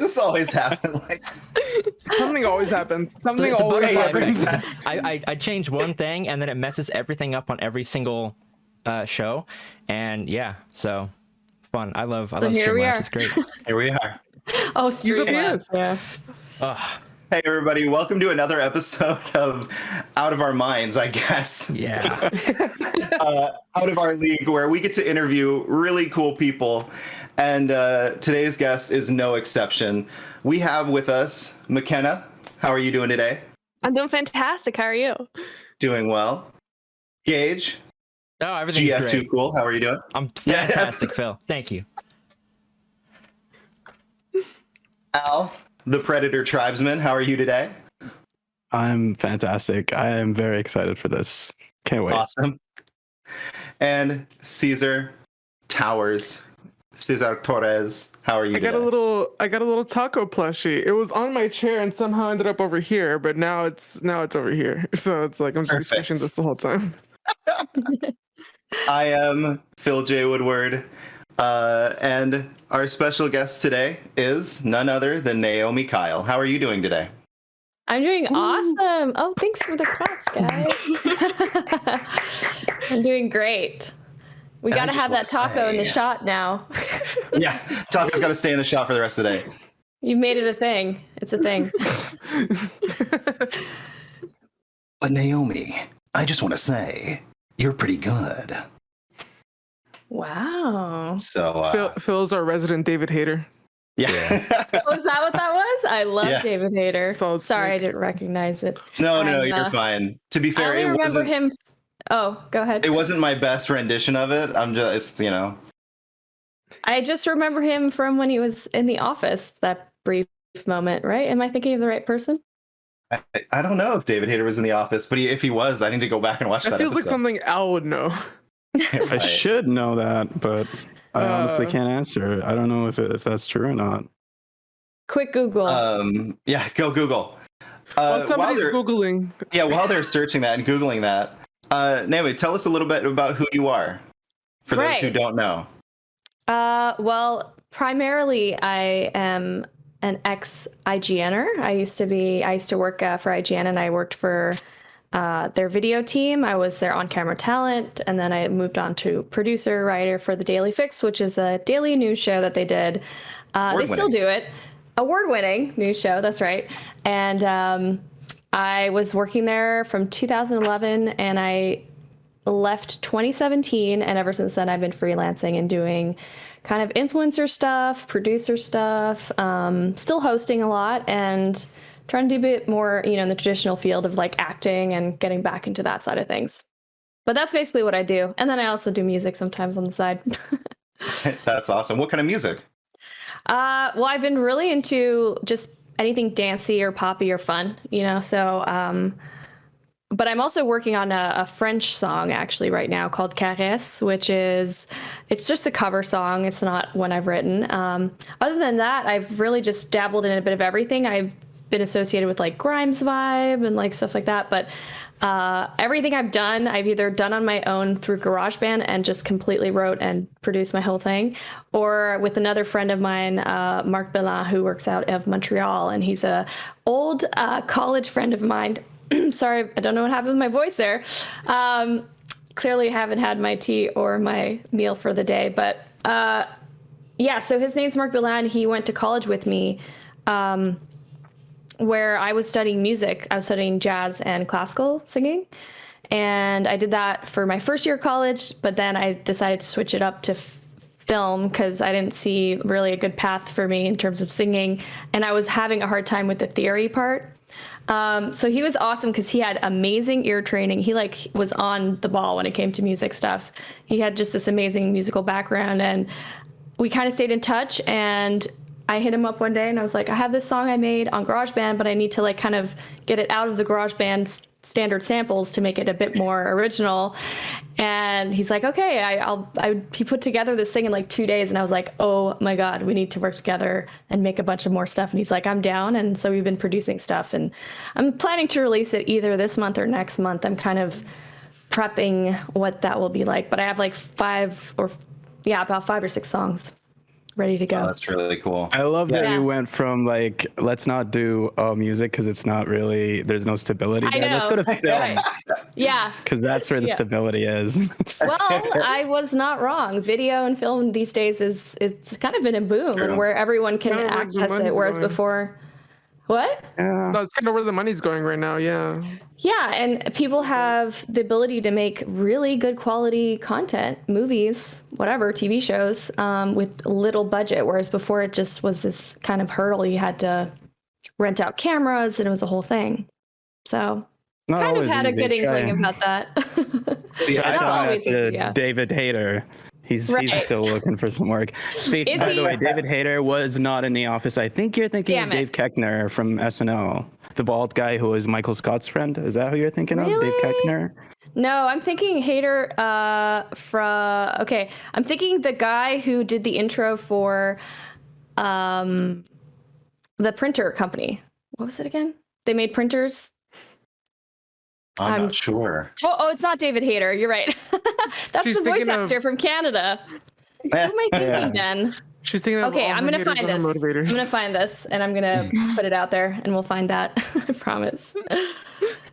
this always happen? Like Something always happens. Something It's a always butterfly happens. effect. I change one thing and then it messes everything up on every single show, and yeah, so fun. I love here we Streamlabs. are. It's great. here we are. Oh, Streamlabs. Streamlabs. Yeah. Hey everybody, welcome to another episode of Out of Our Minds, I guess. Yeah. Out of Our League, where we get to interview really cool people. And today's guest is no exception. We have with us McKenna. How are you doing today? I'm doing fantastic. How are you? Doing well. Gage. Oh, everything's GF2 great. Cool. How are you doing? I'm fantastic, Phil. Thank you. Al, the Predator Tribesman. How are you today? I'm fantastic. I am very excited for this. Can't wait. Awesome. And Caesar Towers. Cesar Torres. How are you I today? got a little taco plushie. It was on my chair and somehow ended up over here, but now it's over here. So it's like I'm just Perfect. squishing this the whole time. I am Phil J. Woodward. And our special guest today is none other than Naomi Kyle. How are you doing today? I'm doing awesome. Oh, thanks for the claps, guys. I'm doing great. We And I got to just have that wanna taco in the say- shot now. Yeah, Taco's got to stay in the shot for the rest of the day. You made it a thing. It's a thing. But Naomi, I just want to say, you're pretty good. Wow. So, Phil's our resident David hater. yeah. Was that what that was? I love Yeah. David Hayter. So Sorry, I like- didn't recognize it. No, I'm, you're fine. To be I fair, only it remember wasn't, him. Oh, go ahead. it wasn't my best rendition of it. I'm just, I just remember him from when he was in The Office, that brief moment, right? Am I thinking of the right person? I don't know if David Hayter was in The Office, but if he was, I need to go back and watch That that feels like episode. something Al would know. I Right. should know that, but I honestly Uh, can't answer. I don't know if that's true or not. Quick Google. Yeah, go Google. While While somebody's they're, Googling. yeah, while they're searching that and Googling that, Naomi, tell us a little bit about who you are, for those who Right. don't know. Well, primarily I am an ex-IGNer. I used to work for IGN, and I worked for their video team. I was their on-camera talent, and then I moved on to producer, writer for the Daily Fix, which is a daily news show that they did. They still do it. Award-winning news show, that's right. And I was working there from 2011, and I left 2017, and ever since then I've been freelancing and doing kind of influencer stuff, producer stuff, still hosting a lot, and trying to do a bit more, in the traditional field of like acting and getting back into that side of things. But that's basically what I do. And then I also do music sometimes on the side. That's awesome. What kind of music? Well, I've been really into just anything dancey or poppy or fun, so but I'm also working on a French song actually right now called Caresse, it's just a cover song. It's not one I've written. Other than that, I've really just dabbled in a bit of everything. I've been associated with like Grimes vibe and like stuff like that. But everything I've done, I've either done on my own through GarageBand and just completely wrote and produced my whole thing, or with another friend of mine, Marc Bellin, who works out of Montreal, and he's a old college friend of mine. Sorry, I don't know what happened with my voice there. Clearly haven't had my tea or my meal for the day, but yeah, so his name's Marc Bellin. He went to college with me, where I was studying music. I was studying jazz and classical singing. And I did that for my first year of college, but then I decided to switch it up to film because I didn't see really a good path for me in terms of singing. And I was having a hard time with the theory part. So he was awesome because he had amazing ear training. He was on the ball when it came to music stuff. He had just this amazing musical background, and we kind of stayed in touch. And I hit him up one day and I was like, I have this song I made on GarageBand, but I need to kind of get it out of the GarageBand standard samples to make it a bit more original. And he's like, okay, he put together this thing in 2 days, and I was like, oh my God, we need to work together and make a bunch of more stuff. And he's like, I'm down. And so we've been producing stuff, and I'm planning to release it either this month or next month. I'm kind of prepping what that will be like, but I have about 5 or 6 songs. ready to go. Oh, that's really cool. I love that Yeah. you went from like, let's not do music because it's not really, there's no stability I there. Let's go know. to film Right. Yeah. because that's where the Yeah. stability is. Well, I was not wrong. Video and film these days it's kind of been a boom, True. and where everyone can kind of where the access it. money's Whereas going. before, what? Yeah. That's kind of where the money's going right now. Yeah. Yeah, and people have the ability to make really good quality content, movies, whatever, TV shows, with little budget. Whereas before, it just was this kind of hurdle. You had to rent out cameras, and it was a whole thing. So Not kind of always had easy. a good Try- inkling about that. See, I Not thought always to easy, yeah. David Hayter. He's Right. still looking for some work. Is By the he? way, David Hayter was not in The Office. I think you're thinking Damn of Dave it. Koechner from SNL, the bald guy who was Michael Scott's friend. Is that who you're thinking of? Dave Really? Koechner? No, I'm thinking Hater I'm thinking the guy who did the intro for the printer company. What was it again? They made printers. I'm I'm- not sure. Oh, it's not David Hayter. You're right. That's She's the voice thinking of- actor from Canada. Who am I thinking Yeah. then? She's thinking of Okay, all I'm her gonna haters find are this. her I'm motivators. gonna find this, and I'm gonna put it out there, and we'll find that. I promise.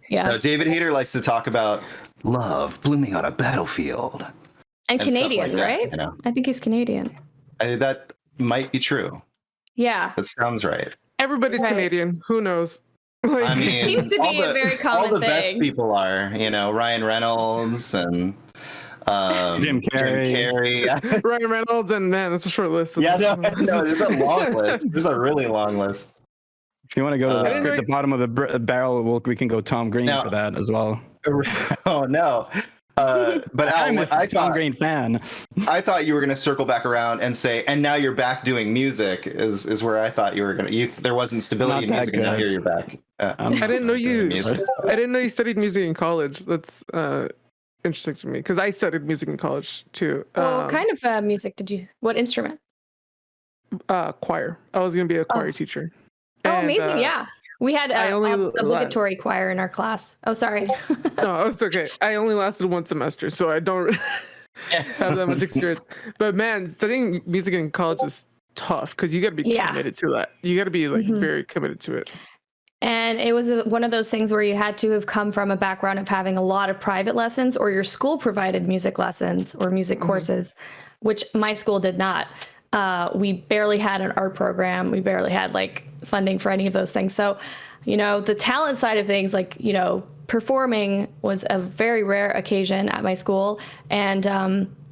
Yeah, No, David Hayter likes to talk about love blooming on a battlefield. and stuff Canadian, like that, right? you know? I think he's Canadian. That might be true. Yeah. That sounds right. Everybody's Right. Canadian. Who knows? Like, I mean, Seems to be a very all common the best thing. people are, Ryan Reynolds and Jim Carrey. Ryan Reynolds, and man, that's a short list. Yeah, no, there's a long list. There's a really long list. If you want to go to I the, didn't know the bottom of the barrel, we can go Tom Green Now- for that as well. Oh no. But I'm Al, a Tom Green fan. I thought you were going to circle back around and say, and now you're back doing music is where I thought you were going to. There wasn't stability in Not that music, and now good. here you're back. I'm I didn't know you. Music. I didn't know you studied music in college. That's interesting to me because I studied music in college too. What kind of music did you? What instrument? Choir. I was gonna be a choir teacher. Oh, And, amazing! Yeah, we had I only obligatory choir in our class. Oh, sorry. No, it's okay. I only lasted one semester, so I don't have that much experience. But man, studying music in college is tough because you got to be Yeah. committed to that. You got to be like Mhm. very committed to it. And it was one of those things where you had to have come from a background of having a lot of private lessons, or your school provided music lessons or music courses, which my school did not. We barely had an art program. We barely had like funding for any of those things. So, the talent side of things, like, performing was a very rare occasion at my school. And,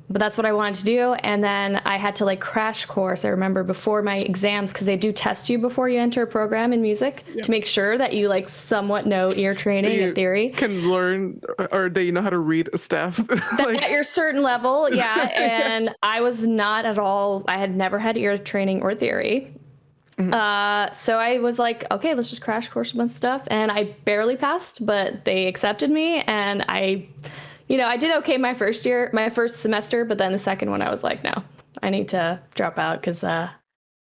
but that's what I wanted to do. And then I had to like crash course. I remember before my exams, because they do test you before you enter a program in music to make sure that you like somewhat know ear training You and theory. Can learn or that you know how to read a staff. At your certain level, yeah. And I was not at all, I had never had ear training or theory. So I was like, okay, let's just crash course a bunch of stuff. And I barely passed, but they accepted me. And I did okay my first semester, but then the second one I was like, no, I need to drop out because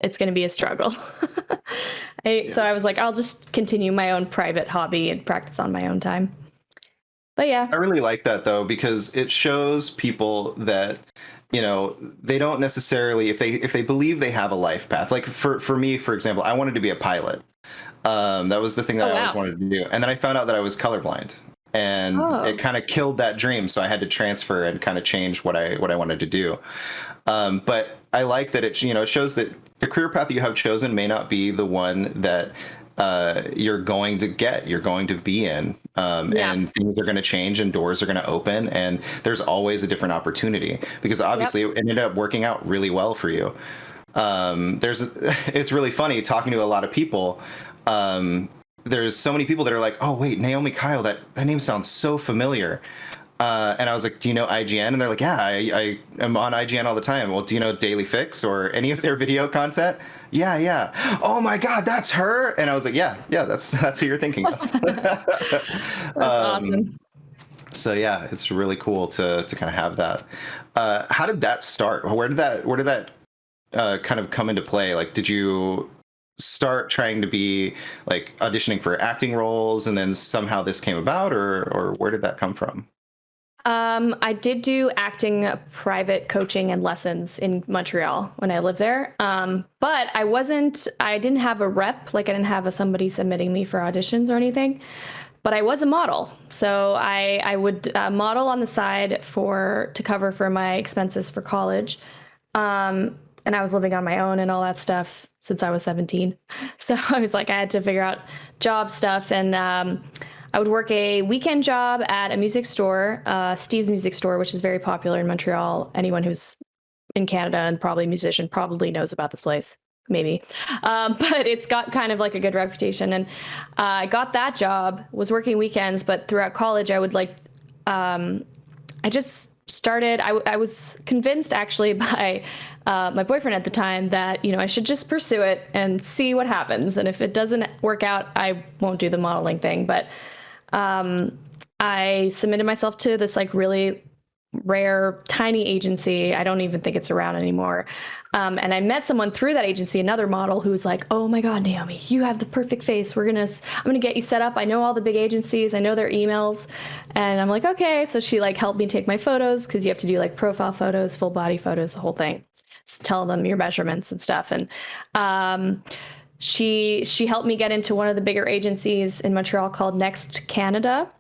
it's going to be a struggle. So I was like, I'll just continue my own private hobby and practice on my own time. But yeah. I really like that though, because it shows people that they don't necessarily, if they believe they have a life path. Like for me, for example, I wanted to be a pilot. That was the thing that I always wanted to do, and then I found out that I was colorblind, and it kind of killed that dream. So I had to transfer and kind of change what I wanted to do. But I like that it shows that the career path that you have chosen may not be the one that you're going to be in, and things are going to change and doors are going to open, and there's always a different opportunity, because obviously it ended up working out really well for you. It's really funny talking to a lot of people. There's so many people that are like, oh wait, Naomi Kyle, that name sounds so familiar. And I was like, do you know IGN? And they're like, yeah, I am on IGN all the time. Well, do you know Daily Fix or any of their video content? Yeah. Oh my God, that's her. And I was like, yeah, that's who you're thinking of. That's awesome. So yeah, it's really cool to kind of have that. How did that start? Where did that kind of come into play? Like, did you start trying to be like auditioning for acting roles and then somehow this came about, or where did that come from? I did do acting private coaching and lessons in Montreal when I lived there. But I didn't have a rep, like I didn't have somebody submitting me for auditions or anything, but I was a model. So I would model on the side to cover for my expenses for college. And I was living on my own and all that stuff since I was 17. So I was like, I had to figure out job stuff. And I would work a weekend job at a music store, Steve's Music Store, which is very popular in Montreal. Anyone who's in Canada and probably a musician probably knows about this place, maybe. But it's got kind of like a good reputation. And I got that job, was working weekends, but throughout college, I would I just started, I was convinced actually by my boyfriend at the time that, I should just pursue it and see what happens. And if it doesn't work out, I won't do the modeling thing. But I submitted myself to this like really rare, tiny agency. I don't even think it's around anymore. And I met someone through that agency, another model who was like, oh my God, Naomi, you have the perfect face. I'm going to get you set up. I know all the big agencies. I know their emails. And I'm like, okay. So she like helped me take my photos, because you have to do like profile photos, full body photos, the whole thing. Just tell them your measurements and stuff. And she helped me get into one of the bigger agencies in Montreal called Next Canada.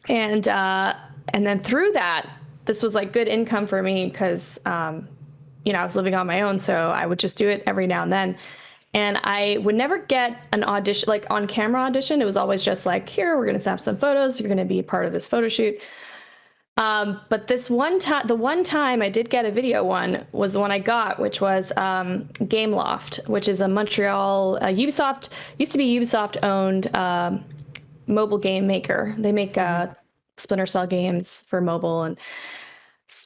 And then through that, this was like good income for me because, I was living on my own. So I would just do it every now and then. And I would never get an audition, like on camera audition. It was always just like, here, we're going to snap some photos. You're going to be part of this photo shoot. But the one time I did get a video one was the one I got, which was Gameloft, which is a Montreal Ubisoft, used to be Ubisoft owned mobile game maker. They make Splinter Cell games for mobile and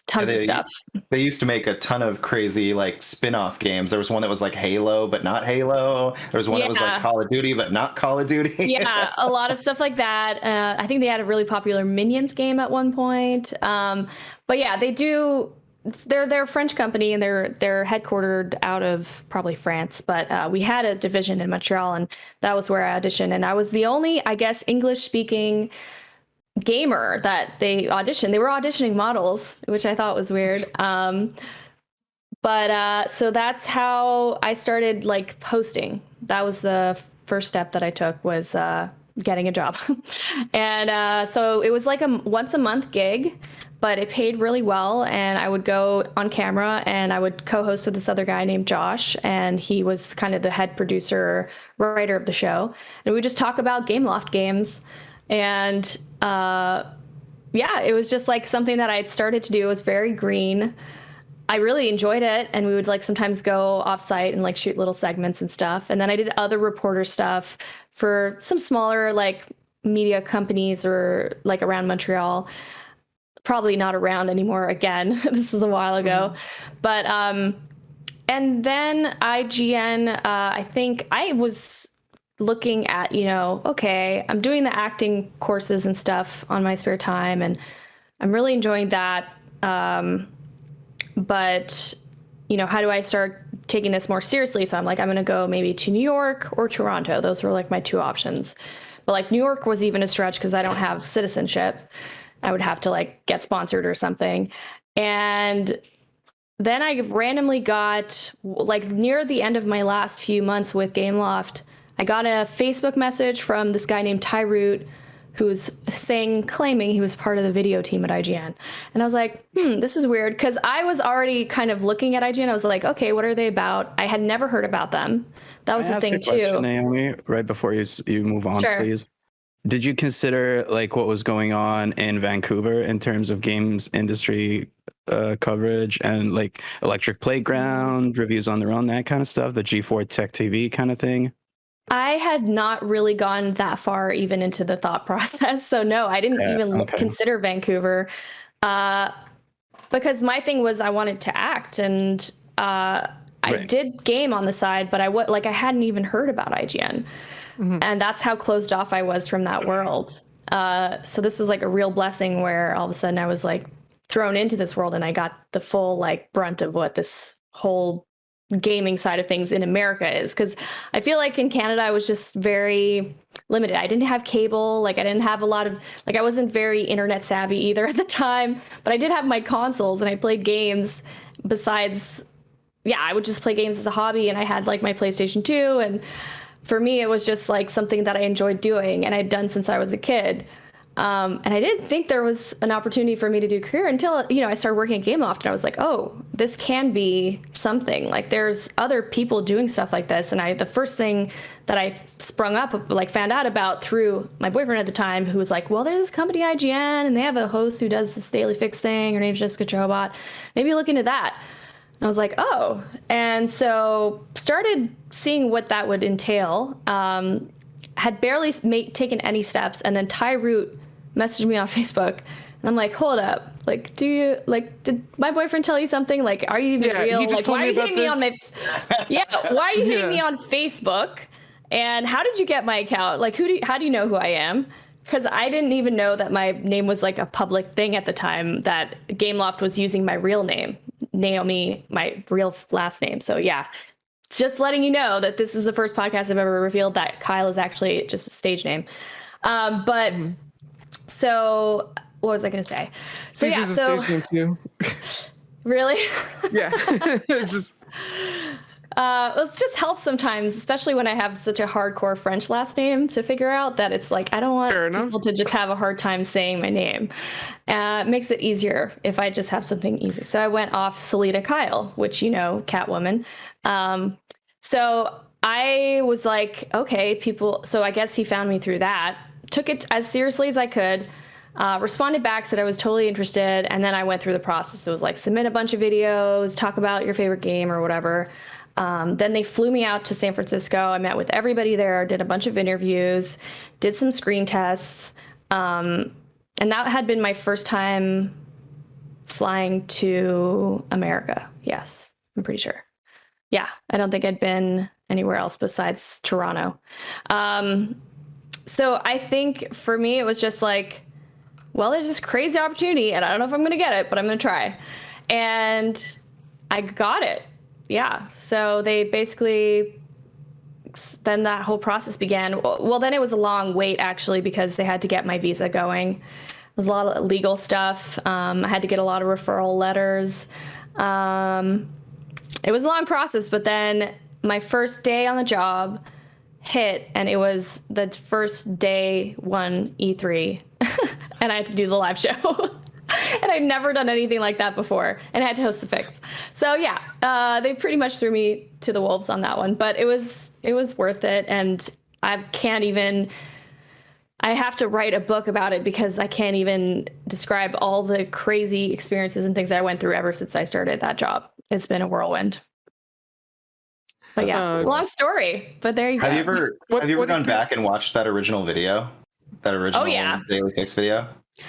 tons of stuff. They used to make a ton of crazy like spin-off games. There was one that was like Halo but not Halo. There was one that was like Call of Duty but not Call of Duty. Yeah, a lot of stuff like that. I think they had a really popular Minions game at one point. But yeah, they do. They're a French company and they're headquartered out of probably France. But we had a division in Montreal, and that was where I auditioned. And I was the only, I guess, English-speaking gamer that they auditioned. They were auditioning models, which I thought was weird. But so that's how I started like posting. That was the first step that I took, was getting a job. And so it was like a once a month gig, but it paid really well. And I would go on camera and I would co-host with this other guy named Josh. And he was kind of the head producer, writer of the show. And we would just talk about Gameloft games. And it was just like something that I had started to do. It was very green. I really enjoyed it. And we would like sometimes go off site and like shoot little segments and stuff. And then I did other reporter stuff for some smaller like media companies or like around Montreal. Probably not around anymore again. This is a while ago. But and then IGN, I think I was looking at, okay, I'm doing the acting courses and stuff on my spare time, and I'm really enjoying that. But, how do I start taking this more seriously? So I'm like, I'm going to go maybe to New York or Toronto. Those were like my two options. But like New York was even a stretch because I don't have citizenship. I would have to like get sponsored or something. And then I randomly got, like near the end of my last few months with Gameloft, I got a Facebook message from this guy named Ty Root, who was claiming he was part of the video team at IGN. And I was like, this is weird, because I was already kind of looking at IGN. I was like, okay, what are they about? I had never heard about them. That was the thing too. Question, Naomi, right before you move on, Sure. Please. Did you consider like what was going on in Vancouver in terms of games industry coverage and like Electric Playground, reviews on their own, that kind of stuff, the G4 Tech TV kind of thing? I had not really gone that far even into the thought process. So no, I didn't even consider Vancouver because my thing was I wanted to act, and I did game on the side, but I hadn't even heard about IGN. And that's how closed off I was from that world. So this was like a real blessing where all of a sudden I was like thrown into this world, and I got the full like brunt of what this whole gaming side of things in America is. Because I feel like in Canada I was just very limited. I didn't have cable. Like I didn't have a lot of, like I wasn't very internet savvy either at the time, but I did have my consoles and I played games besides, yeah, I would just play games as a hobby, and I had like my PlayStation 2. And for me, it was just like something that I enjoyed doing and I'd done since I was a kid. And I didn't think there was an opportunity for me to do a career until, you know, I started working at Gameloft, and I was like, oh, this can be something. Like there's other people doing stuff like this. And the first thing that I sprung up, like found out about through my boyfriend at the time, who was like, well, there's this company IGN and they have a host who does this daily fix thing. Her name's Jessica Chobot. Maybe look into that. And I was like, oh, and so started seeing what that would entail. Had barely taken any steps, and then Ty Root messaged me on Facebook, and I'm like, hold up, like, did my boyfriend tell you something? Like, are you even real? Like, why are you hitting me on my why are you hitting me on Facebook? And how did you get my account? Like, how do you know who I am? Because I didn't even know that my name was like a public thing at the time, that Gameloft was using my real name, Naomi, my real last name. So yeah, just letting you know that this is the first podcast I've ever revealed that Kyle is actually just a stage name. But so what was I going to say? So yeah, so stage name too. Really? Yeah. It's just it's just helps sometimes, especially when I have such a hardcore French last name, to figure out that it's like, I don't want people to just have a hard time saying my name. It makes it easier if I just have something easy. So I went off Selena Kyle, which, you know, Catwoman. So I was like, okay, so I guess he found me through that, took it as seriously as I could, responded back, said I was totally interested. And then I went through the process. It was like, submit a bunch of videos, talk about your favorite game or whatever. Then they flew me out to San Francisco. I met with everybody there, did a bunch of interviews, did some screen tests. And that had been my first time flying to America. Yes, I'm pretty sure. Yeah, I don't think I'd been anywhere else besides Toronto. So I think for me, it was just like, well, there's this crazy opportunity and I don't know if I'm going to get it, but I'm going to try. And I got it. Yeah. So they basically, then that whole process began. Well, then it was a long wait, actually, because they had to get my visa going. It was a lot of legal stuff. I had to get a lot of referral letters. It was a long process, but then my first day on the job hit, and it was the first day one E3, and I had to do the live show. And I'd never done anything like that before, and I had to host the fix. So yeah, they pretty much threw me to the wolves on that one, but it was worth it. And I have to write a book about it because I can't even describe all the crazy experiences and things I went through ever since I started that job. It's been a whirlwind. But yeah, long story, but there you go. Have you ever gone back and watched that original video? That original Daily Fix video?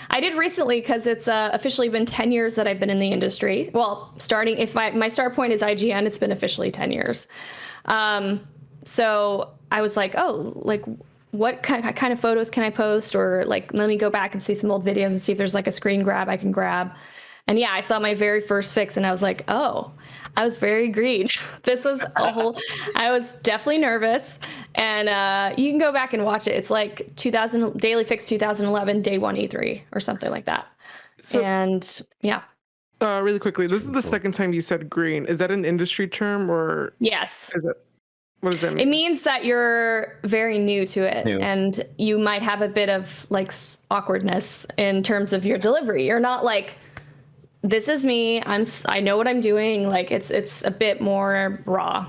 I did recently because it's officially been 10 years that I've been in the industry. Well, my start point is IGN, it's been officially 10 years. So I was like, oh, like what kind of photos can I post? Or like, let me go back and see some old videos and see if there's like a screen grab I can grab. And yeah, I saw my very first fix and I was like, oh, I was very green. This was I was definitely nervous. And you can go back and watch it. It's like Daily Fix 2011, day 1 E3 or something like that. So, and yeah. Really quickly, this is the second time you said green. Is that an industry term or? Yes. What does that mean? It means that you're very new to it and you might have a bit of like awkwardness in terms of your delivery. You're not like, this is me. I know what I'm doing. Like it's a bit more raw,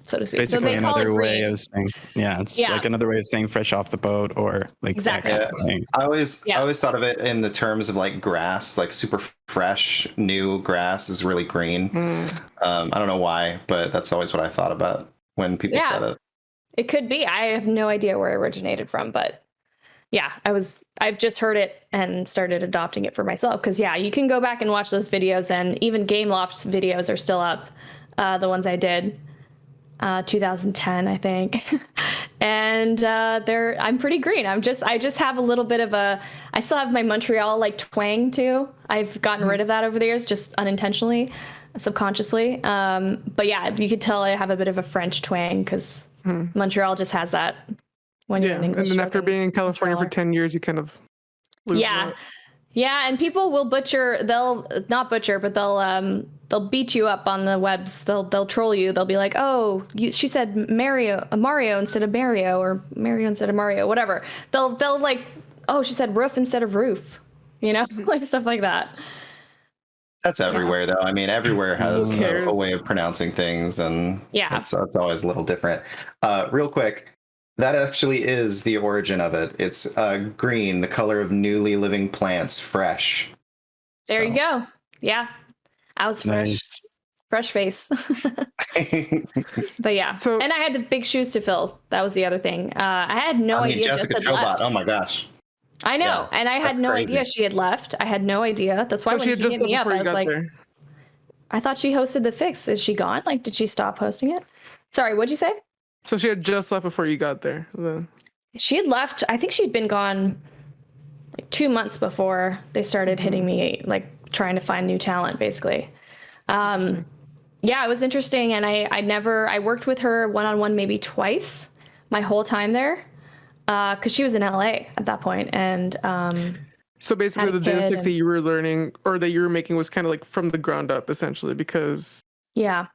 so to speak. Basically, so another way of saying, like another way of saying fresh off the boat or like exactly. that kind of thing. I always thought of it in the terms of like grass, like super fresh, new grass is really green. I don't know why, but that's always what I thought about when people said it. It could be. I have no idea where it originated from, but yeah, I've just heard it and started adopting it for myself. Cause yeah, you can go back and watch those videos, and even Gameloft's videos are still up. The ones I did, 2010, I think. And I'm pretty green. I just have a little bit of I still have my Montreal like twang too. I've gotten rid of that over the years, just unintentionally, subconsciously. But yeah, you could tell I have a bit of a French twang because Montreal just has that when you're Yeah, an and English then after spoken being in California for controller. 10 years, you kind of lose Yeah. that. Yeah, and people will they'll not butcher, but they'll beat you up on the webs. They'll troll you. They'll be like, "Oh, she said Mario instead of Mario, or Mario instead of Mario, whatever." They'll like, "Oh, she said roof instead of roof." You know, like stuff like that. That's everywhere, though. I mean, everywhere has Who a cares? way of pronouncing things, and Yeah. it's always a little different. Real quick, that actually is the origin of it. It's green, the color of newly living plants, fresh. There you go. Yeah. I was Nice. fresh face. But yeah. So- and I had big shoes to fill. That was the other thing. I had no I mean, idea Jessica Jess had Chobot. left. Oh my gosh. I know. Yeah, And I had that's no crazy. idea she had left. I had no idea. That's why So when she had he just hit left me up, before I you was got like, there. I thought she hosted the fix. Is she gone? Like, did she stop hosting it? Sorry, what'd you say? So she had just left before you got there. She had left. I think she'd been gone like 2 months before they started hitting me, like trying to find new talent, basically. Yeah, it was interesting. And I worked with her one-on-one maybe twice my whole time there. Because she was in LA at that point. And So basically, Had a the data kid fix that and- you were learning or that you were making was kind of like from the ground up, essentially, because yeah.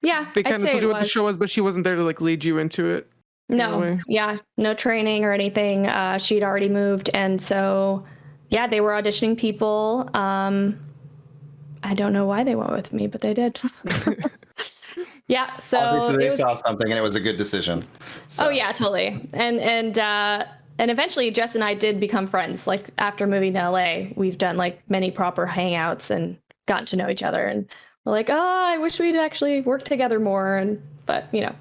Yeah. they I'd kind of say told it you what the was. show was, but she wasn't there to like lead you into it. in a No, way. yeah, no training or anything. She'd already moved, and so yeah, they were auditioning people. I don't know why they went with me, but they did. Yeah, so Obviously, it they was, saw something, and it was a good decision. So. oh yeah, totally. And eventually, Jess and I did become friends. Like after moving to LA, we've done like many proper hangouts and gotten to know each other. And we're like, oh, I wish we'd actually worked together more. But you know,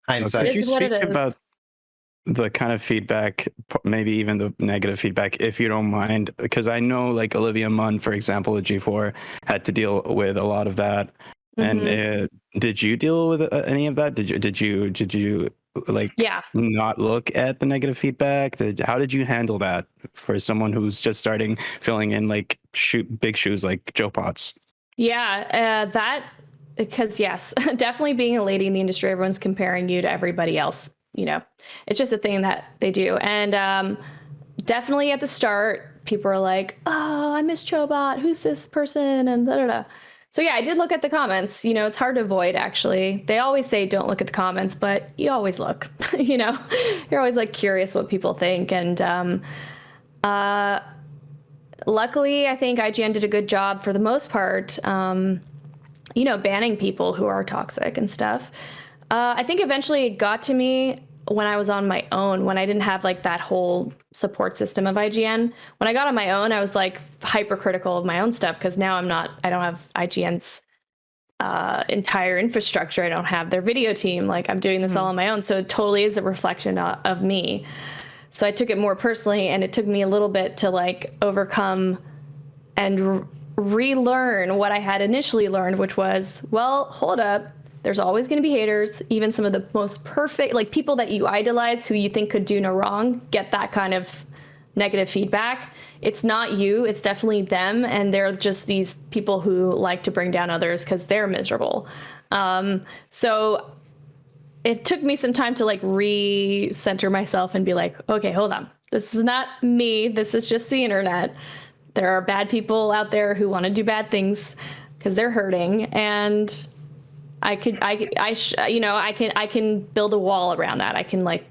Hindsight. Could you is what it speak is. about the kind of feedback, maybe even the negative feedback, if you don't mind? Because I know, like Olivia Munn, for example, at G4, had to deal with a lot of that. Mm-hmm. And did you deal with any of that? Did you like Yeah. not look at the negative feedback? How did you handle that for someone who's just starting filling in like big shoes like Joe Potts? Yeah, because yes, definitely being a lady in the industry, everyone's comparing you to everybody else. You know, it's just a thing that they do. And definitely at the start, people are like, oh, I miss Chobot. Who's this person? And da da da. So yeah, I did look at the comments. You know, it's hard to avoid, actually. They always say don't look at the comments, but you always look. You know, you're always like curious what people think. And luckily, I think IGN did a good job for the most part, you know, banning people who are toxic and stuff. I think eventually it got to me when I was on my own, when I didn't have like that whole support system of IGN. When I got on my own, I was like hypercritical of my own stuff because now I don't have IGN's entire infrastructure. I don't have their video team. Like I'm doing this all on my own. So it totally is a reflection of me. So I took it more personally, and it took me a little bit to like overcome and relearn what I had initially learned, which was, well, hold up. There's always going to be haters. Even some of the most perfect, like people that you idolize, who you think could do no wrong, get that kind of negative feedback. It's not you. It's definitely them. And they're just these people who like to bring down others because they're miserable. So it took me some time to like recenter myself and be like, okay, hold on. This is not me. This is just the internet. There are bad people out there who want to do bad things because they're hurting. And I can build a wall around that. I can like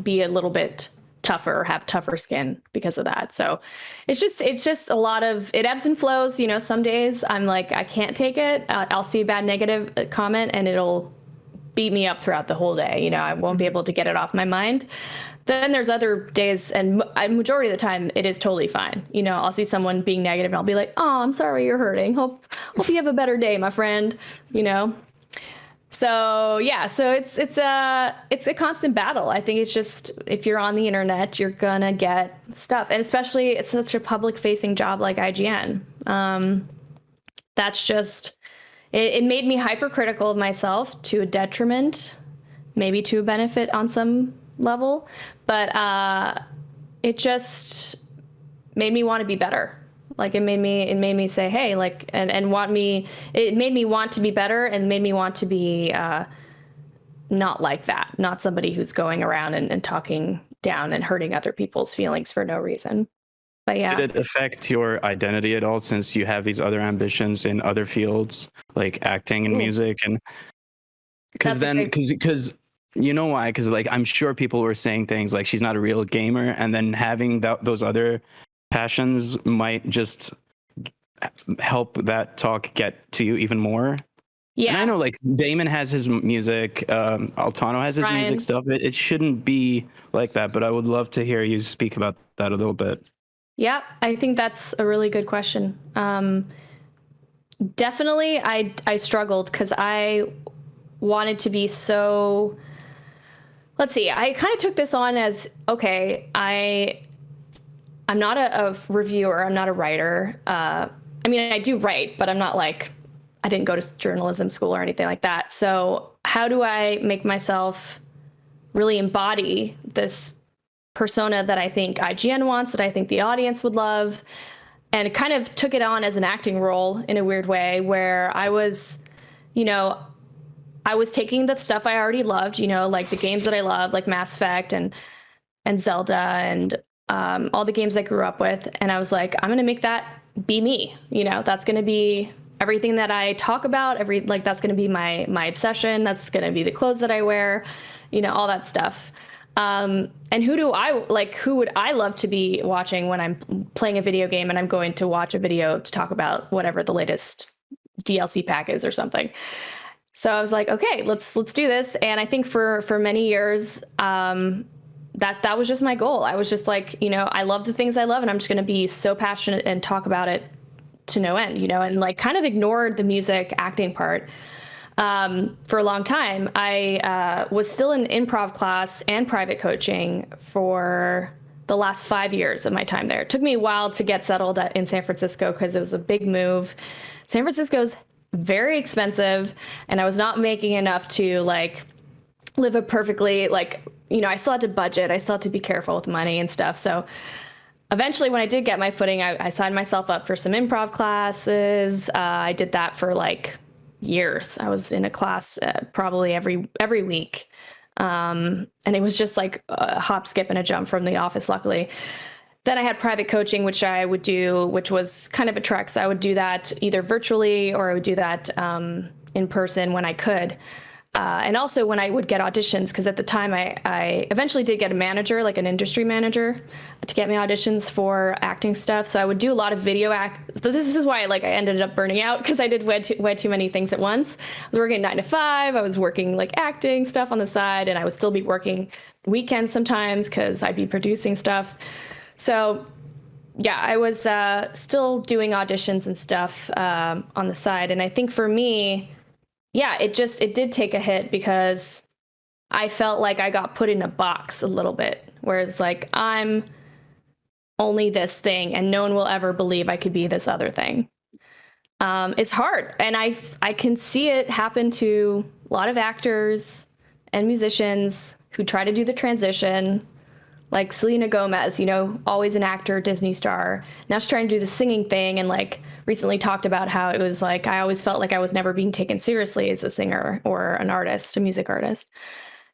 be a little bit tougher, have tougher skin because of that. So it's just a lot of, it ebbs and flows. You know, some days I'm like, I can't take it. I'll see a bad negative comment and it'll beat me up throughout the whole day. You know, I won't be able to get it off my mind. Then there's other days, and majority of the time, it is totally fine. You know, I'll see someone being negative, and I'll be like, "Oh, I'm sorry you're hurting. Hope you have a better day, my friend." You know. So yeah, so it's a constant battle. I think it's just, if you're on the internet, you're gonna get stuff, and especially it's such a public-facing job like IGN. That's just it made me hypercritical of myself to a detriment, maybe to a benefit on some level, but it just made me want to be better. Like it made me say, hey, like, and it made me want to be better, and made me want to be not like that, not somebody who's going around and talking down and hurting other people's feelings for no reason. But yeah. Did it affect your identity at all, since you have these other ambitions in other fields like acting and music? And because you know why? Because like I'm sure people were saying things like she's not a real gamer, and then having those other passions might just help that talk get to you even more. Yeah. And I know like Damon has his music, Altano has his music stuff. It shouldn't be like that, but I would love to hear you speak about that a little bit. Yeah, I think that's a really good question. Definitely, I struggled because I wanted to be so. Let's see. I kind of took this on as, okay, I'm not a reviewer. I'm not a writer. I mean, I do write, but I'm not like, I didn't go to journalism school or anything like that. So how do I make myself really embody this persona that I think IGN wants, that I think the audience would love, and kind of took it on as an acting role in a weird way, where I was, I was taking the stuff I already loved, like the games that I love, like Mass Effect and Zelda and all the games I grew up with. And I was like, I'm going to make that be me. That's going to be everything that I talk about. That's going to be my obsession. That's going to be the clothes that I wear, all that stuff. And who would I love to be watching when I'm playing a video game and I'm going to watch a video to talk about whatever the latest DLC pack is or something. So I was like, okay, let's do this. And I think for many years, that was just my goal. I was just like, I love the things I love, and I'm just going to be so passionate and talk about it to no end, and like kind of ignored the music acting part. For a long time, I was still in improv class and private coaching for the last 5 years of my time there. It took me a while to get settled in San Francisco because it was a big move. San Francisco's very expensive, and I was not making enough to like live a perfectly, I still had to budget. I still had to be careful with money and stuff. So eventually, when I did get my footing, I signed myself up for some improv classes. I did that for like years. I was in a class probably every week. And it was just like a hop, skip, and a jump from the office, luckily. Then I had private coaching, which I would do, which was kind of a trek. So I would do that either virtually, or I would do that in person when I could. And also when I would get auditions, because at the time I eventually did get a manager, like an industry manager, to get me auditions for acting stuff. So I would do a lot of video This is why I ended up burning out, because I did way too many things at once. I was working 9 to 5. I was working like acting stuff on the side, and I would still be working weekends sometimes because I'd be producing stuff. So yeah, I was still doing auditions and stuff on the side. And I think for me, yeah, it did take a hit, because I felt like I got put in a box a little bit, where it's like, I'm only this thing and no one will ever believe I could be this other thing. It's hard. And I can see it happen to a lot of actors and musicians who try to do the transition, like Selena Gomez, always an actor, Disney star. Now she's trying to do the singing thing, and like recently talked about how it was like, I always felt like I was never being taken seriously as a singer or an artist, a music artist.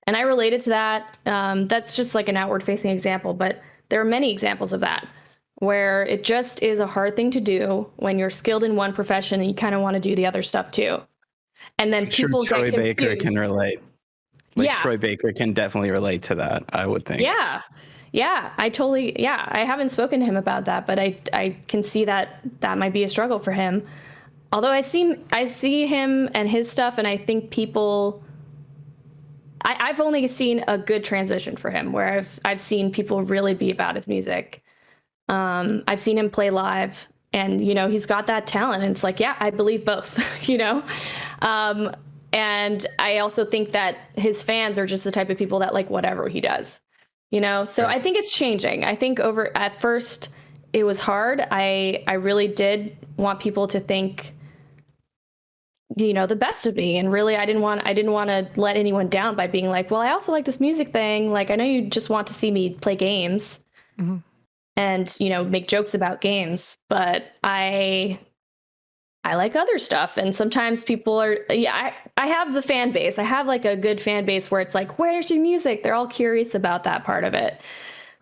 And I related to that. That's just like an outward facing example, but there are many examples of that, where it just is a hard thing to do when you're skilled in one profession and you kind of want to do the other stuff too. And then people Troy get confused. Baker can relate. Troy Baker can definitely relate to that, I would think. Yeah, I haven't spoken to him about that, but I can see that might be a struggle for him. Although I see him and his stuff, and I think I've only seen a good transition for him, where I've seen people really be about his music. I've seen him play live, and he's got that talent, and it's like, yeah, I believe both. And I also think that his fans are just the type of people that like whatever he does, so I think it's changing. I think at first it was hard. I really did want people to think, the best of me. And really, I didn't want to let anyone down by being like, well, I also like this music thing. Like, I know you just want to see me play games and, make jokes about games, but I I like other stuff. And sometimes people are, yeah, I have the fan base. I have like a good fan base where it's like, where's your music? They're all curious about that part of it.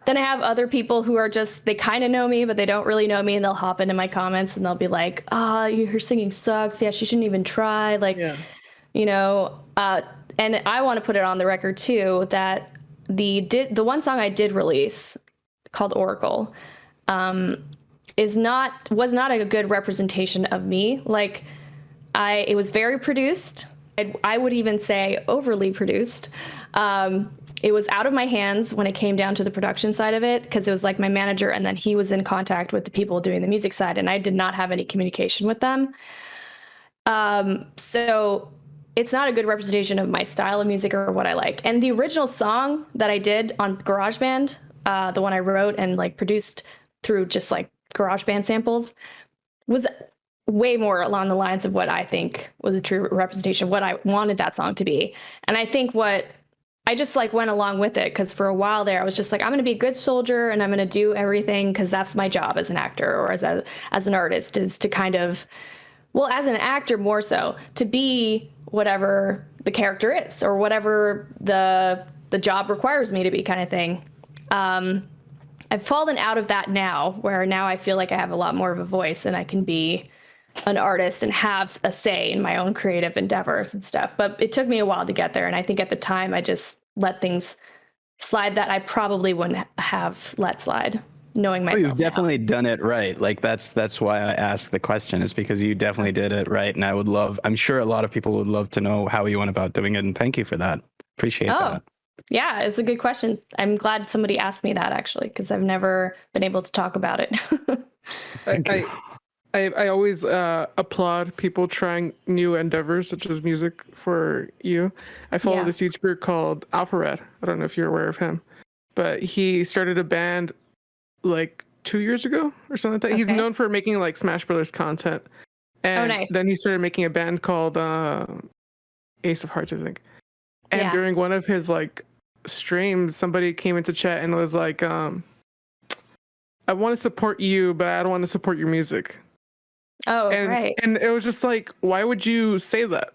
Then I have other people who are just, they kind of know me, but they don't really know me. And they'll hop into my comments and they'll be like, your singing sucks. Yeah, she shouldn't even try. Like, you know, and I want to put it on the record too, that the one song I did release called Oracle, was not a good representation of me. Like it was very produced. I would even say overly produced. It was out of my hands when it came down to the production side of it, because it was like my manager, and then he was in contact with the people doing the music side, and I did not have any communication with them. So it's not a good representation of my style of music or what I like. And the original song that I did on GarageBand, the one I wrote and like produced through just like GarageBand samples, was way more along the lines of what I think was a true representation of what I wanted that song to be. And I think I just like went along with it, because for a while there I was just like, I'm going to be a good soldier and I'm going to do everything because that's my job as an actor or as an artist, is to kind of, well, as an actor more so, to be whatever the character is or whatever the job requires me to be, kind of thing. I've fallen out of that now, where now I feel like I have a lot more of a voice and I can be an artist and have a say in my own creative endeavors and stuff. But it took me a while to get there. And I think at the time I just let things slide that I probably wouldn't have let slide, knowing myself. You've definitely done it right. Like that's why I asked the question, is because you definitely did it right. And I'm sure a lot of people would love to know how you went about doing it. And thank you for that. Appreciate that. Yeah, it's a good question. I'm glad somebody asked me that, actually, because I've never been able to talk about it. I always applaud people trying new endeavors such as music for you. I follow this YouTuber called Alpha Red. I don't know if you're aware of him, but he started a band like 2 years ago or something like that. He's known for making like Smash Brothers content. And nice. Then he started making a band called Ace of Hearts, I think. And during one of his like streams, somebody came into chat and was like, I want to support you, but I don't want to support your music. Right. And it was just like, why would you say that?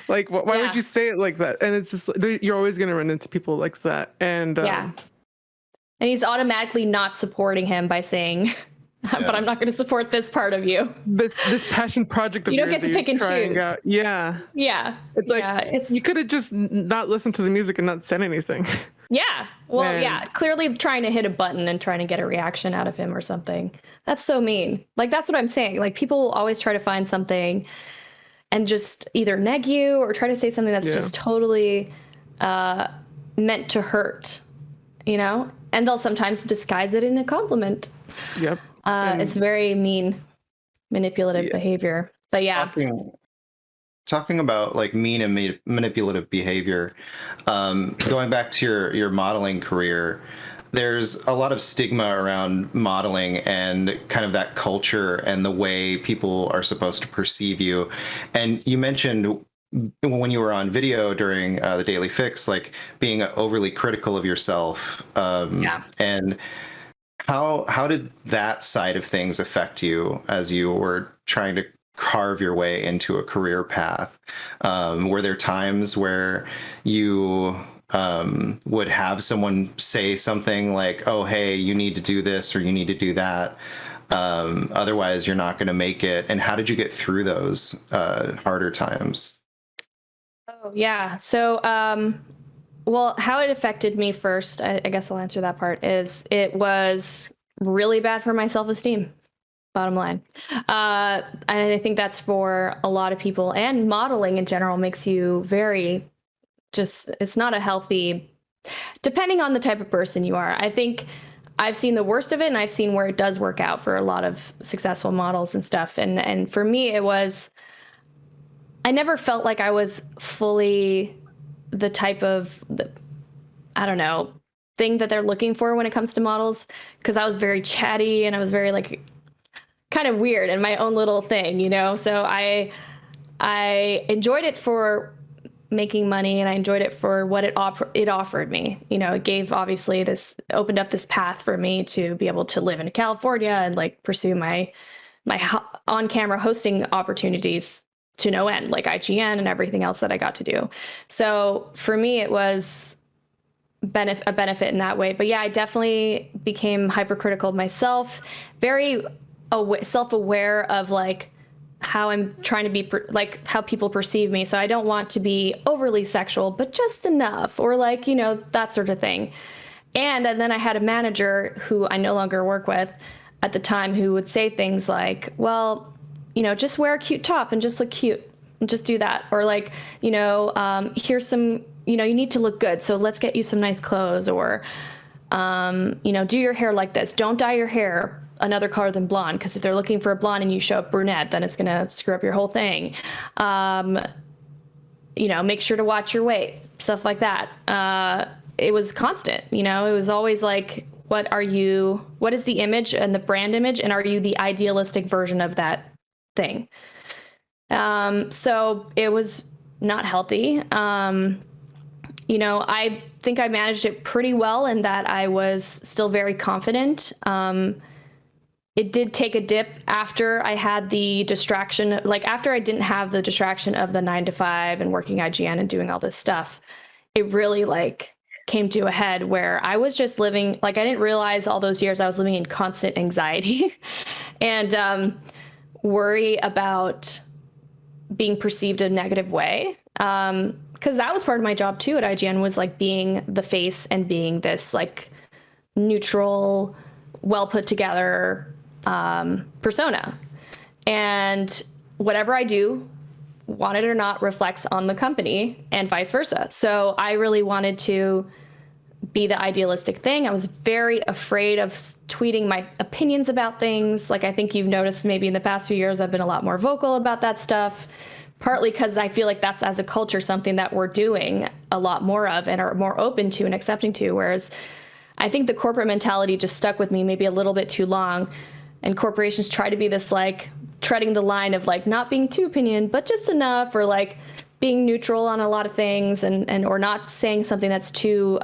Like, why would you say it like that? And it's just, you're always going to run into people like that. And and he's automatically not supporting him by saying, but I'm not going to support this part of you. This passion project of you don't yours get to pick and choose. Out. Yeah. It's like, you could have just not listened to the music and not said anything. Yeah. Well, clearly trying to hit a button and trying to get a reaction out of him or something. That's so mean. Like, that's what I'm saying. Like, people will always try to find something and just either neg you or try to say something that's just totally meant to hurt, you know? And they'll sometimes disguise it in a compliment. Yep. It's very mean, manipulative behavior. But Talking about like mean and manipulative behavior, going back to your modeling career, there's a lot of stigma around modeling and kind of that culture and the way people are supposed to perceive you. And you mentioned when you were on video during the Daily Fix, like being overly critical of yourself. And how did that side of things affect you as you were trying to carve your way into a career path? Were there times where you would have someone say something like, oh, hey, you need to do this or you need to do that, otherwise you're not going to make it? And how did you get through those harder times? So well, how it affected me first, I guess I'll answer that part, is it was really bad for my self-esteem, bottom line. And I think that's for a lot of people, and modeling in general makes you very it's not a healthy, depending on the type of person you are. I think I've seen the worst of it, and I've seen where it does work out for a lot of successful models and stuff. And for me, I never felt like I was fully the type of, I don't know, thing that they're looking for when it comes to models, because I was very chatty and I was very like kind of weird in my own little thing, you know? So I enjoyed it for making money, and I enjoyed it for what it offered me. You know, it gave, obviously, opened up this path for me to be able to live in California and like pursue my on-camera hosting opportunities to no end, like IGN and everything else that I got to do. So for me, it was a benefit in that way. But yeah, I definitely became hypercritical of myself, very self-aware of like how I'm trying to be, like how people perceive me. So I don't want to be overly sexual, but just enough, or like, you know, that sort of thing. And then I had a manager who I no longer work with at the time who would say things like, well, you know, just wear a cute top and just look cute and just do that. Or like, you know, here's some, you know, you need to look good, so let's get you some nice clothes. Or, you know, do your hair like this. Don't dye your hair another color than blonde, because if they're looking for a blonde and you show up brunette, then it's going to screw up your whole thing. You know, make sure to watch your weight, stuff like that. It was constant, you know, it was always like, what is the image and the brand image, and are you the idealistic version of that thing? So it was not healthy. You know, I think I managed it pretty well in that I was still very confident. It did take a dip after I had the distraction, like after I didn't have the distraction of the 9 to 5 and working IGN and doing all this stuff. It really like came to a head where I was just living, like I didn't realize all those years I was living in constant anxiety and worry about being perceived a negative way. Because that was part of my job too at IGN, was like being the face and being this like neutral, well put together persona. And whatever I do, want it or not, reflects on the company and vice versa. So I really wanted to be the idealistic thing. I was very afraid of tweeting my opinions about things. Like I think you've noticed maybe in the past few years, I've been a lot more vocal about that stuff, partly because I feel like that's, as a culture, something that we're doing a lot more of and are more open to and accepting to. Whereas I think the corporate mentality just stuck with me maybe a little bit too long. And corporations try to be this like treading the line of like not being too opinion, but just enough, or like being neutral on a lot of things, and or not saying something that's too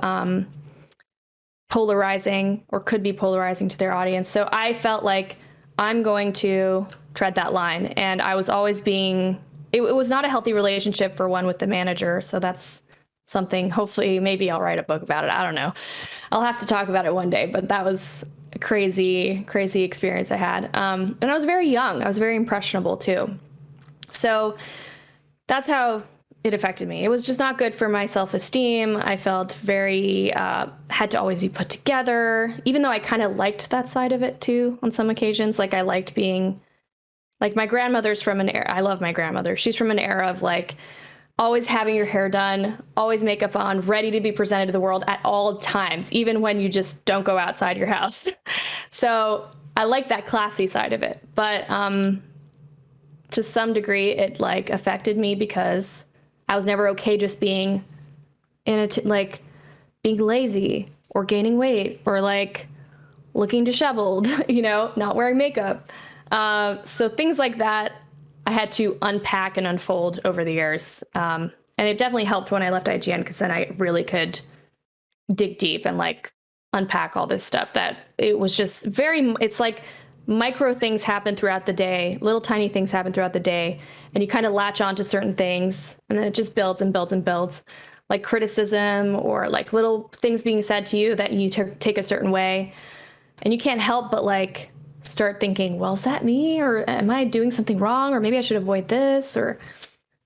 polarizing or could be polarizing to their audience. So I felt like I'm going to tread that line. And I was always being, it was not a healthy relationship for one with the manager. So that's something, hopefully, maybe I'll write a book about it. I don't know. I'll have to talk about it one day, but that was a crazy, crazy experience I had. And I was very young. I was very impressionable too. So that's how it affected me. It was just not good for my self-esteem. I felt very, had to always be put together, even though I kind of liked that side of it too on some occasions. Like I liked being, like my grandmother's from an era, I love my grandmother. She's from an era of like always having your hair done, always makeup on, ready to be presented to the world at all times, even when you just don't go outside your house. So I like that classy side of it. But to some degree, it like affected me because I was never okay just being like being lazy or gaining weight or like looking disheveled, you know, not wearing makeup. So things like that I had to unpack and unfold over the years. And it definitely helped when I left IGN, because then I really could dig deep and like unpack all this stuff that it was just very, it's like micro things happen throughout the day, little tiny things happen throughout the day, and you kind of latch on to certain things, and then it just builds and builds and builds, like criticism or like little things being said to you that you take a certain way, and you can't help but like start thinking, well, is that me, or am I doing something wrong, or maybe I should avoid this, or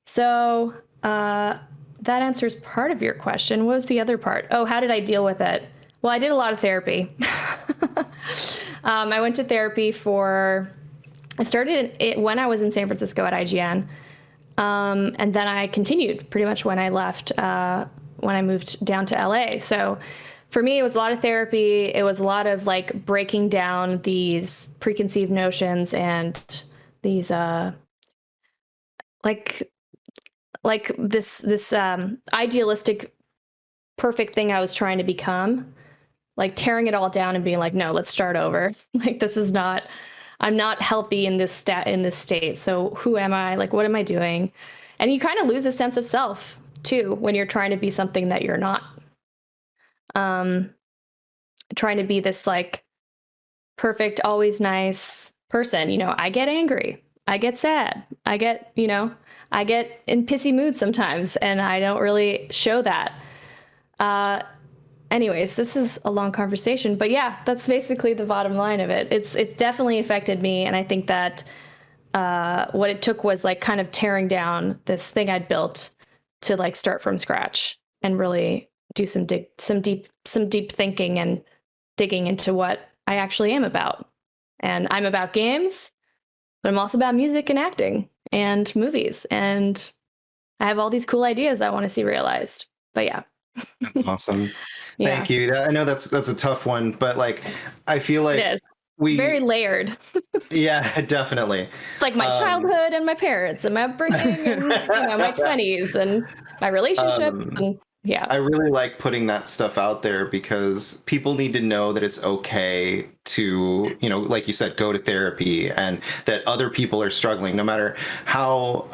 so that answers part of your question. What was the other part? Oh, how did I deal with it? Well, I did a lot of therapy. I went to therapy I started it when I was in San Francisco at IGN. And then I continued pretty much when I left, when I moved down to LA. So for me, it was a lot of therapy. It was a lot of like breaking down these preconceived notions and these, like this idealistic, perfect thing I was trying to become, like tearing it all down and being like, no, let's start over. Like, I'm not healthy in this state. So who am I? Like, what am I doing? And you kind of lose a sense of self too, when you're trying to be something that you're not. Trying to be this like perfect, always nice person. You know, I get angry, I get sad, I get in pissy moods sometimes, and I don't really show that. Anyways, this is a long conversation, but yeah, that's basically the bottom line of it. It's definitely affected me, and I think that what it took was like kind of tearing down this thing I'd built to like start from scratch and really do some deep thinking and digging into what I actually am about. And I'm about games, but I'm also about music and acting and movies, and I have all these cool ideas I want to see realized. But yeah. That's awesome. Yeah. Thank you. I know that's a tough one, but like I feel like It is. It's very layered. Yeah, definitely. It's like my childhood and my parents and my upbringing and my 20s and my relationships. And yeah. I really like putting that stuff out there because people need to know that it's okay to, like you said, go to therapy, and that other people are struggling, no matter how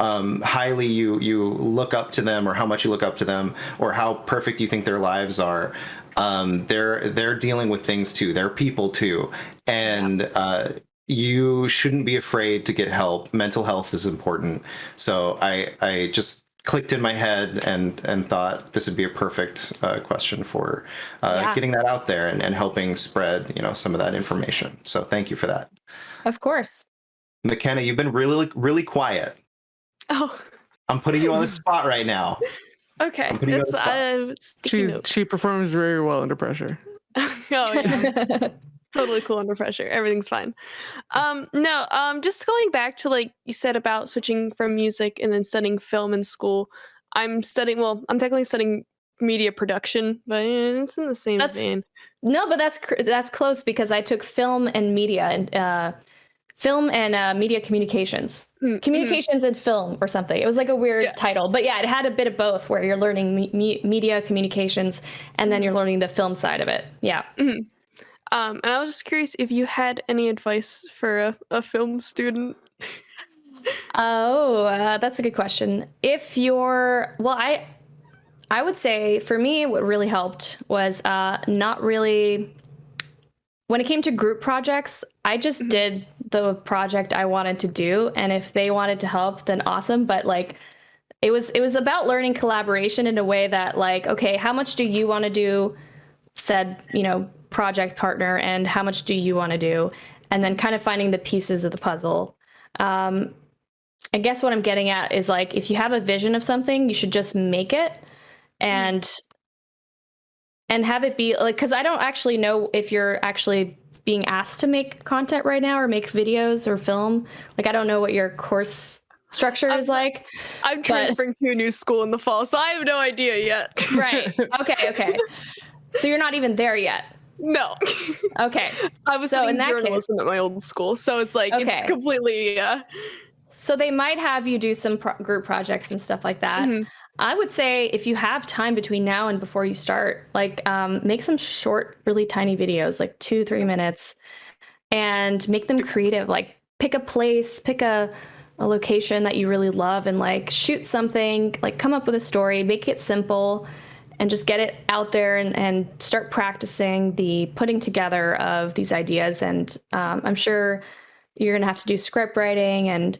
highly you look up to them, or how much you look up to them, or how perfect you think their lives are. They're dealing with things too. They're people too. And you shouldn't be afraid to get help. Mental health is important. So I just clicked in my head and thought this would be a perfect question for getting that out there and helping spread, some of that information. So thank you for that. Of course. McKenna, you've been really, really quiet. Oh. I'm putting you on the spot right now. Okay. She performs very well under pressure. Oh yeah. Totally cool under pressure. Everything's fine. Just going back to like you said about switching from music and then studying film in school. I'm technically studying media production, but it's in the same vein. No, but that's close because I took film and media and media communications. Communications and film or something. It was like a weird title, but yeah, it had a bit of both where you're learning media communications and then you're learning the film side of it. Yeah. Mm-hmm. And I was just curious if you had any advice for a film student. That's a good question. If you're, I would say for me, what really helped was not really, when it came to group projects, I just did the project I wanted to do. And if they wanted to help, then awesome. But like, it was about learning collaboration in a way that like, okay, how much do you want to do said, project partner, and how much do you want to do, and then kind of finding the pieces of the puzzle. I guess what I'm getting at is like, if you have a vision of something, you should just make it and have it be like, because I don't actually know if you're actually being asked to make content right now or make videos or film. Like, I don't know what your course structure is like. I'm transferring to a new school in the fall, so I have no idea yet. Right. Okay. So you're not even there yet. No. Okay. I was studying journalism at my old school, so it's like it's completely. So they might have you do some group projects and stuff like that. Mm-hmm. I would say if you have time between now and before you start, like make some short, really tiny videos, like 2-3 minutes, and make them creative. Like pick a place, pick a location that you really love, and like shoot something. Like come up with a story, make it simple. And just get it out there and start practicing the putting together of these ideas. And I'm sure you're going to have to do script writing and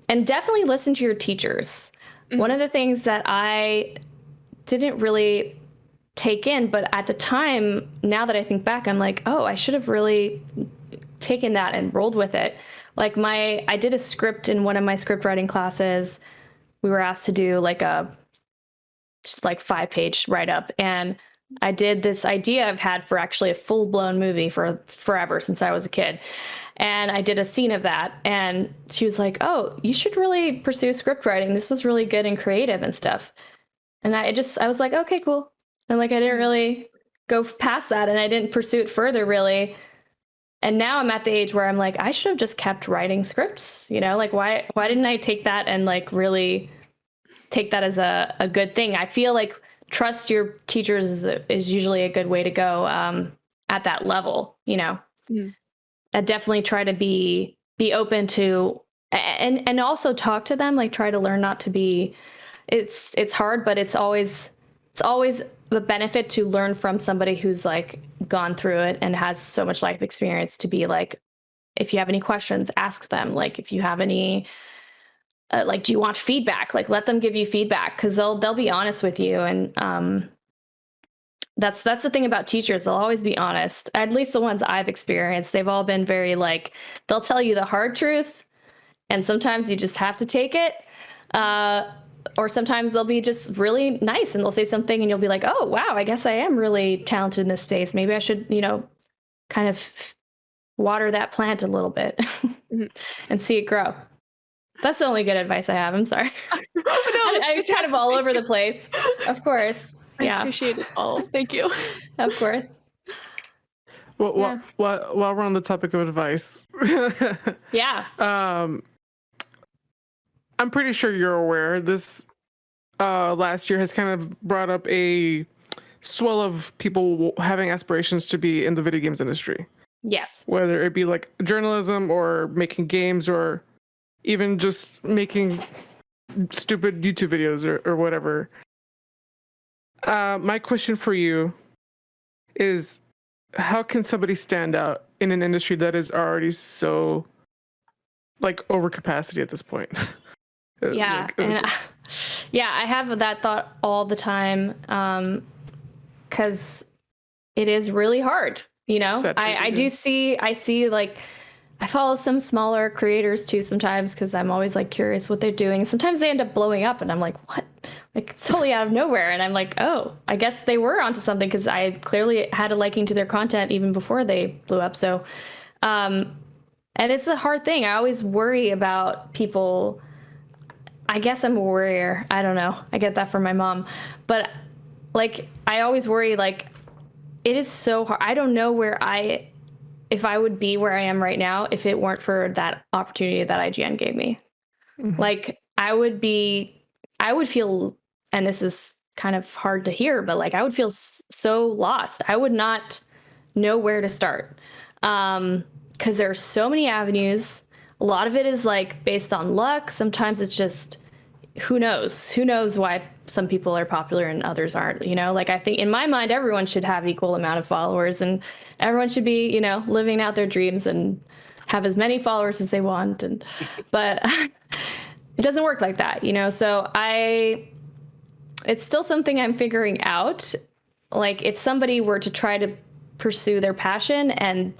definitely listen to your teachers. Mm-hmm. One of the things that I didn't really take in, but at the time, now that I think back, I'm like, oh, I should have really taken that and rolled with it. Like I did a script in one of my script writing classes. We were asked to do like a 5-page write-up, and I did this idea I've had for actually a full-blown movie for forever since I was a kid, and I did a scene of that, and she was like, oh, you should really pursue script writing, this was really good and creative and stuff. And I was like, okay, cool. And like I didn't really go past that, and I didn't pursue it further really. And now I'm at the age where I'm like, I should have just kept writing scripts, like why didn't I take that and like really take that as a good thing? I feel like trust your teachers is usually a good way to go at that level, I definitely try to be open to and also talk to them, like try to learn not to be, it's hard, but it's always a benefit to learn from somebody who's like gone through it and has so much life experience to be like if you have any questions, ask them. Like if you have any, like, do you want feedback? Like let them give you feedback, because they'll be honest with you. And that's the thing about teachers. They'll always be honest. At least the ones I've experienced, they've all been very like, they'll tell you the hard truth, and sometimes you just have to take it. Or sometimes they'll be just really nice and they'll say something and you'll be like, oh, wow, I guess I am really talented in this space. Maybe I should, kind of water that plant a little bit and see it grow. That's the only good advice I have. I'm sorry. No, it's kind of all over the place. Of course. I appreciate it all. Thank you. Of course. Well, while we're on the topic of advice, yeah. I'm pretty sure you're aware this last year has kind of brought up a swell of people having aspirations to be in the video games industry. Yes. Whether it be like journalism or making games or even just making stupid YouTube videos or whatever. My question for you is, how can somebody stand out in an industry that is already so like over capacity at this point? Yeah. I have that thought all the time. 'Cause it is really hard, I see like, I follow some smaller creators too sometimes, because I'm always like curious what they're doing. Sometimes they end up blowing up and I'm like, what? Like it's totally out of nowhere. And I'm like, oh, I guess they were onto something, because I clearly had a liking to their content even before they blew up. So, and it's a hard thing. I always worry about people. I guess I'm a worrier. I don't know. I get that from my mom. But like, I always worry, like, it is so hard. I don't know if I would be where I am right now if it weren't for that opportunity that IGN gave me. Mm-hmm. Like, I would feel, and this is kind of hard to hear, but like, I would feel so lost. I would not know where to start. 'Cause there are so many avenues. A lot of it is like based on luck. Sometimes it's just, who knows why some people are popular and others aren't, like, I think in my mind, everyone should have equal amount of followers and everyone should be, living out their dreams and have as many followers as they want. But it doesn't work like that, so it's still something I'm figuring out. Like if somebody were to try to pursue their passion, and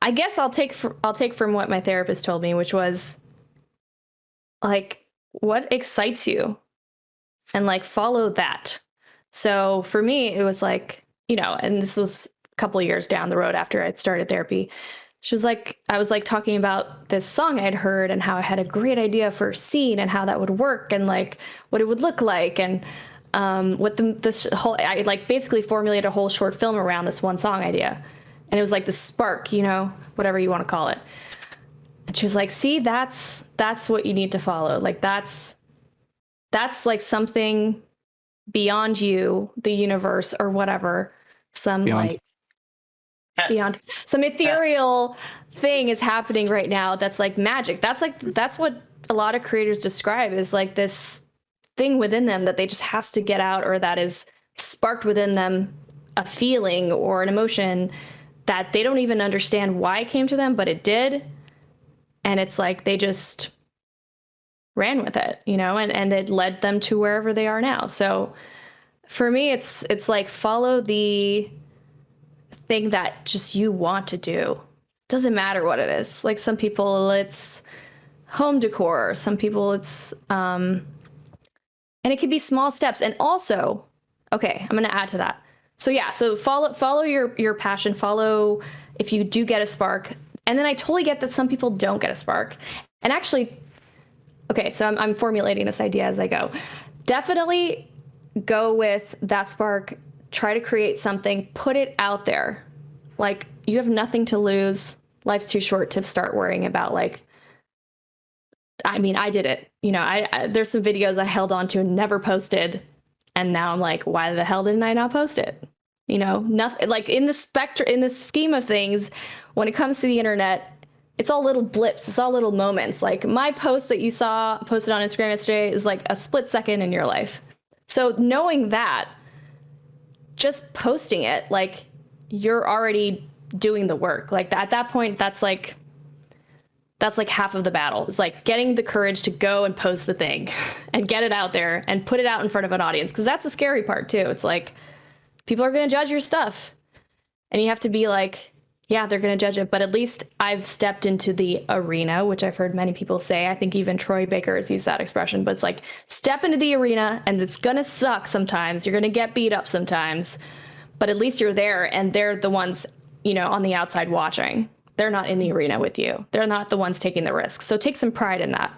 I guess I'll take from what my therapist told me, which was like, what excites you, and like follow that. So for me, it was like, and this was a couple of years down the road after I'd started therapy. I was like talking about this song I'd heard and how I had a great idea for a scene and how that would work and like what it would look like. And I like basically formulated a whole short film around this one song idea. And it was like the spark, whatever you want to call it. And she was like, see, that's what you need to follow. Like that's like something beyond you, the universe or whatever, beyond some ethereal thing is happening right now. That's like magic. That's what a lot of creators describe as like this thing within them that they just have to get out, or that is sparked within them, a feeling or an emotion that they don't even understand why it came to them, but it did. And it's like they just ran with it, and it led them to wherever they are now. So for me, it's like follow the thing that just you want to do. Doesn't matter what it is. Like some people it's home decor, some people it's and it could be small steps. And also, okay, I'm gonna add to that. So yeah, so follow your passion, follow if you do get a spark. And then I totally get that some people don't get a spark. And actually, okay, so I'm formulating this idea as I go. Definitely go with that spark, try to create something, put it out there. Like you have nothing to lose. Life's too short to start worrying about like, I mean, I did it. There's some videos I held on to and never posted. And now I'm like, why the hell didn't I not post it? Nothing like in the scheme of things, when it comes to the internet, it's all little blips. It's all little moments. Like my post that you saw posted on Instagram yesterday is like a split second in your life. So knowing that, just posting it, like you're already doing the work. Like at that point, that's like half of the battle. It's like getting the courage to go and post the thing and get it out there and put it out in front of an audience. Cause that's the scary part too. It's like, people are going to judge your stuff and you have to be like, yeah, they're going to judge it. But at least I've stepped into the arena, which I've heard many people say. I think even Troy Baker has used that expression, but it's like, step into the arena and it's going to suck sometimes. You're going to get beat up sometimes, but at least you're there and they're the ones, you know, on the outside watching. They're not in the arena with you. They're not the ones taking the risk. So take some pride in that.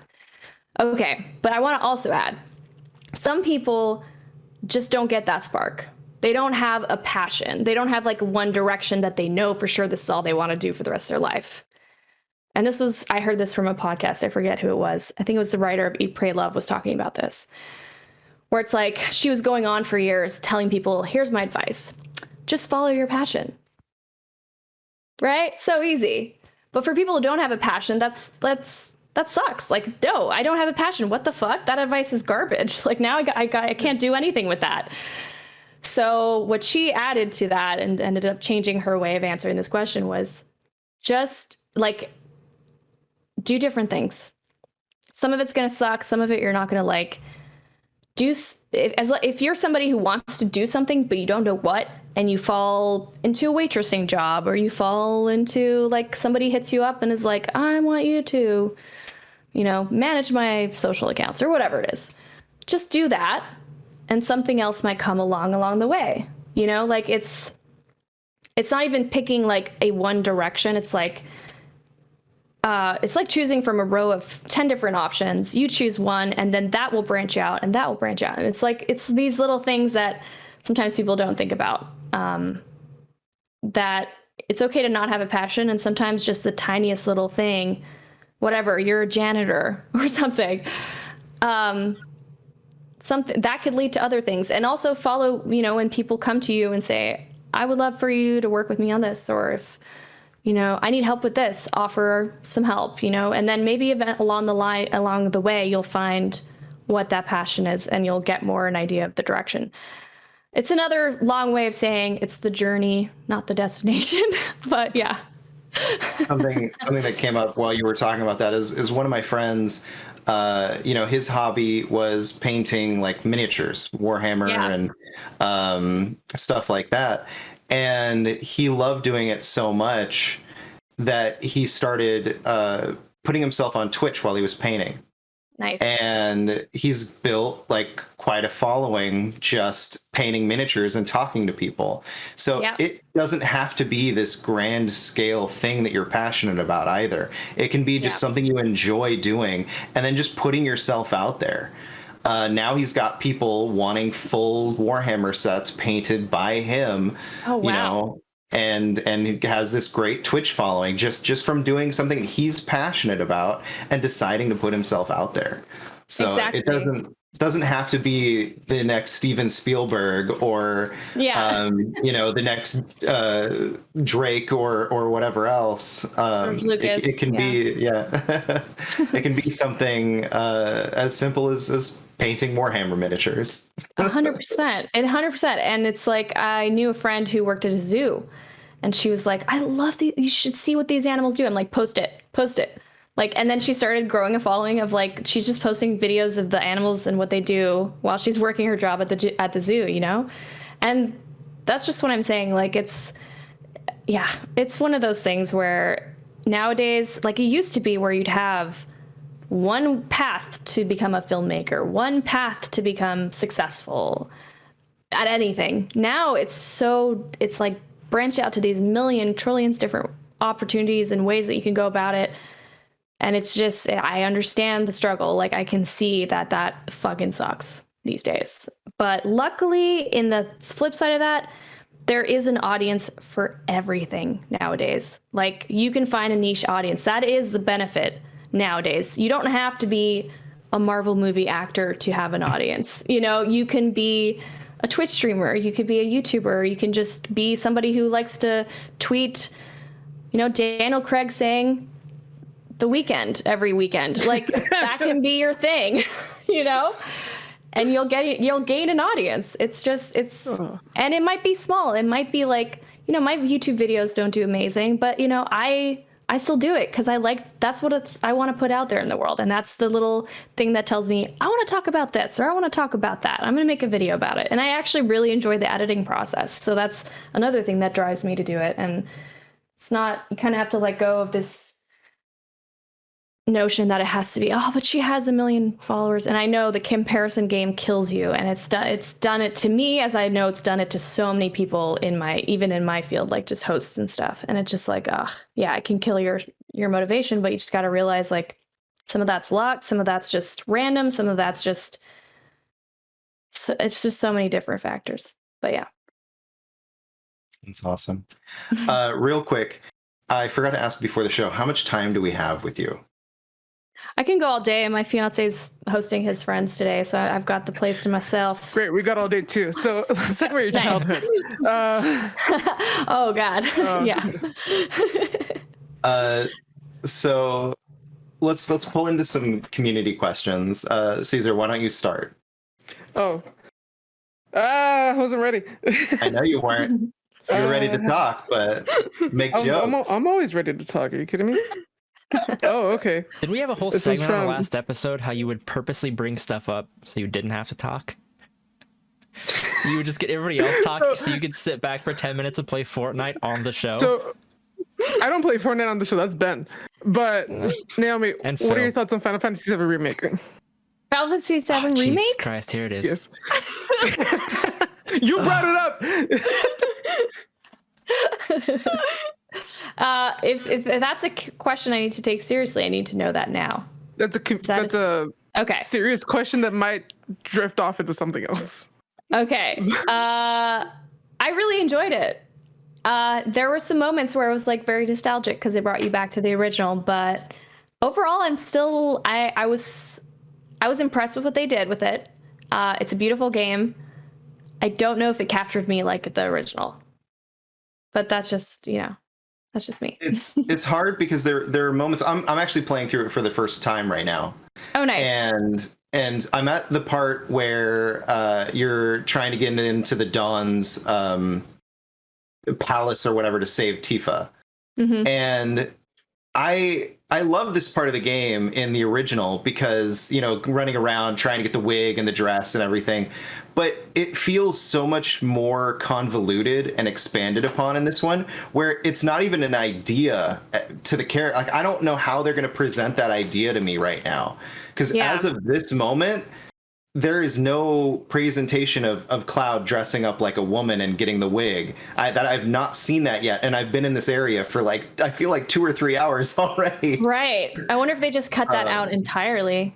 Okay, but I want to also add, some people just don't get that spark. They don't have a passion. They don't have like one direction that they know for sure this is all they want to do for the rest of their life. And I heard this from a podcast. I forget who it was. I think it was the writer of Eat, Pray, Love was talking about this, where it's like she was going on for years telling people, here's my advice. Just follow your passion. Right? So easy. But for people who don't have a passion, that sucks. Like, no, I don't have a passion. What the fuck? That advice is garbage. Like now I can't do anything with that. So what she added to that and ended up changing her way of answering this question was just like, do different things. Some of it's going to suck. Some of it you're not going to like. If you're somebody who wants to do something, but you don't know what, and you fall into a waitressing job, or you fall into like somebody hits you up and is like, I want you to, you know, manage my social accounts or whatever it is. Just do that. And something else might come along the way, you know, like it's not even picking like a one direction. It's like choosing from a row of 10 different options. You choose one and then that will branch out and that will branch out. And it's like, it's these little things that sometimes people don't think about, that it's okay to not have a passion. And sometimes just the tiniest little thing, whatever, you're a janitor or something, something that could lead to other things. And also follow, you know, when people come to you and say, I would love for you to work with me on this, or if, you know, I need help with this, offer some help, you know, and then maybe along the way, you'll find what that passion is and you'll get more an idea of the direction. It's another long way of saying it's the journey, not the destination, but yeah. Something that came up while you were talking about that is one of my friends, you know, his hobby was painting like miniatures, Warhammer and stuff like that. And he loved doing it so much that he started putting himself on Twitch while he was painting. Nice. And he's built like quite a following just painting miniatures and talking to people. So it doesn't have to be this grand scale thing that you're passionate about either. It can be just something you enjoy doing and then just putting yourself out there. Now he's got people wanting full Warhammer sets painted by him. Oh, wow. You know, and he has this great Twitch following just from doing something he's passionate about and deciding to put himself out there. So it doesn't have to be the next Steven Spielberg or you know, the next Drake or whatever else. It can be it can be something as simple as painting Warhammer miniatures. 100%. And it's like, I knew a friend who worked at a zoo and she was like, I love these, you should see what these animals do. I'm like, post it. Like, and then she started growing a following of like, she's just posting videos of the animals and what they do while she's working her job at the zoo, you know? And that's just what I'm saying. Like, it's one of those things where nowadays, like it used to be where you'd have one path to become a filmmaker, one path to become successful at anything. Now it's like branched out to these trillions different opportunities and ways that you can go about it. And it's just, I understand the struggle. Like I can see that fucking sucks these days. But luckily, in the flip side of that, there is an audience for everything nowadays. Like you can find a niche audience. That is the benefit nowadays. You don't have to be a Marvel movie actor to have an audience. You know, you can be a Twitch streamer, you could be a YouTuber, you can just be somebody who likes to tweet, you know, Daniel Craig saying The Weekend every weekend. Like that can be your thing, you know? And you'll gain an audience. And it might be small. It might be like, my YouTube videos don't do amazing, but I still do it because that's what I want to put out there in the world. And that's the little thing that tells me, I want to talk about this, or I want to talk about that. I'm going to make a video about it. And I actually really enjoy the editing process. So that's another thing that drives me to do it. And it's not, you kind of have to let go of this notion that it has to be, oh, but she has 1 million followers. And I know the comparison game kills you, and it's done it to me, as I know it's done it to so many people even in my field, like just hosts and stuff. And it's just like, yeah, it can kill your motivation, but you just got to realize like some of that's luck, some of that's just random, some of that's just, it's just so many different factors. But yeah. That's awesome. Real quick, I forgot to ask before the show, how much time do we have with you? I can go all day, and my fiance's hosting his friends today, so I've got the place to myself. Great, we got all day too. So let's talk about your childhood. Oh God, yeah. So let's pull into some community questions. Caesar, why don't you start? Oh, I wasn't ready. I know you weren't. You were ready to talk, but make jokes. I'm always ready to talk. Are you kidding me? Oh, okay. Did we have a whole segment on the last episode how you would purposely bring stuff up so you didn't have to talk? You would just get everybody else talking so you could sit back for 10 minutes and play Fortnite on the show? So, I don't play Fortnite on the show. That's Ben. But, Naomi, And what are Phil. your thoughts on Final Fantasy VII Remake? Final Fantasy VII Jesus Remake? Christ, here it is. Yes. You brought it up! If that's a question I need to take seriously, I need to know that now. That's a Okay. serious question that might drift off into something else. Okay. I really enjoyed it. There were some moments where it was like very nostalgic because it brought you back to the original, but overall, I was impressed with what they did with it. It's a beautiful game. I don't know if it captured me like the original, but that's just me. It's hard because there are moments. I'm actually playing through it for the first time right now. Oh, nice. And I'm at the part where you're trying to get into the Dawn's palace or whatever to save Tifa. Mm-hmm. And I love this part of the game in the original because, running around trying to get the wig and the dress and everything, but it feels so much more convoluted and expanded upon in this one, where it's not even an idea to the character. Like, I don't know how they're going to present that idea to me right now. Because as of this moment, there is no presentation of Cloud dressing up like a woman and getting the wig. I've not seen that yet, and I've been in this area for I feel like 2 or 3 hours already. Right. I wonder if they just cut that out entirely.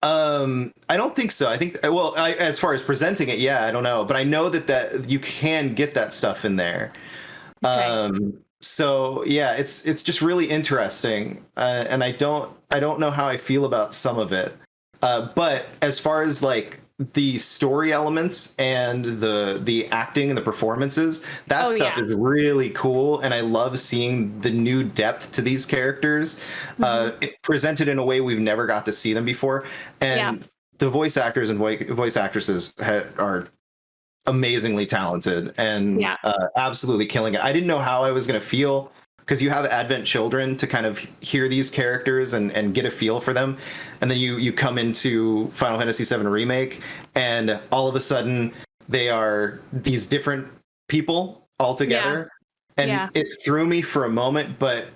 I don't think so. I think, as far as presenting it, I don't know, but I know that you can get that stuff in there. Okay. So yeah, it's just really interesting, and I don't know how I feel about some of it. But as far as like the story elements and the acting and the performances, that stuff is really cool, and I love seeing the new depth to these characters, presented in a way we've never got to see them before. And the voice actors and voice actresses are amazingly talented and absolutely killing it. I didn't know how I was going to feel, because you have Advent Children to kind of hear these characters and get a feel for them. And then you come into Final Fantasy VII Remake, and all of a sudden they are these different people altogether. And it threw me for a moment, but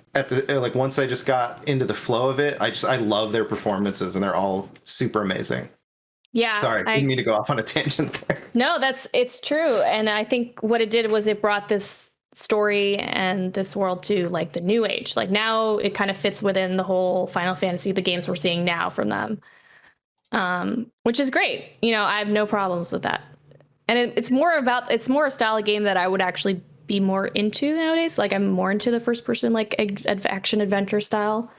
once I just got into the flow of it, I love their performances, and they're all super amazing. Yeah. Sorry, I didn't mean to go off on a tangent there. No, it's true. And I think what it did was it brought this story and this world to like the new age. Like now it kind of fits within the whole Final Fantasy, the games we're seeing now from them, which is great. I have no problems with that. And it's more a style of game that I would actually be more into nowadays. Like I'm more into the first person, like action adventure style,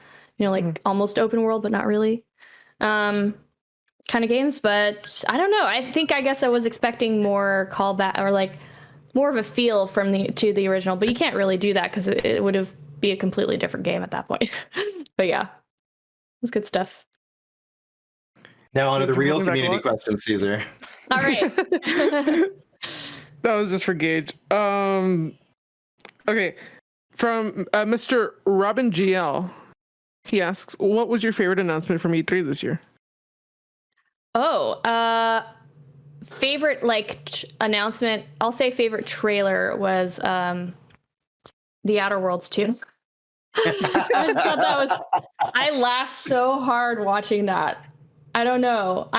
almost open world, but not really. Kind of games, but I don't know. I guess I was expecting more callback or like more of a feel to the original, but you can't really do that because it would have be a completely different game at that point. But yeah, it's good stuff. Now on to the real community questions, Caesar. All right. That was just for Gage. Okay, from Mr. Robin GL, he asks, "What was your favorite announcement from E3 this year?" Oh, favorite announcement. I'll say favorite trailer was The Outer Worlds 2. I thought that was. I laughed so hard watching that. I don't know.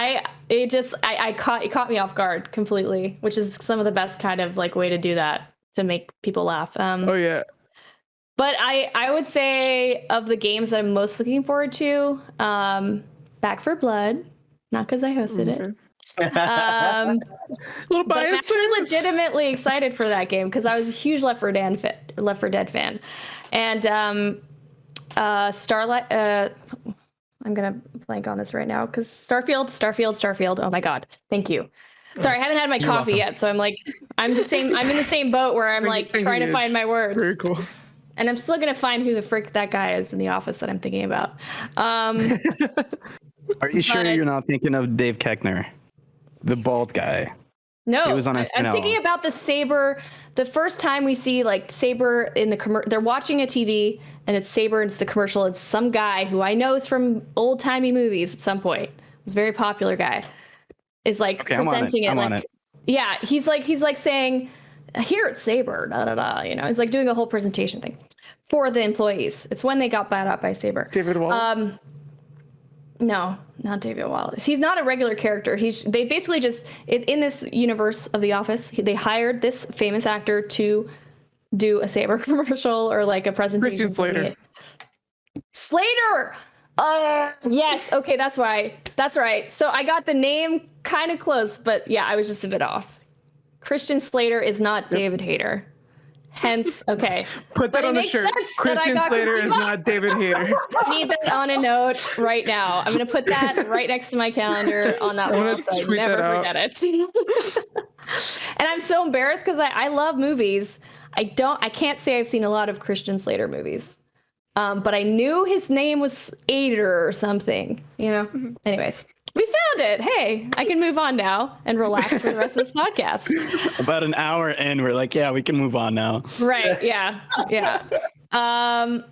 It caught me off guard completely, which is some of the best kind of way to do that to make people laugh. Oh yeah. But I would say of the games that I'm most looking forward to, Back for Blood, not because I hosted it. A little But I'm biased. actually legitimately excited for that game because I was a huge Left 4 Dead fan, and Starlight. I'm gonna blank on this right now because Starfield. Oh my god, thank you. Sorry, I haven't had my coffee yet, so I'm in the same boat where I'm trying to find my words. Very cool. And I'm still gonna find who the frick that guy is in the office that I'm thinking about. Are you sure you're not thinking of Dave Keckner, the bald guy? No, He was on I'm SNL. thinking about the Saber. The first time we see Saber in the they're watching a TV and it's Saber and it's the commercial. It's some guy who I know is from old timey movies at some point. He's a very popular guy. Is presenting I'm on it. Yeah, he's saying, "Here it's Saber, da da da." You know, he's doing a whole presentation thing for the employees. It's when they got bought out by Saber. David Wallace. No, not David Wallace. He's not a regular character. They basically just in this universe of The Office, they hired this famous actor to do a Saber commercial or a presentation. Christian Slater. Slater. Yes. Okay, that's right. So I got the name kind of close, but yeah, I was just a bit off. Christian Slater is not David Hayter. Hence, okay. Put that on the shirt. Christian Slater is not David Hayter. I need that on a note right now. I'm going to put that right next to my calendar on that wall so I never forget it. And I'm so embarrassed because I love movies. I can't say I've seen a lot of Christian Slater movies. But I knew his name was Ader or something, you know? Anyways. We found it. Hey, I can move on now and relax for the rest of this podcast. About an hour in, we're like, yeah, we can move on now. Right. Yeah. To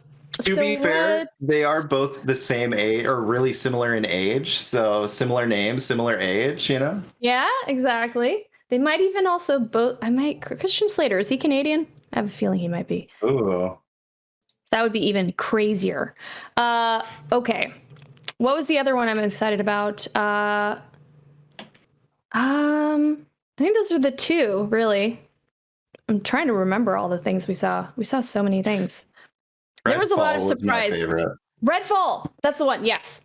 be fair, they are both the same age or really similar in age. So similar names, similar age, you know? Yeah, exactly. They might even also Christian Slater, is he Canadian? I have a feeling he might be. Ooh. That would be even crazier. Okay. What was the other one I'm excited about? I think those are the two, really. I'm trying to remember all the things we saw. We saw so many things. There was a lot of surprise. Redfall. That's the one. Yes.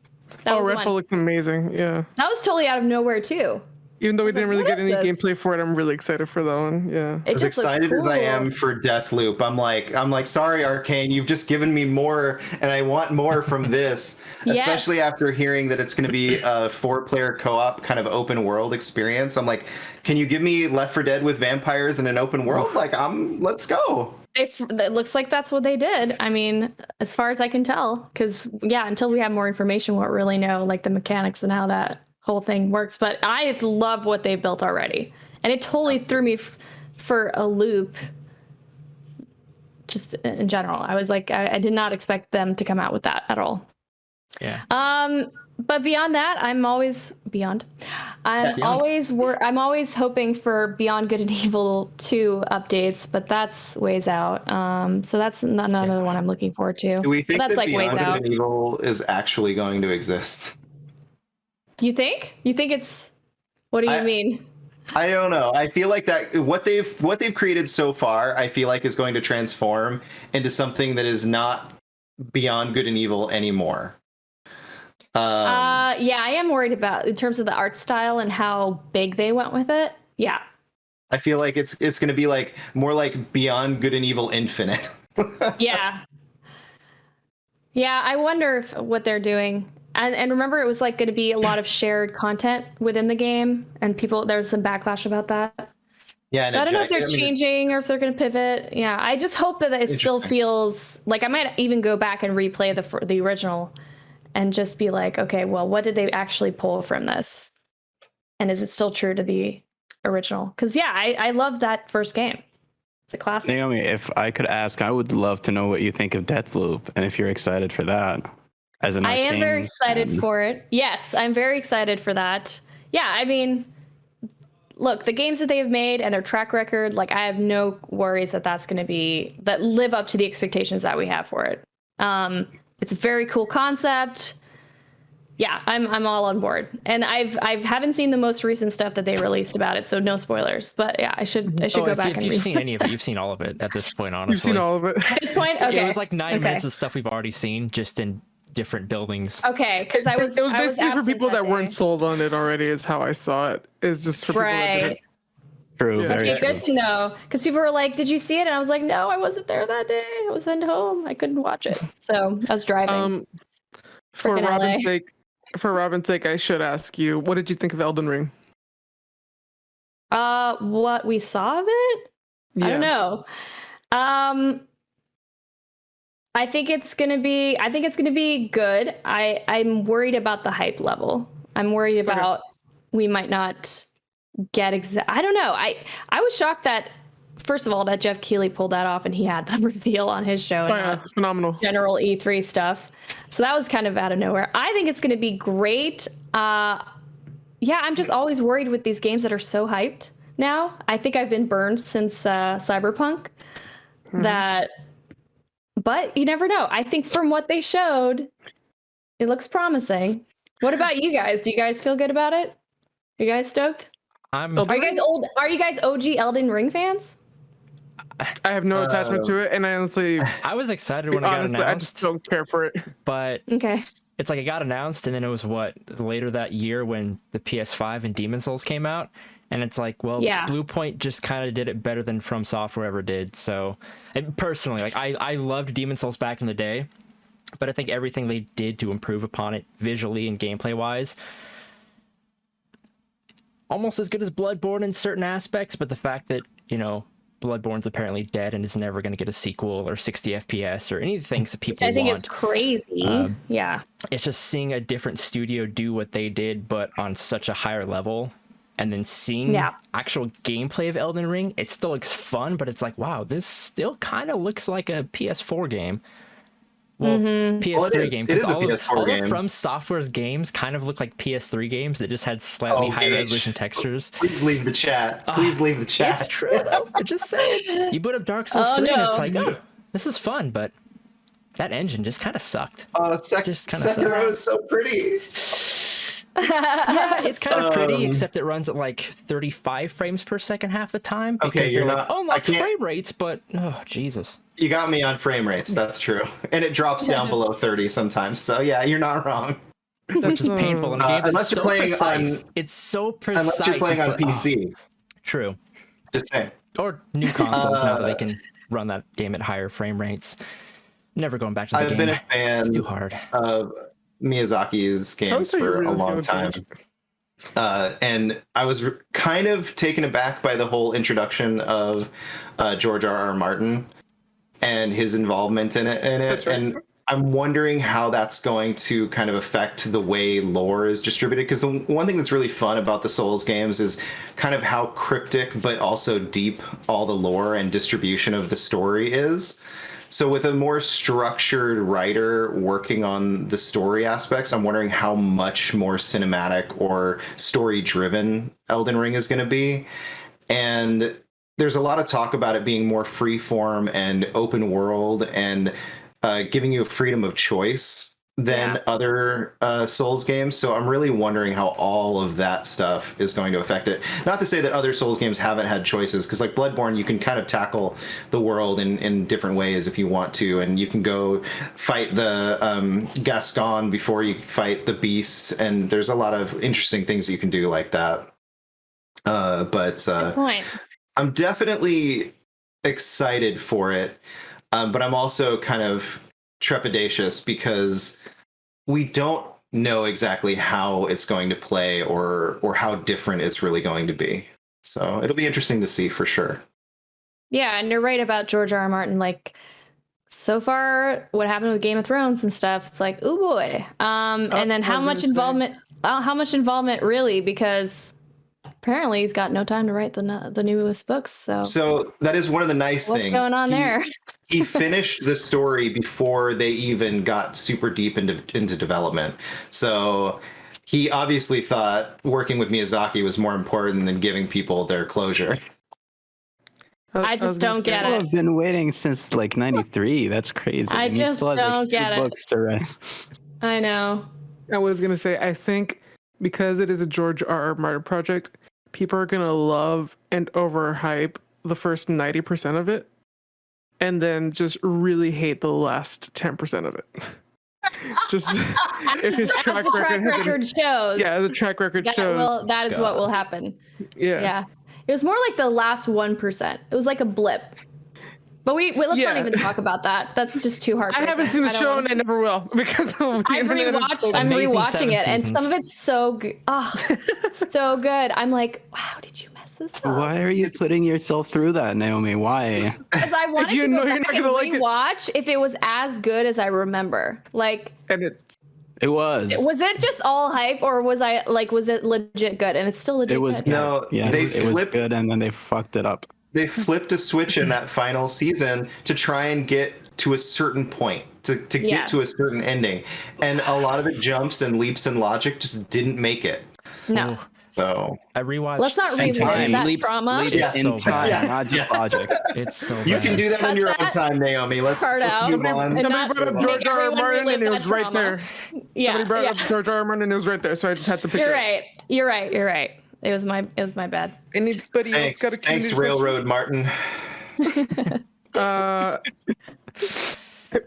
Redfall looks amazing. Yeah. That was totally out of nowhere too. Even though we didn't really get any gameplay for it, I'm really excited for that one. Yeah. As excited as I am for Deathloop, I'm like, sorry, Arcane, you've just given me more, and I want more from this. Yes. Especially after hearing that it's going to be a 4-player co-op kind of open world experience. I'm like, can you give me Left 4 Dead with vampires in an open world? Let's go. It looks like that's what they did. I mean, as far as I can tell, because until we have more information, we won't really know the mechanics and how that whole thing works. But I love what they built already, and it totally threw me for a loop. Just in general, I was like, I did not expect them to come out with that at all. Yeah. But beyond that, I'm always hoping for Beyond Good and Evil 2 updates, but that's ways out. So that's another one I'm looking forward to. Do we think that's that Beyond ways Good out. and Evil is actually going to exist? You think? You think it's? What do you mean? I don't know. I feel like that what they've created so far, I feel like is going to transform into something that is not Beyond Good and Evil anymore. Yeah, I am worried about in terms of the art style and how big they went with it. Yeah. I feel like it's going to be more like Beyond Good and Evil Infinite. Yeah. Yeah, I wonder what they're doing. And remember, it was going to be a lot of shared content within the game, and there's some backlash about that. Yeah, so I don't know if they're changing or if they're going to pivot. Yeah, I just hope that it still feels like I might even go back and replay the original, and just be like, okay, well, what did they actually pull from this, and is it still true to the original? Because I love that first game. It's a classic. Naomi, if I could ask, I would love to know what you think of Deathloop and if you're excited for that. As an I am very Arcane excited fan. for it. Yes, I'm very excited for that. Yeah, I mean, look, the games that they have made and their track record, like I have no worries that that live up to the expectations that we have for it. It's a very cool concept. Yeah, I'm all on board. And I haven't seen the most recent stuff that they released about it, so no spoilers. But yeah, I should go back and read. If you've seen any of it, you've seen all of it at this point, honestly. You've seen all of it. At this point, okay. It was like 9 minutes of stuff we've already seen, just in different buildings. Okay, because It was basically for people that day. weren't sold on it already, is how I saw it. It's just for people that didn't. True, Yeah. very Okay, true. good to know. Because people were like, "Did you see it?" And I was like, "No, I wasn't there that day. I was sent home. I couldn't watch it." So I was driving. For Frickin' Robin's sake, I should ask you, what did you think of Elden Ring? What we saw of it? I don't know. I think it's gonna be good. I'm worried about the hype level. I'm worried about we might not get I don't know. I was shocked that, first of all, that Jeff Keighley pulled that off and he had the reveal on his show. Oh, yeah, phenomenal. General E3 stuff. So that was kind of out of nowhere. I think it's going to be great. Yeah, I'm just always worried with these games that are so hyped now. I think I've been burned since Cyberpunk. But you never know. I think from what they showed, it looks promising. What about you guys? Do you guys feel good about it? Are you guys stoked? Are you guys OG Elden Ring fans? I have no attachment to it, and I honestly, I was excited when it got announced. I just don't care for it. But Okay. it's like it got announced, and then it was later that year when the PS5 and Demon Souls came out, and it's like, well, Blue Point just kind of did it better than From Software ever did. So, and personally, like I loved Demon Souls back in the day, but I think everything they did to improve upon it visually and gameplay wise, almost as good as Bloodborne in certain aspects. But the fact that, you know, Bloodborne's apparently dead and is never going to get a sequel or 60 FPS or any of the things that people want. I think it's crazy. Yeah. It's just seeing a different studio do what they did, but on such a higher level. And then seeing actual gameplay of Elden Ring, it still looks fun, but it's like, wow, this still kind of looks like a PS4 game. Well, PS3 game. It is a all PS4 game. of From Software's games kind of look like PS3 games that just had slightly higher resolution textures. Please leave the chat. Please leave the chat. It's true, though. I'm just saying. You boot up Dark Souls 3 and it's like, oh, this is fun, but that engine just kind of sucked. Sekiro is so pretty. Yeah, it's kind of pretty, except it runs at like 35 frames per second half the time. Because they're like, unlock frame rates, but oh Jesus. You got me on frame rates, that's true. And it drops down below 30 sometimes. So yeah, you're not wrong. Which is painful in a game unless you're playing precise. It's so precise. Unless you're playing on PC. True. Just saying. Or new consoles now that they can run that game at higher frame rates. Never going back to the game. I've been a fan it's too hard. Of Miyazaki's games for a long time. And I was kind of taken aback by the whole introduction of George R.R. Martin and his involvement in it. Right. And I'm wondering how that's going to kind of affect the way lore is distributed. Because the one thing that's really fun about the Souls games is kind of how cryptic but also deep all the lore and distribution of the story is. So with a more structured writer working on the story aspects, I'm wondering how much more cinematic or story-driven Elden Ring is going to be. And there's a lot of talk about it being more free-form and open world and giving you a freedom of choice than other Souls games. So I'm really wondering how all of that stuff is going to affect it. Not to say that other Souls games haven't had choices, because like Bloodborne, you can kind of tackle the world in different ways if you want to, and you can go fight the Gascon before you fight the beasts, and there's a lot of interesting things you can do like that. Good point. I'm definitely excited for it, but I'm also kind of trepidatious because we don't know exactly how it's going to play or how different it's really going to be. So it'll be interesting to see for sure. Yeah, and you're right about George R.R. Martin. Like, so far, what happened with Game of Thrones and stuff, it's like, oh boy. And then how much involvement really? Because apparently he's got no time to write the newest books. So that is one of the nice what's things. going on there? He finished the story before they even got super deep into development. So he obviously thought working with Miyazaki was more important than giving people their closure. I just don't get People it. have been waiting since like '93. That's crazy. I And he just still has, like, don't 2 get it. books to write. I know. I was gonna say, I think because it is a George R.R. Martin project, people are gonna love and overhype the first 90% of it, and then just really hate the last 10% of it. Just if his As track the track record shows. Yeah, the track record that shows. that is what will happen. Yeah. It was more like the last 1%. It was like a blip. But let's not even talk about that. That's just too hard. I haven't seen the show and I never will because of the I'm rewatching it, and some of it's so good. Oh, so good. I'm like, wow, did you mess this up? Why are you putting yourself through that, Naomi? Why? Because I wanted you to know go you're back not and gonna like it. rewatch if it was as good as I remember. Like, And it's It was. was it just all hype, or was it legit good? And it's still legit. It was good. No, Yes, they it was flipped. good, and then they fucked it up. They flipped a switch in that final season to try and get to a certain point, to get to a certain ending, and a lot of the jumps and leaps in logic just didn't make it. No. So I rewatched. Let's not relive that trauma. Leaps It's in so time, bad. not just logic. It's so you bad. can do that Cut on your own that time, Naomi. Let's part out. move on. And somebody not brought up make George R.R. everyone Martin and it relive was that right trauma. there. Yeah, Somebody brought up George R.R. Martin and it was right there, so I just had to pick You're it. right. You're right. It was my bad. Anybody else got a Thanks, community Railroad Martin. question?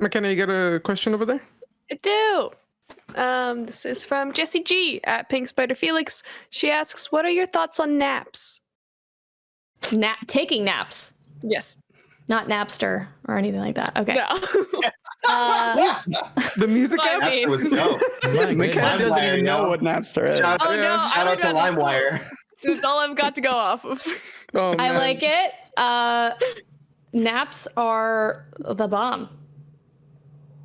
McKenna, you got a question over there? I do. This is from Jessie G at Pink Spider Felix. She asks, "What are your thoughts on naps?" Taking naps, Yes. not Napster or anything like that. Okay. No. The music I app? mean- That was dope. My McKenna goodness. doesn't even Limewire, know yo. what Napster is. Shout, Oh, no, shout out to I would go to Limewire. That's all I've got to go off of. Oh, I man. like it. Naps are the bomb.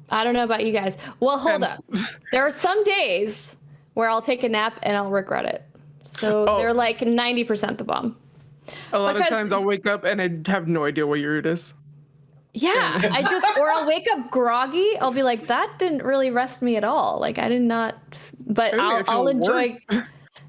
I don't know about you guys. Well, hold up. There are some days where I'll take a nap and I'll regret it. So they're like 90% the bomb. A lot of because- times I'll wake up and I have no idea what year it is. Yeah, or I'll wake up groggy. I'll be like, that didn't really rest me at all. Like I did not, but I feel I'll enjoy. worse.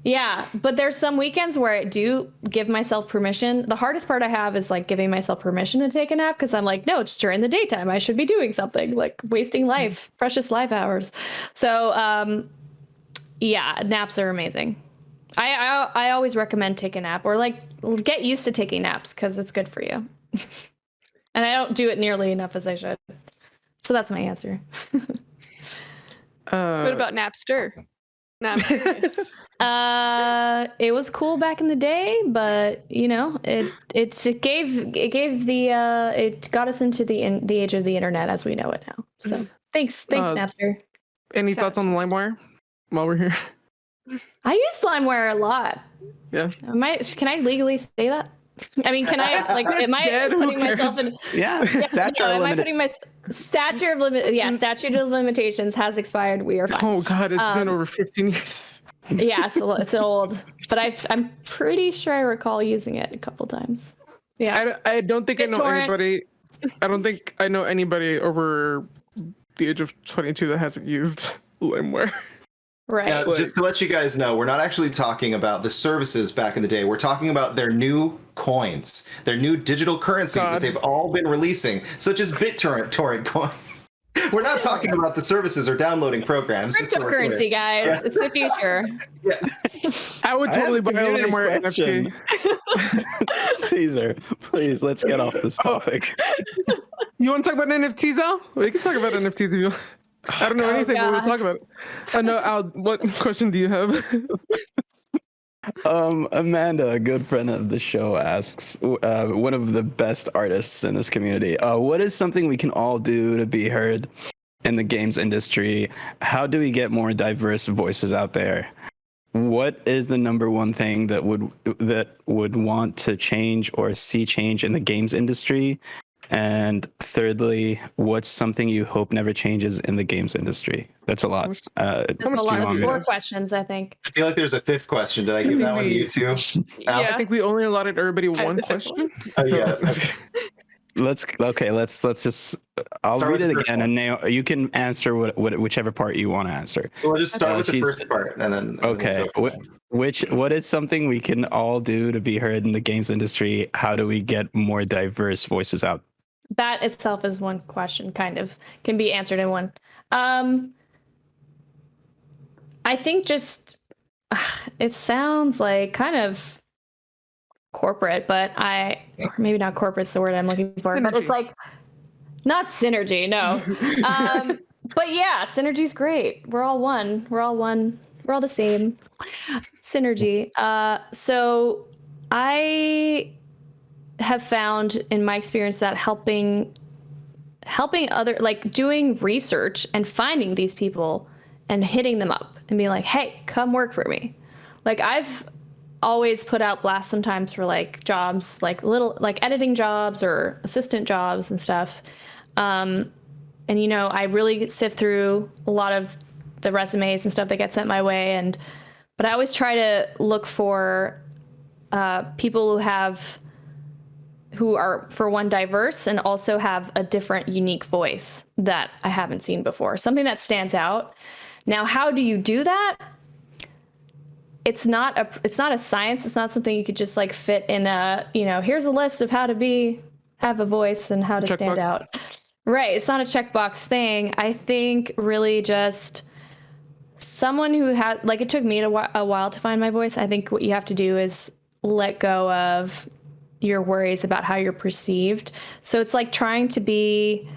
Yeah, but there's some weekends where I do give myself permission. The hardest part I have is like giving myself permission to take a nap because I'm like, no, it's during the daytime. I should be doing something, like wasting life, precious life hours. So, yeah, naps are amazing. I always recommend take a nap or like get used to taking naps because it's good for you. And I don't do it nearly enough as I should. So that's my answer. What about Napster? Napster. It was cool back in the day, but you know, it got us into the age of the internet as we know it now. So thanks, Napster. Any thoughts on LimeWire while we're here? I use Limewire a lot. Yeah. Can I legally say that? I mean, can I like? Am I dead. Who putting myself cares? in? Yeah, statute Am I limited. putting my statute of limit? Yeah, statute of limitations has expired. We are fine. Oh God, it's been over 15 years. Yeah, it's old, but I'm pretty sure I recall using it a couple times. Yeah, I don't think I know BitTorrent. anybody. I don't think I know anybody over the age of 22 that hasn't used LimeWire. right. Yeah, just to let you guys know, we're not actually talking about the services back in the day. We're talking about their new coins, their new digital currencies that they've all been releasing, such as BitTorrent coin. We're not talking about the services or downloading programs. just so we're clear. Cryptocurrency, guys. Yeah. It's the future. I would I have totally a buy a community LimeWire question. NFT. Caesar, please, let's get off this topic. You want to talk about NFTs, Al? We can talk about NFTs if you want. I don't know anything, but we'll God. talk about it. I know, Al, what question do you have? Amanda, a good friend of the show, asks, one of the best artists in this community, what is something we can all do to be heard in the games industry? How do we get more diverse voices out there? What is the number one thing that would want to change or see change in the games industry? And thirdly, what's something you hope never changes in the games industry? That's a lot. That's a lot. That's 4 questions, I think. I feel like there's a 5th question. Did I give that one to you too? Yeah, I think we only allotted everybody one question. Oh yeah. Let's just. I'll read it again, and you can answer whichever part you want to answer. We'll just start with the first part, and then. Okay. What is something we can all do to be heard in the games industry? How do we get more diverse voices out? That itself is one question, kind of can be answered in one. I think just it sounds like kind of corporate, but or maybe not corporate's the word I'm looking for, synergy. But it's like not synergy, no. But yeah, synergy's great. We're all one. We're all the same. Synergy. So I have found in my experience that helping other, like doing research and finding these people and hitting them up and being like, hey, come work for me. Like I've always put out blasts sometimes for like jobs, like little like editing jobs or assistant jobs and stuff. And I really sift through a lot of the resumes and stuff that get sent my way, but I always try to look for people who are, for one, diverse and also have a different, unique voice that I haven't seen before, something that stands out. Now, how do you do that? It's not a science. It's not something you could just like fit in here's a list of how to have a voice and how to stand out. Right. It's not a checkbox thing. I think really just someone who had, like, it took me a while to find my voice. I think what you have to do is let go of your worries about how you're perceived. So it's like trying to be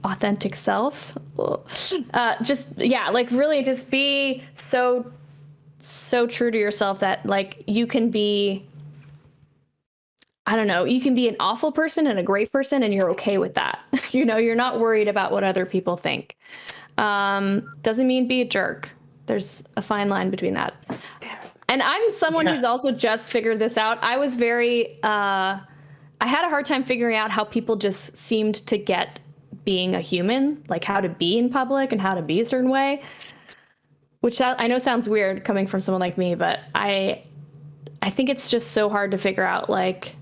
authentic self. Really just be so true to yourself that like you can be, I don't know, you can be an awful person and a great person and you're okay with that. You're not worried about what other people think. Doesn't mean be a jerk. There's a fine line between that. And I'm someone who's also just figured this out. I was I had a hard time figuring out how people just seemed to get being a human, like how to be in public and how to be a certain way, which I know sounds weird coming from someone like me, but I think it's just so hard to figure out like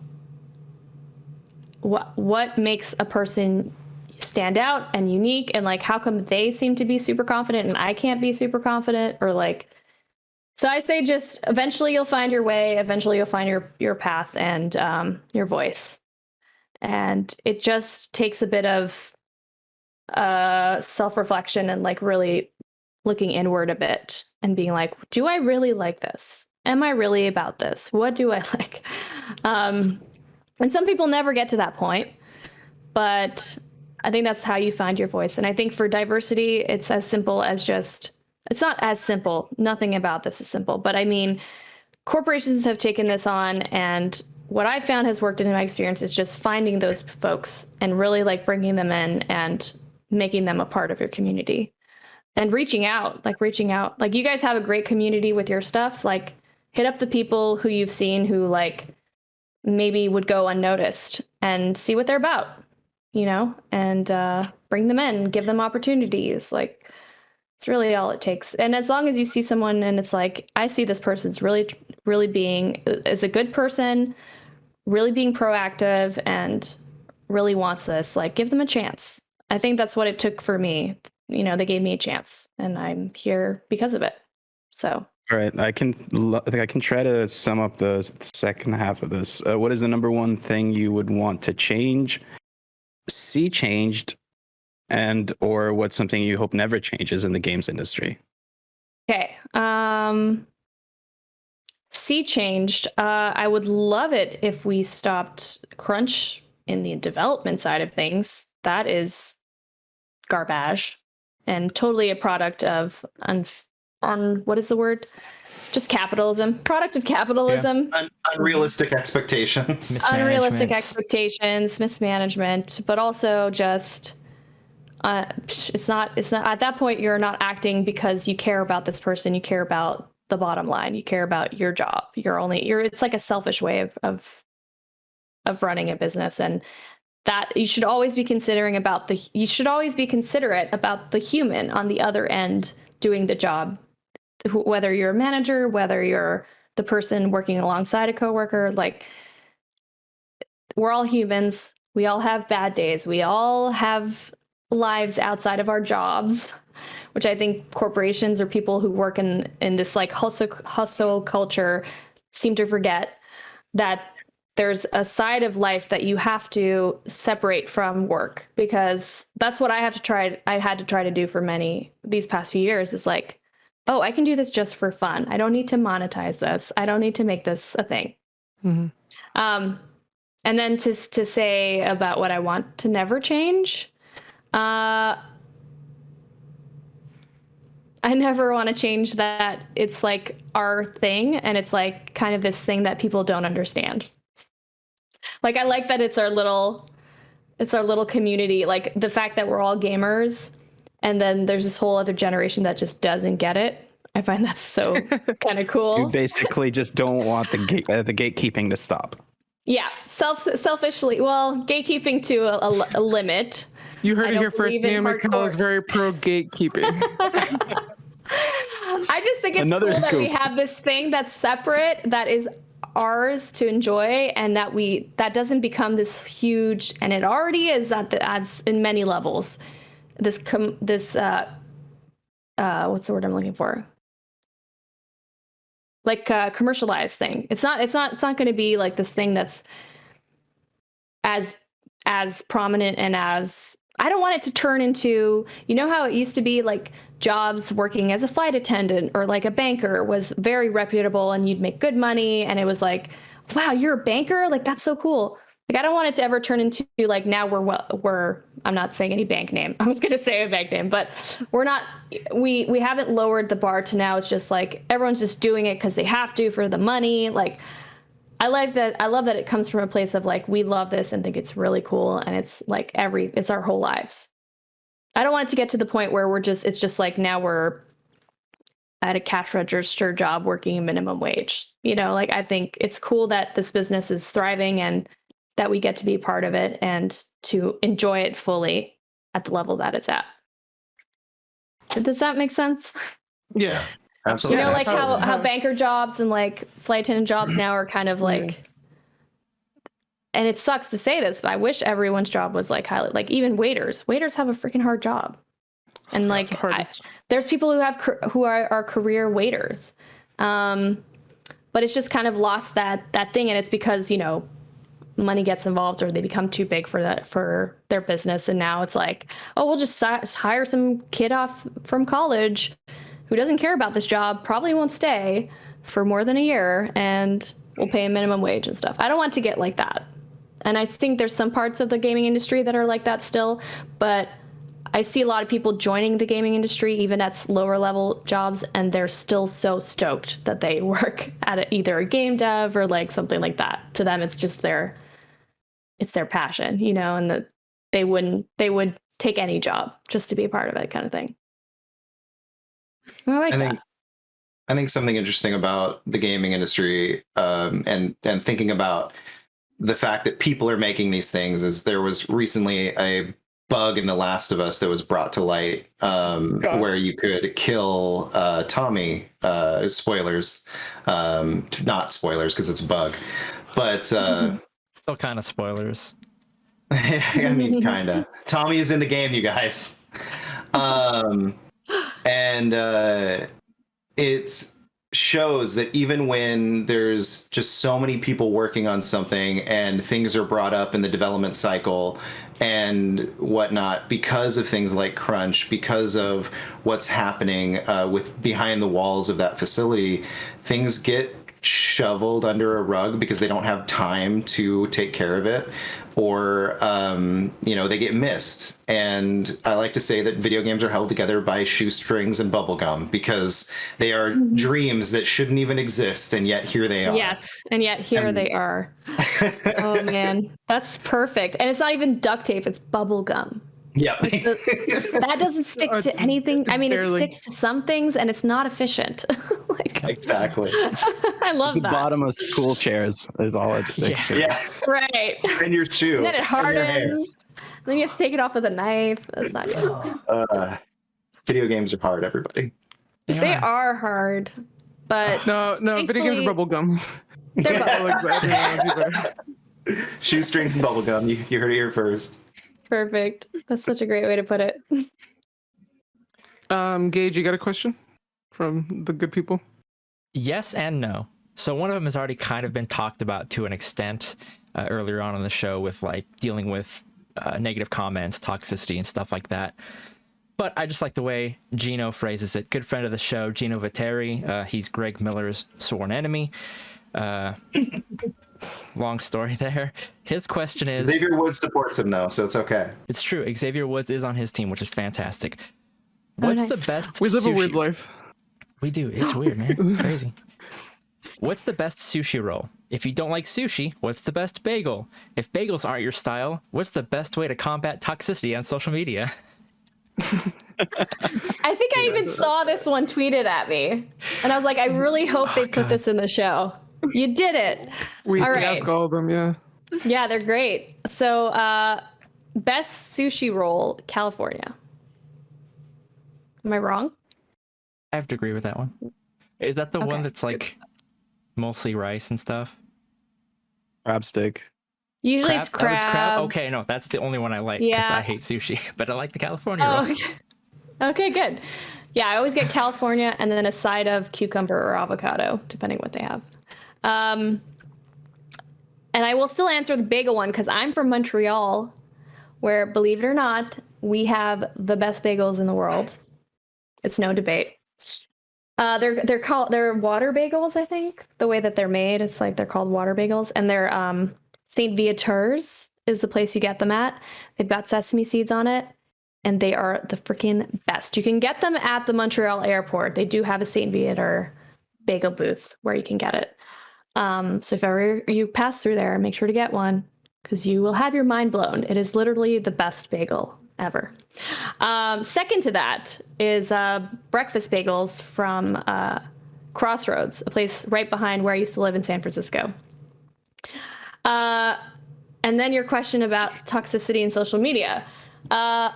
what makes a person stand out and unique, and like how come they seem to be super confident and I can't be super confident, or like. So I say just eventually you'll find your way, eventually you'll find your path and your voice. And it just takes a bit of self-reflection and like really looking inward a bit and being like, do I really like this? Am I really about this? What do I like? And some people never get to that point, but I think that's how you find your voice. And I think for diversity, it's as simple as it's not as simple. Nothing about this is simple. But I mean, corporations have taken this on, and what I found has worked in my experience is just finding those folks and really like bringing them in and making them a part of your community and reaching out. Like you guys have a great community with your stuff. Like hit up the people who you've seen who like maybe would go unnoticed and see what they're about, and bring them in, give them opportunities. Like, it's really all it takes. And as long as you see someone and it's like, I see this person's really, really is a good person, really being proactive and really wants this, like give them a chance. I think that's what it took for me. They gave me a chance and I'm here because of it. So. All right. I think I can try to sum up the second half of this. What is the number one thing you would want to change, see changed, and or what's something you hope never changes in the games industry? Okay. See changed. I would love it if we stopped crunch in the development side of things. That is garbage and totally a product of what is the word? Just capitalism. Product of capitalism. Yeah. Unrealistic expectations. Unrealistic expectations, mismanagement, but also just it's not at that point you're not acting because you care about this person, you care about the bottom line, you care about your job. It's like a selfish way of of running a business, and that you should always be considering about you should always be considerate about the human on the other end doing the job, whether you're a manager, whether you're the person working alongside a coworker. Like, we're all humans. We all have bad days. We all have lives outside of our jobs, which I think corporations or people who work in this like hustle culture seem to forget, that there's a side of life that you have to separate from work, because that's what I had to try to do for these past few years, is like, oh, I can do this just for fun. I don't need to monetize this. I don't need to make this a thing. Mm-hmm. And then to say about what I want to never change, I never want to change that it's like our thing, and it's like kind of this thing that people don't understand. Like, I like that it's our little community. Like, the fact that we're all gamers, and then there's this whole other generation that just doesn't get it. I find that so kind of cool. You basically just don't want the gatekeeping to stop. Yeah, selfishly. Well, gatekeeping to a limit. You heard it here first. Naomi Kyle is very pro gatekeeping. I just think it's cool that we have this thing that's separate, that is ours to enjoy, and that doesn't become this huge, and it already is adds in many levels. This what's the word I'm looking for? Like a commercialized thing. It's not going to be like this thing that's as prominent, and as, I don't want it to turn into, you know how it used to be, like jobs working as a flight attendant or like a banker was very reputable and you'd make good money, and it was like, wow, you're a banker? Like, that's so cool. Like, I don't want it to ever turn into like, now we're I'm not saying any bank name. I was going to say a bank name, but we haven't lowered the bar to now it's just like everyone's just doing it because they have to for the money. Like, I love that it comes from a place of like, we love this and think it's really cool, and it's like it's our whole lives. I don't want it to get to the point where it's just like now we're at a cash register job working minimum wage. You know, like, I think it's cool that this business is thriving and that we get to be part of it and to enjoy it fully at the level that it's at. Does that make sense? Yeah, absolutely. You know, like how banker jobs and like flight attendant jobs now are kind of like, and it sucks to say this, but I wish everyone's job was like highly, like even waiters have a freaking hard job. And like, there's people who are career waiters. But it's just kind of lost that thing. And it's because, you know, money gets involved, or they become too big for their business. And now it's like, oh, we'll just hire some kid off from college who doesn't care about this job, probably won't stay for more than a year, and we'll pay a minimum wage and stuff. I don't want to get like that. And I think there's some parts of the gaming industry that are like that still, but I see a lot of people joining the gaming industry, even at lower level jobs, and they're still so stoked that they work at either a game dev or like something like that. To them, it's just their passion, you know, and that they would take any job just to be a part of it, kind of thing. I think something interesting about the gaming industry, and thinking about the fact that people are making these things, is there was recently a bug in The Last of Us that was brought to light, where you could kill Tommy. Spoilers, not spoilers because it's a bug, but still kind of spoilers. I mean, kind of. Tommy is in the game, you guys, and it shows that even when there's just so many people working on something and things are brought up in the development cycle and whatnot, because of things like crunch, because of what's happening with behind the walls of that facility, things get shoveled under a rug because they don't have time to take care of it, or they get missed. And I like to say that video games are held together by shoestrings and bubblegum, because they are dreams that shouldn't even exist, and yet here they are. Yes, and yet here they are. Oh man, that's perfect. And it's not even duct tape, it's bubblegum. Yeah. That doesn't stick to anything. I mean, it sticks to some things, and it's not efficient. Exactly. I love the that. bottom of school chairs is all it sticks to. Yeah. Right. And your shoe. And then it hardens. Then you have to take it off with a knife. That's not good. Video games are hard, everybody. They are hard, but no, video games are bubble gum. They're Shoestrings and bubble gum. You heard it here first. Perfect. That's such a great way to put it. Gage, you got a question from the good people? Yes and no. So one of them has already kind of been talked about to an extent earlier on in the show with like dealing with negative comments, toxicity, and stuff like that. But I just like the way Gino phrases it. Good friend of the show, Gino Viteri. He's Greg Miller's sworn enemy. Long story there. His question is... Xavier Woods supports him, though, so it's okay. It's true. Xavier Woods is on his team, which is fantastic. What's the best We live sushi? a weird life. We do. It's weird, man. It's crazy. What's the best sushi roll? If you don't like sushi, what's the best bagel? If bagels aren't your style, what's the best way to combat toxicity on social media? I think I even saw this one tweeted at me, and I was like, I really hope they put this in the show. You did it. We all right. ask all of them, yeah. Yeah, they're great. So, best sushi roll, California. Am I wrong? I have to agree with that one. Is that the one that's like mostly rice and stuff? Crab stick. Usually it's crab. Oh, it's crab? Okay, no, that's the only one I like because I hate sushi, but I like the California roll. Okay, good. Yeah, I always get California and then a side of cucumber or avocado, depending what they have. And I will still answer the bagel one because I'm from Montreal, where, believe it or not, we have the best bagels in the world. It's no debate. They're water bagels, I think. The way that they're made, it's like they're called water bagels, and they're St. Viateur's is the place you get them at. They've got sesame seeds on it, and they are the freaking best. You can get them at the Montreal airport. They do have a St. Viateur bagel booth where you can get it. So if ever you pass through there, make sure to get one because you will have your mind blown. It is literally the best bagel ever. Second to that is breakfast bagels from Crossroads, a place right behind where I used to live in San Francisco. And then your question about toxicity in social media. I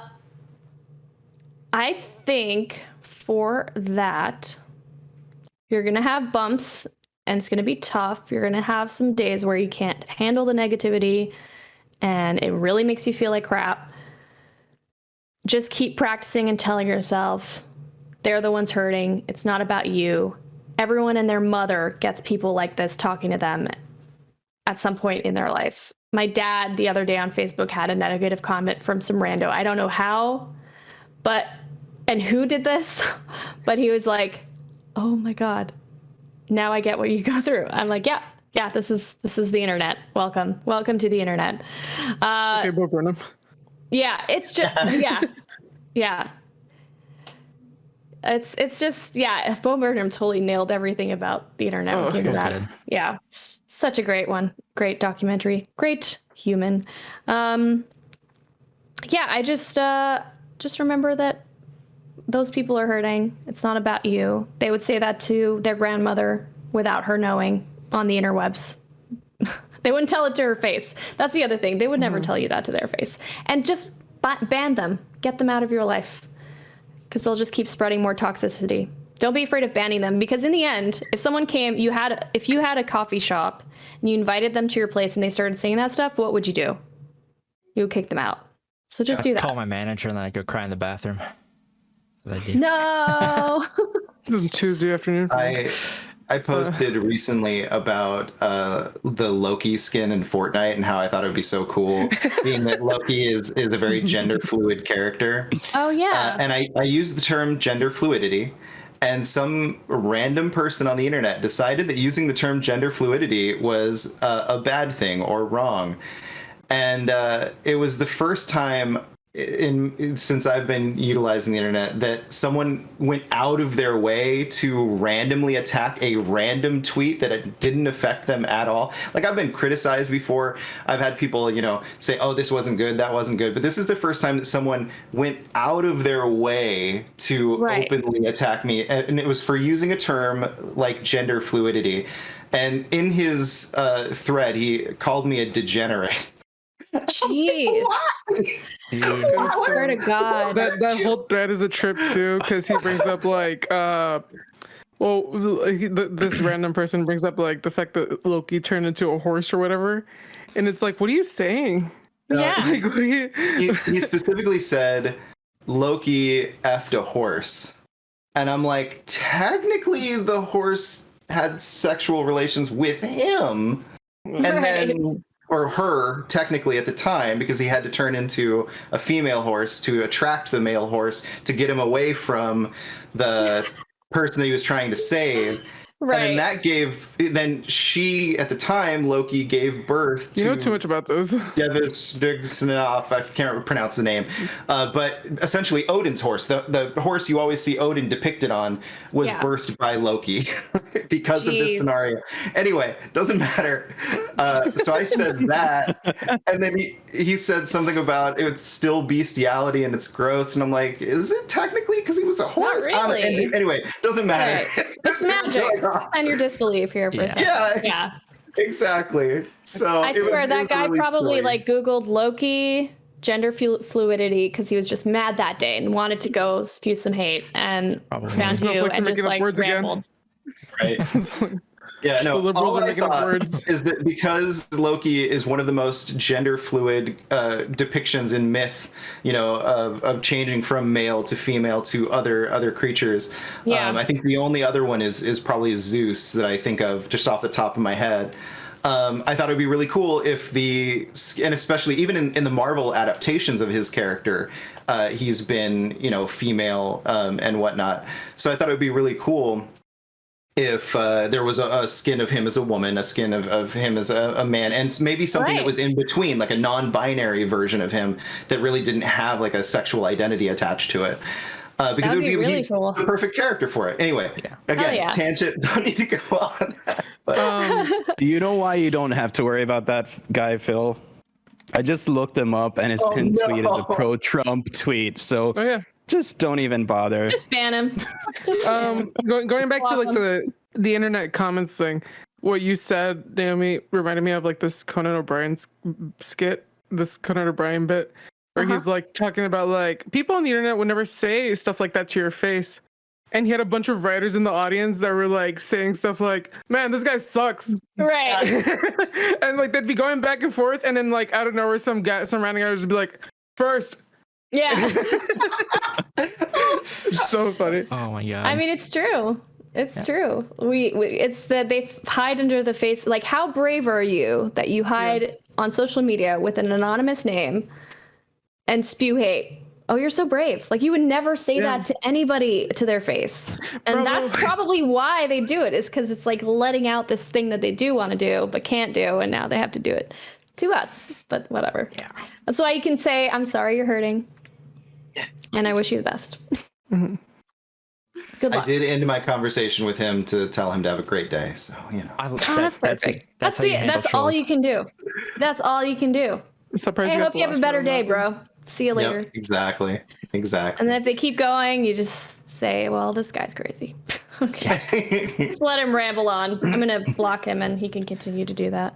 think for that, you're going to have bumps and it's going to be tough. You're going to have some days where you can't handle the negativity and it really makes you feel like crap. Just keep practicing and telling yourself they're the ones hurting. It's not about you. Everyone and their mother gets people like this talking to them at some point in their life. My dad the other day on Facebook had a negative comment from some rando. I don't know how, and who did this, but he was like, oh my God, now I get what you go through. I'm like, yeah, this is the internet. Welcome to the internet. Okay, Bo Burnham. Yeah, it's just, yeah. It's just, Bo Burnham totally nailed everything about the internet. Oh, okay. That. Yeah, such a great one. Great documentary. Great human. I just remember that those people are hurting. It's not about you. They would say that to their grandmother without her knowing on the interwebs. They wouldn't tell it to her face. That's the other thing. They would never tell you that to their face. And just ban them. Get them out of your life. Because they'll just keep spreading more toxicity. Don't be afraid of banning them. Because in the end, if someone came, if you had a coffee shop and you invited them to your place and they started saying that stuff, what would you do? You would kick them out. So just do that. Call my manager and then I'd go cry in the bathroom. That's what I do. No. This is Tuesday afternoon. I posted recently about the Loki skin in Fortnite and how I thought it would be so cool, being that Loki is a very gender fluid character. Oh yeah. And I used the term gender fluidity, and some random person on the internet decided that using the term gender fluidity was a bad thing or wrong. And it was the first time since I've been utilizing the internet, that someone went out of their way to randomly attack a random tweet that it didn't affect them at all. Like, I've been criticized before. I've had people, say, oh, this wasn't good, that wasn't good. But this is the first time that someone went out of their way to openly attack me. And it was for using a term like gender fluidity. And in his thread, he called me a degenerate. Jeez. Dude. I swear to God. That whole thread is a trip too, because he brings up like this random person brings up like the fact that Loki turned into a horse or whatever, and it's like, what are you saying? Yeah. Like, what are you... he specifically said Loki effed a horse, and I'm like, technically the horse had sexual relations with him, and then, or her technically at the time, because he had to turn into a female horse to attract the male horse to get him away from the person that he was trying to save. And then then she, at the time, Loki gave birth to... You know too much about this. Devis, I can't pronounce the name. But essentially Odin's horse, the horse you always see Odin depicted on, was birthed by Loki because of this scenario. Anyway, doesn't matter. So I said that, and then he said something about it's still bestiality and it's gross, and I'm like, is it technically because he was a horse? Not really. Anyway, doesn't matter. It's magic. And your disbelief here for a second. Yeah. Exactly. So I swear that guy really probably silly. Googled Loki gender fluidity because he was just mad that day and wanted to go spew some hate and found you and just rambled. Right. Yeah, no, the liberals all are I making up thought words. is that because Loki is one of the most gender fluid depictions in myth, of changing from male to female to other creatures. I think the only other one is probably Zeus that I think of just off the top of my head. I thought it would be really cool if and especially even in the Marvel adaptations of his character, he's been, female and whatnot. So I thought it would be really cool if there was a skin of him as a woman, a skin of him as a man, and maybe something that was in between, like a non-binary version of him that really didn't have like a sexual identity attached to it. Because it would be really cool. The perfect character for it. Anyway, again, tangent, don't need to go on that. But, you know why you don't have to worry about that guy, Phil? I just looked him up, and his pinned tweet is a pro-Trump tweet, so... Just don't even bother. Just ban him. Going back to like the internet comments thing, what you said, Naomi, reminded me of like this Conan O'Brien skit, this Conan O'Brien bit, where he's like talking about like people on the internet would never say stuff like that to your face. And he had a bunch of writers in the audience that were like saying stuff like, man, this guy sucks. Right. And like they'd be going back and forth, and then like out of nowhere some random guy would just be like, first. Yeah. So funny. Oh my God. I mean, it's true. It's true. It's that they hide under the face. Like, how brave are you that you hide on social media with an anonymous name and spew hate? Oh, you're so brave. Like, you would never say that to anybody to their face. And that's probably why they do it, is because it's like letting out this thing that they do want to do but can't do, and now they have to do it to us. But whatever. Yeah. That's why you can say, I'm sorry you're hurting. And I wish you the best. Mm-hmm. Good luck. I did end my conversation with him to tell him to have a great day. So, that's perfect. That's all you can do. That's all you can do. I hope you have a better day, bro. See you later. Yep, exactly. And then if they keep going, you just say, well, this guy's crazy. Okay. Just let him ramble on. I'm going to block him and he can continue to do that.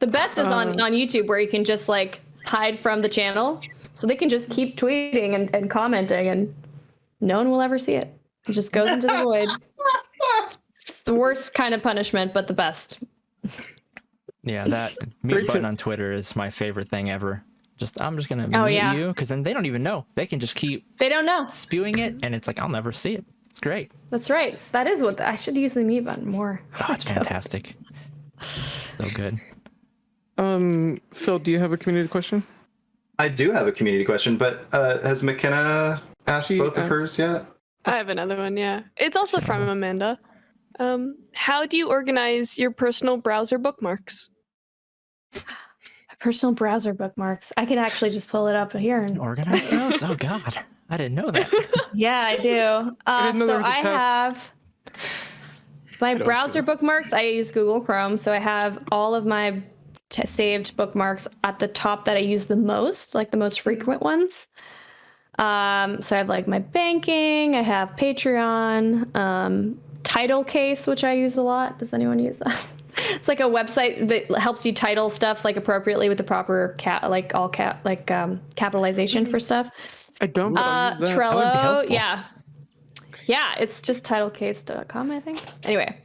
The best is on YouTube, where you can just like hide from the channel. So they can just keep tweeting and commenting, and no one will ever see it. It just goes into the void. The worst kind of punishment, but the best. Yeah, that mute button on Twitter is my favorite thing ever. I'm just gonna mute you, because then they don't even know. They can just keep spewing it, and it's like, I'll never see it. It's great. That's right. That is what I should use the mute button more. Oh, it's fantastic. So good. Phil, do you have a community question? I do have a community question, but has McKenna asked both of hers yet? I have another one, yeah. It's also from Amanda. How do you organize your personal browser bookmarks? My Personal browser bookmarks. I can actually just pull it up here and organize those. Oh God, I didn't know that. Yeah, I do. So I have my browser bookmarks. I use Google Chrome, so I have all of my saved bookmarks at the top that I use the most, like the most frequent ones. So I have like my banking. I have Patreon, Title Case, which I use a lot. Does anyone use that? It's like a website that helps you title stuff like appropriately with the proper capitalization for stuff. I don't. But I'll use that. Trello, yeah, it's just titlecase.com, I think. Anyway,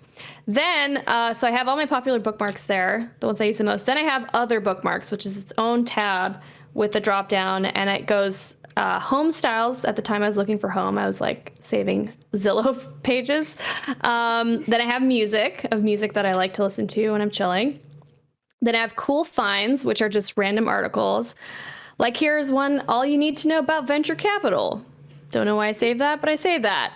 then so I have all my popular bookmarks there, the ones I use the most. Then I have other bookmarks, which is its own tab with a drop down, and it goes home styles. At the time I was looking for home, I was like saving Zillow pages. Then I have music that I like to listen to when I'm chilling. Then I have cool finds, which are just random articles. Like here's one, all you need to know about venture capital. Don't know why I saved that, but I saved that.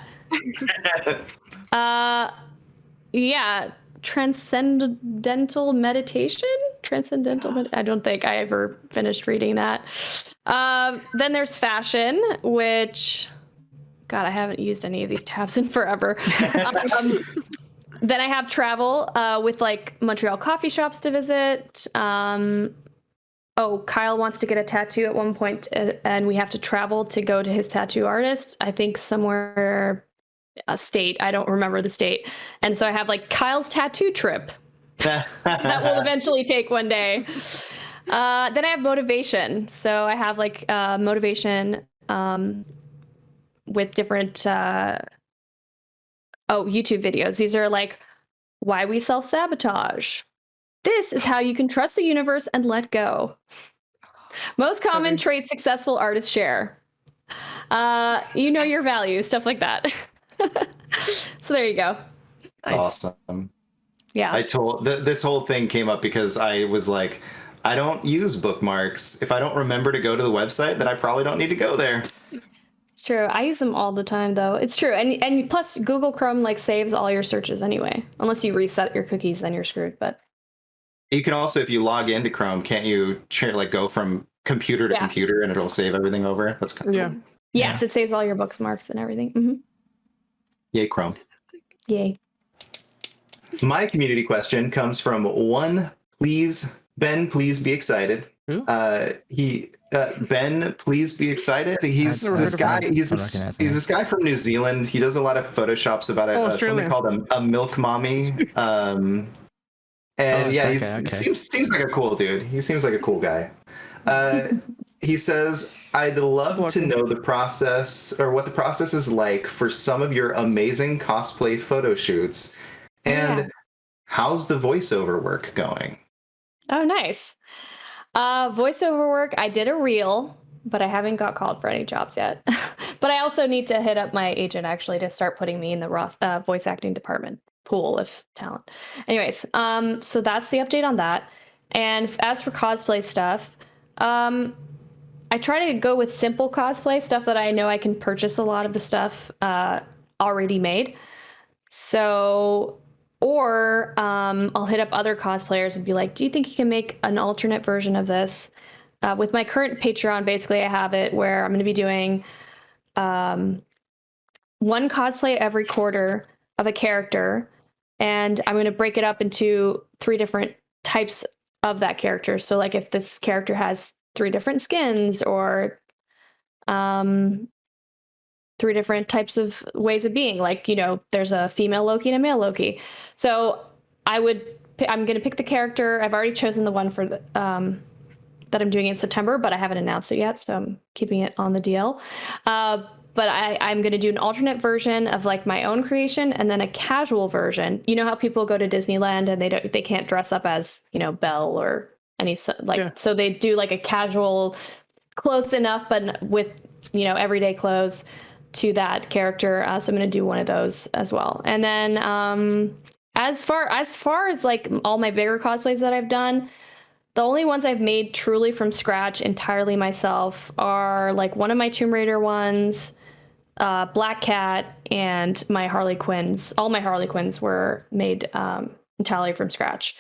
Yeah, transcendental meditation. I don't think I ever finished reading that. Then there's fashion, which, God, I haven't used any of these tabs in forever. Then I have travel with like Montreal coffee shops to visit. Kyle wants to get a tattoo at one point, and we have to travel to go to his tattoo artist. I think somewhere, a state. I don't remember the state. And so I have like Kyle's tattoo trip that will eventually take one day. Then I have motivation. So I have like motivation with different YouTube videos. These are like why we self-sabotage. This is how you can trust the universe and let go. Most common traits successful artists share. You know your value, stuff like that. So there you go. That's awesome. Yeah. This whole thing came up because I was like, I don't use bookmarks. If I don't remember to go to the website, then I probably don't need to go there. It's true. I use them all the time, though. It's true. And plus, Google Chrome like saves all your searches anyway. Unless you reset your cookies, then you're screwed. But you can also, if you log into Chrome, can't you like go from computer to computer and it'll save everything over? That's kind of cool. Yes, it saves all your bookmarks and everything. Mm-hmm. Yay, Chrome. Yay. My community question comes from Ben, please be excited. Ben, please be excited. He's this guy. He's this guy from New Zealand. He does a lot of photoshops about something called a milk mommy. Seems like a cool dude. He seems like a cool guy. He says, I'd love to know the process or what the process is like for some of your amazing cosplay photo shoots. And how's the voiceover work going? Oh, nice. Voiceover work, I did a reel, but I haven't got called for any jobs yet. But I also need to hit up my agent actually to start putting me in the voice acting department pool of talent. Anyways, so that's the update on that. And as for cosplay stuff, I try to go with simple cosplay stuff that I know I can purchase a lot of the stuff already made. So, or I'll hit up other cosplayers and be like, do you think you can make an alternate version of this? With my current Patreon, basically I have it where I'm going to be doing one cosplay every quarter of a character, and I'm going to break it up into 3 different types of that character. So like if this character has 3 different skins or 3 different types of ways of being, like, you know, there's a female Loki and a male Loki. So I'm going to pick the character. I've already chosen the one for the, that I'm doing in September, but I haven't announced it yet, so I'm keeping it on the DL. But I'm going to do an alternate version of like my own creation, and then a casual version. You know how people go to Disneyland and they can't dress up as, you know, Belle or any so they do like a casual, close enough, but with, you know, everyday clothes to that character. So I'm going to do one of those as well. And then as far as like all my bigger cosplays that I've done, the only ones I've made truly from scratch entirely myself are like one of my Tomb Raider ones, Black Cat, and my Harley Quinns. All my Harley Quinns were made entirely from scratch.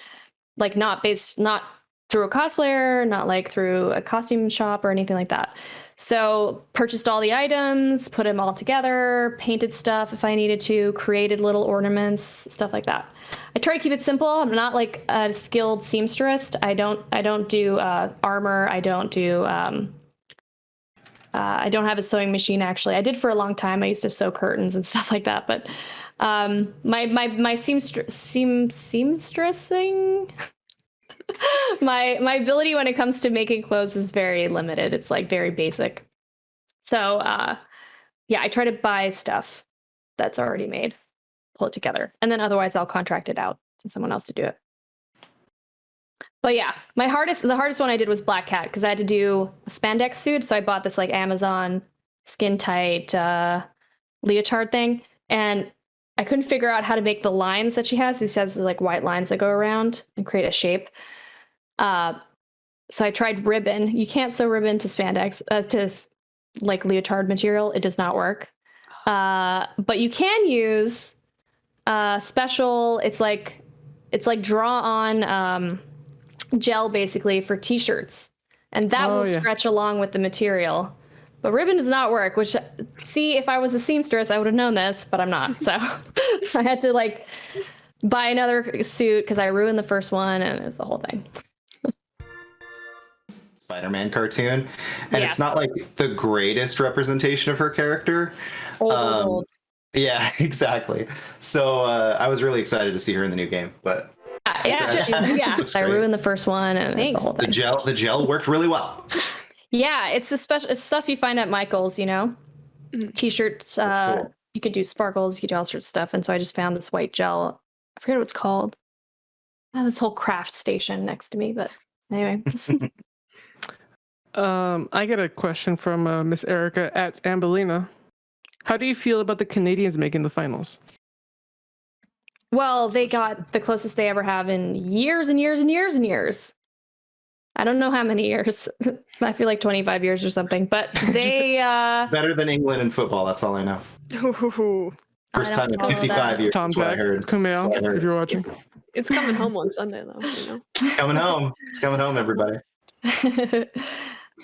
Like not through a cosplayer, not like through a costume shop or anything like that. So purchased all the items, put them all together, painted stuff if I needed to, created little ornaments, stuff like that. I try to keep it simple. I'm not like a skilled seamstress. I don't do armor. I don't do I don't have a sewing machine, actually. I did for a long time. I used to sew curtains and stuff like that. But my seamstressing, my ability when it comes to making clothes is very limited. It's like very basic. So yeah, I try to buy stuff that's already made, pull it together, and then otherwise I'll contract it out to someone else to do it. But yeah, the hardest one I did was Black Cat because I had to do a spandex suit. So I bought this like Amazon skin tight leotard thing, and I couldn't figure out how to make the lines that she has. She has like white lines that go around and create a shape. So I tried ribbon. You can't sew ribbon to spandex to like leotard material. It does not work. But you can use special. It's like draw on gel basically for t-shirts, and that will stretch along with the material. But ribbon does not work, which, see, if I was a seamstress, I would have known this, but I'm not. So I had to like buy another suit because I ruined the first one, and it's the whole thing. Spider-Man cartoon, and it's not like the greatest representation of her character. Old. Yeah, exactly. So I was really excited to see her in the new game, but I ruined the first one, and it's the whole thing. The gel worked really well. Yeah, it's stuff you find at Michael's, you know, t-shirts. Cool. You could do sparkles, you could do all sorts of stuff, and so I just found this white gel. I forget what it's called. I have this whole craft station next to me, but anyway. I get a question from Miss Erica at Ambelina. How do you feel about the Canadians making the finals? Well, they got the closest they ever have in years and years and years and years. I don't know how many years. I feel like 25 years or something, but they... Better than England in football, that's all I know. First time in 55 years, Tom, that's what I heard. Kumail, if you're watching. It's coming home on Sunday, though. You know? Coming home. It's coming home, everybody.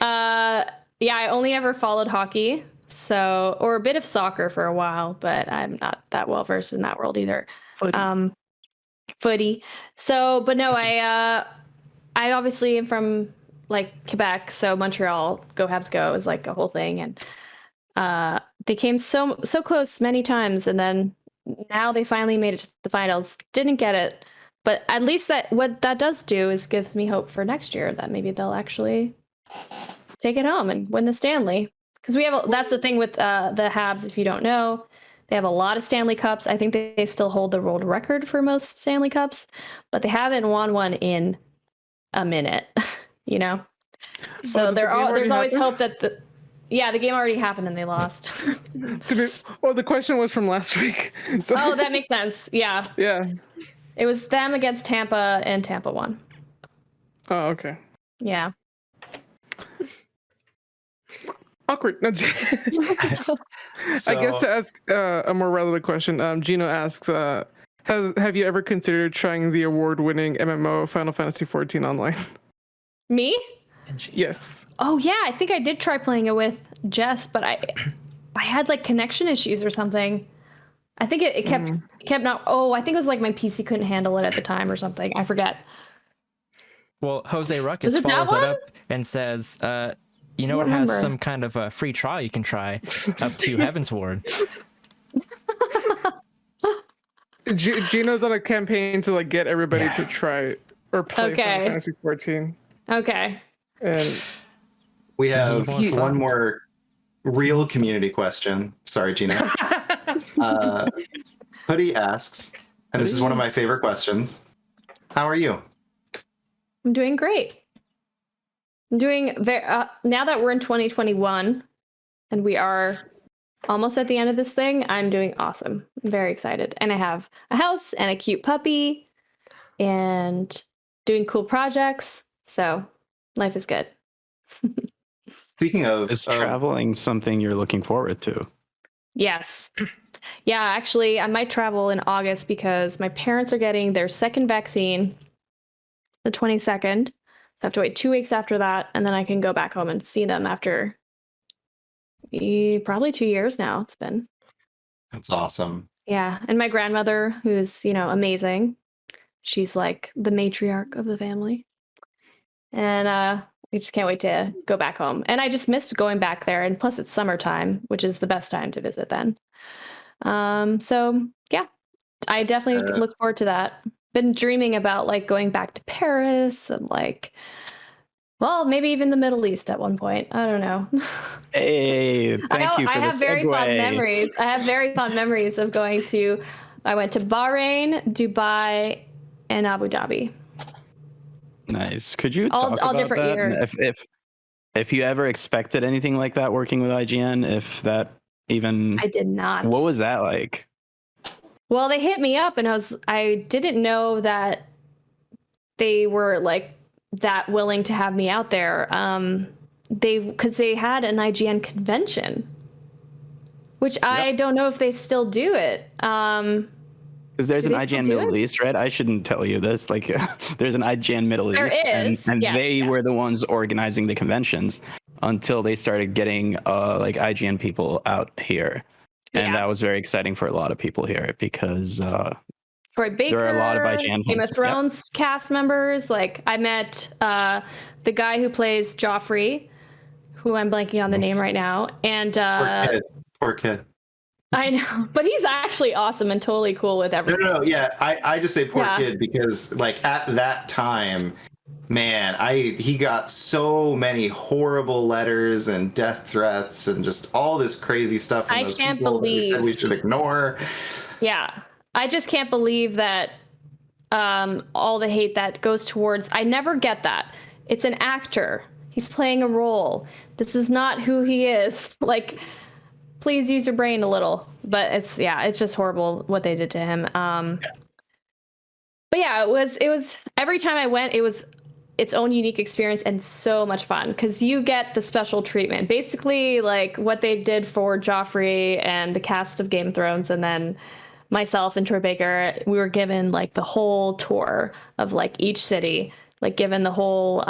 Yeah, I only ever followed hockey, or a bit of soccer for a while, but I'm not that well versed in that world either. Footy. So, but no, I obviously am from like Quebec, so Montreal, go Habs go is like a whole thing, and they came so close many times, and then now they finally made it to the finals. Didn't get it, but at least what that does do is gives me hope for next year that maybe they'll actually take it home and win the Stanley. Because that's the thing with the Habs, if you don't know. They have a lot of Stanley Cups. I think they still hold the world record for most Stanley Cups, but they haven't won one in a minute, you know? So there's always hope that the game already happened and they lost. Well, the question was from last week. So. Oh, that makes sense. Yeah. Yeah. It was them against Tampa, and Tampa won. Oh, okay. Yeah. Awkward. I guess to ask a more relevant question, Gino asks, have you ever considered trying the award-winning MMO Final Fantasy XIV online? Me? Yes. Oh yeah, I think I did try playing it with Jess, but I had like connection issues or something. I think it kept not. Oh, I think it was like my PC couldn't handle it at the time or something. I forget. Well, Jose Ruckus follows it up and says, you know, it has some kind of a free trial you can try up to Heaven's Ward. Gino's on a campaign to like get everybody to try or play Final Fantasy 14. Okay. And we have one more real community question. Sorry, Gino. Hoodie asks, and this is one of my favorite questions. How are you? I'm doing great. I'm doing very now that we're in 2021 and we are almost at the end of this thing, I'm doing awesome. I'm very excited. And I have a house and a cute puppy and doing cool projects. So life is good. Speaking of, is traveling something you're looking forward to? Yes. Yeah, actually, I might travel in August because my parents are getting their second vaccine the 22nd. I have to wait 2 weeks after that, and then I can go back home and see them after probably 2 years now. It's been. That's awesome. Yeah, and my grandmother, who's amazing. She's like the matriarch of the family, and we just can't wait to go back home. And I just miss going back there, and plus it's summertime, which is the best time to visit then. So yeah, I definitely look forward to that. Been dreaming about like going back to Paris and like, well, maybe even the Middle East at one point. I don't know. Hey, thank you for the have very fond memories. I have very fond memories of going to. I went to Bahrain, Dubai, and Abu Dhabi. Nice. Could you talk about different that? years. If you ever expected anything like that working with IGN, if that even I did not. What was that like? Well, they hit me up and I didn't know that they were like that willing to have me out there. Because they had an IGN convention, which I don't know if they still do it. Because there's an IGN Middle East, right? I shouldn't tell you this. Like, there's an IGN Middle East, and yes, they were the ones organizing the conventions until they started getting like IGN people out here, and that was very exciting for a lot of people here because Troy Baker, there are a lot of IGN Game of Thrones cast members. Like I met the guy who plays Joffrey, who I'm blanking on the name right now, and Poor kid. I know, but he's actually awesome and totally cool with everything. No, yeah, I just say poor kid because like at that time, man, he got so many horrible letters and death threats and just all this crazy stuff from those people that he said we should ignore. Yeah, I just can't believe that all the hate that goes towards. I never get that. It's an actor. He's playing a role. This is not who he is. Like, please use your brain a little. But it's just horrible what they did to him. But yeah, it was every time I went, it was its own unique experience and so much fun because you get the special treatment. Basically, like what they did for Joffrey and the cast of Game of Thrones, and then myself and Troy Baker, we were given like the whole tour of like each city, like given the whole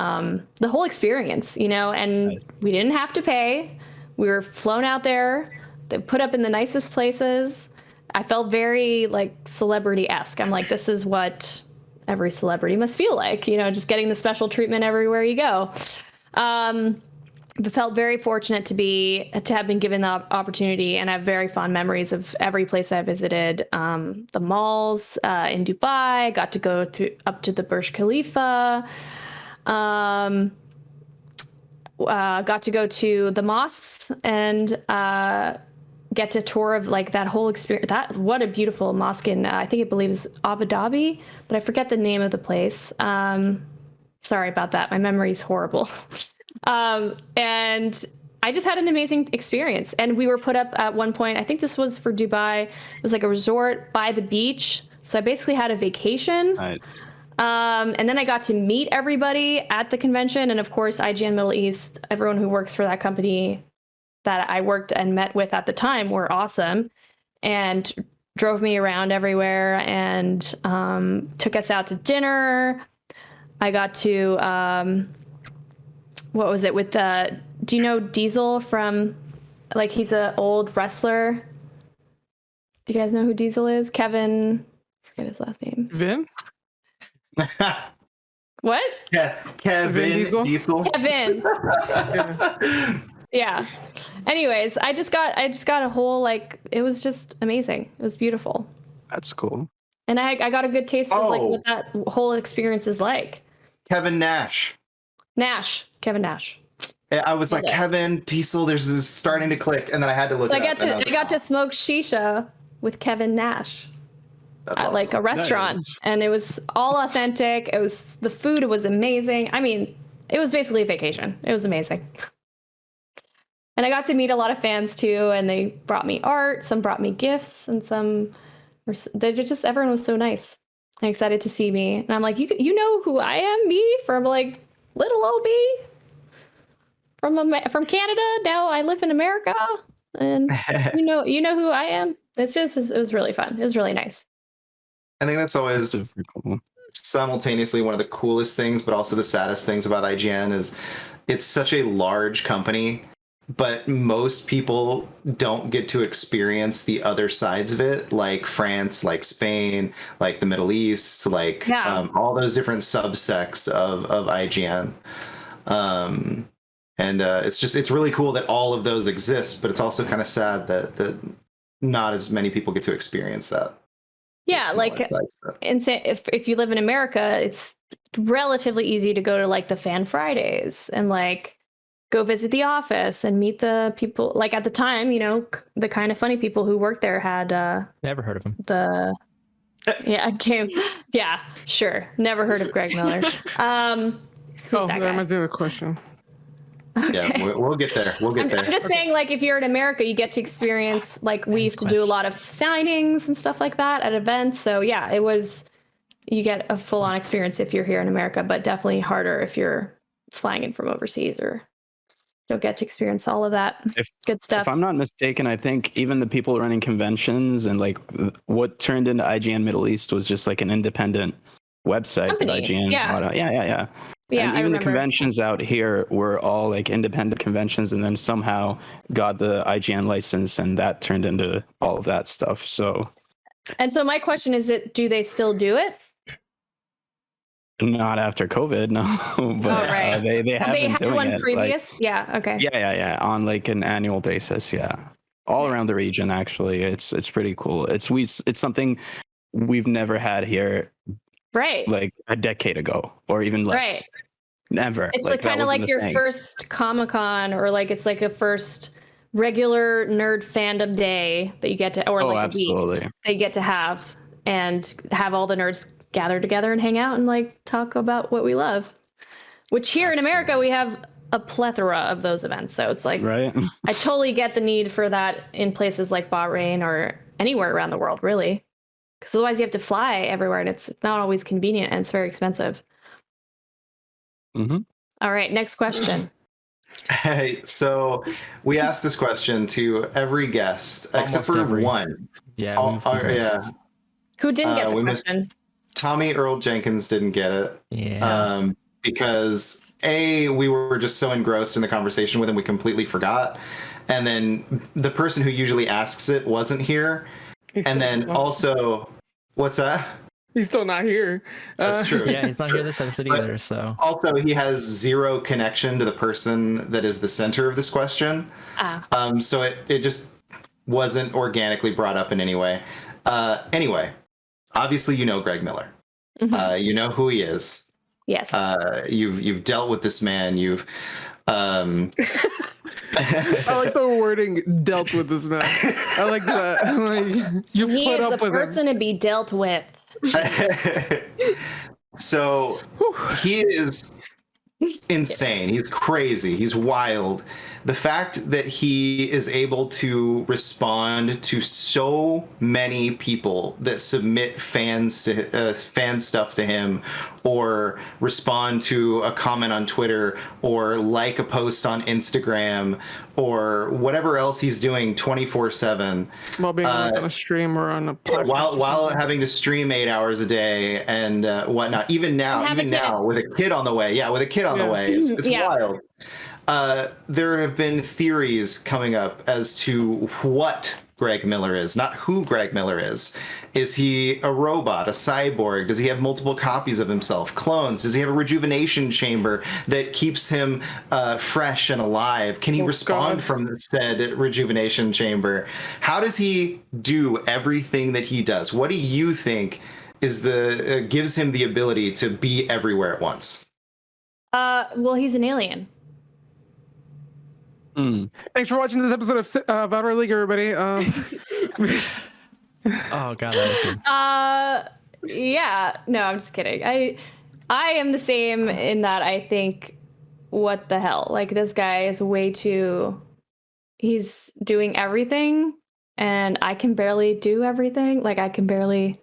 experience, and we didn't have to pay. We were flown out there. They put up in the nicest places. I felt very like celebrity-esque. I'm like, this is what every celebrity must feel like, just getting the special treatment everywhere you go. But felt very fortunate to have been given the opportunity, and I have very fond memories of every place I visited. The malls in Dubai, got to go up to the Burj Khalifa. Got to go to the mosques and get to tour of like that whole experience. What a beautiful mosque in I think it believes Abu Dhabi, but I forget the name of the place. Sorry about that. My memory's horrible. And I just had an amazing experience. And we were put up at one point, I think this was for Dubai. It was like a resort by the beach. So I basically had a vacation. Nice. And then I got to meet everybody at the convention. And of course, IGN Middle East, everyone who works for that company that I worked and met with at the time were awesome and drove me around everywhere and took us out to dinner. I got to, what was it with do you know Diesel from, like, he's an old wrestler. Do you guys know who Diesel is? Kevin, I forget his last name. Vin? What? Kevin Diesel. Kevin. Yeah. Anyways, I just got a whole, like, it was just amazing. It was beautiful. That's cool. And I got a good taste of like what that whole experience is like. Kevin Nash. Kevin Nash. I was like, Kevin Diesel, there's this starting to click, and then I had to look it up. I got to smoke shisha with Kevin Nash. That's at awesome. like a restaurant. Nice. And it was all authentic. The food was amazing. I mean, it was basically a vacation. It was amazing. And I got to meet a lot of fans too, and they brought me art, some brought me gifts, and everyone was so nice and excited to see me. And I'm like, you know who I am, me from like little old me from Canada. Now I live in America, and you know who I am. It was really fun. It was really nice. I think that's always Super cool. simultaneously one of the coolest things, but also the saddest things about IGN is it's such a large company, but most people don't get to experience the other sides of it, like France, like Spain, like the Middle East, like all those different subsects of IGN. It's really cool that all of those exist, but it's also kind of sad that not as many people get to experience that. Yeah, like if you live in America, it's relatively easy to go to like the Fan Fridays and like go visit the office and meet the people. Like at the time, you know, the kind of funny people who worked there had never heard of him. Sure, never heard of Greg Miller. That reminds me of a question. Okay. Yeah, we'll get there. I'm just saying, like, if you're in America, you get to experience, like, we used to do a lot of signings and stuff like that at events. So, yeah, you get a full-on experience if you're here in America, but definitely harder if you're flying in from overseas or don't get to experience all of that good stuff. If I'm not mistaken, I think even the people running conventions and, like, what turned into IGN Middle East was just, like, an independent website that IGN bought out. Yeah. Yeah, and even the conventions out here were all like independent conventions, and then somehow got the IGN license, and that turned into all of that stuff. So my question is, do they still do it? Not after COVID, no. But they have been doing one it. Previous, like, yeah, okay. Yeah, on like an annual basis, all around the region. Actually, it's pretty cool. It's something we've never had here. Right. Like a decade ago or even less. Right. Never. It's like kind of like your first Comic-Con, or like it's like a first regular nerd fandom day that you get to, or like a week that you get to have, and have all the nerds gather together and hang out and like talk about what we love. Which here in America, we have a plethora of those events. So it's like, right. I totally get the need for that in places like Bahrain or anywhere around the world, really. Because otherwise you have to fly everywhere, and it's not always convenient, and it's very expensive. Mm-hmm. All right, next question. Hey, so we asked this question to every guest except for one. Yeah. Who didn't get the question? Tommy Earl Jenkins didn't get it. Yeah. Because we were just so engrossed in the conversation with him, we completely forgot. And then the person who usually asks it wasn't here. And then also, what's that? He's still not here. That's true. Yeah, he's not here this episode either. So also, he has zero connection to the person that is the center of this question. So it just wasn't organically brought up in any way. Anyway, obviously you know Greg Miller. Mm-hmm. You know who he is. Yes. You've dealt with this man. You've. I like the wording "dealt with this man." I like that. Like, he is a person to be dealt with. So he is insane. He's crazy. He's wild. The fact that he is able to respond to so many people that submit fan stuff to him, or respond to a comment on Twitter, or like a post on Instagram, or whatever else he's doing 24/7 while being on a stream or on a podcast, while having to stream 8 hours a day and whatnot. Even now with a kid on the way, it's wild. There have been theories coming up as to what Greg Miller is, not who Greg Miller is. Is he a robot, a cyborg? Does he have multiple copies of himself, clones? Does he have a rejuvenation chamber that keeps him fresh and alive? Can he respond from said rejuvenation chamber? How does he do everything that he does? What do you think is gives him the ability to be everywhere at once? Well, he's an alien. Thanks for watching this episode of Outer League, everybody. Oh god, that was good. Yeah, no, I'm just kidding. I am the same in that I think, what the hell? Like, this guy is he's doing everything, and I can barely do everything. Like, I can barely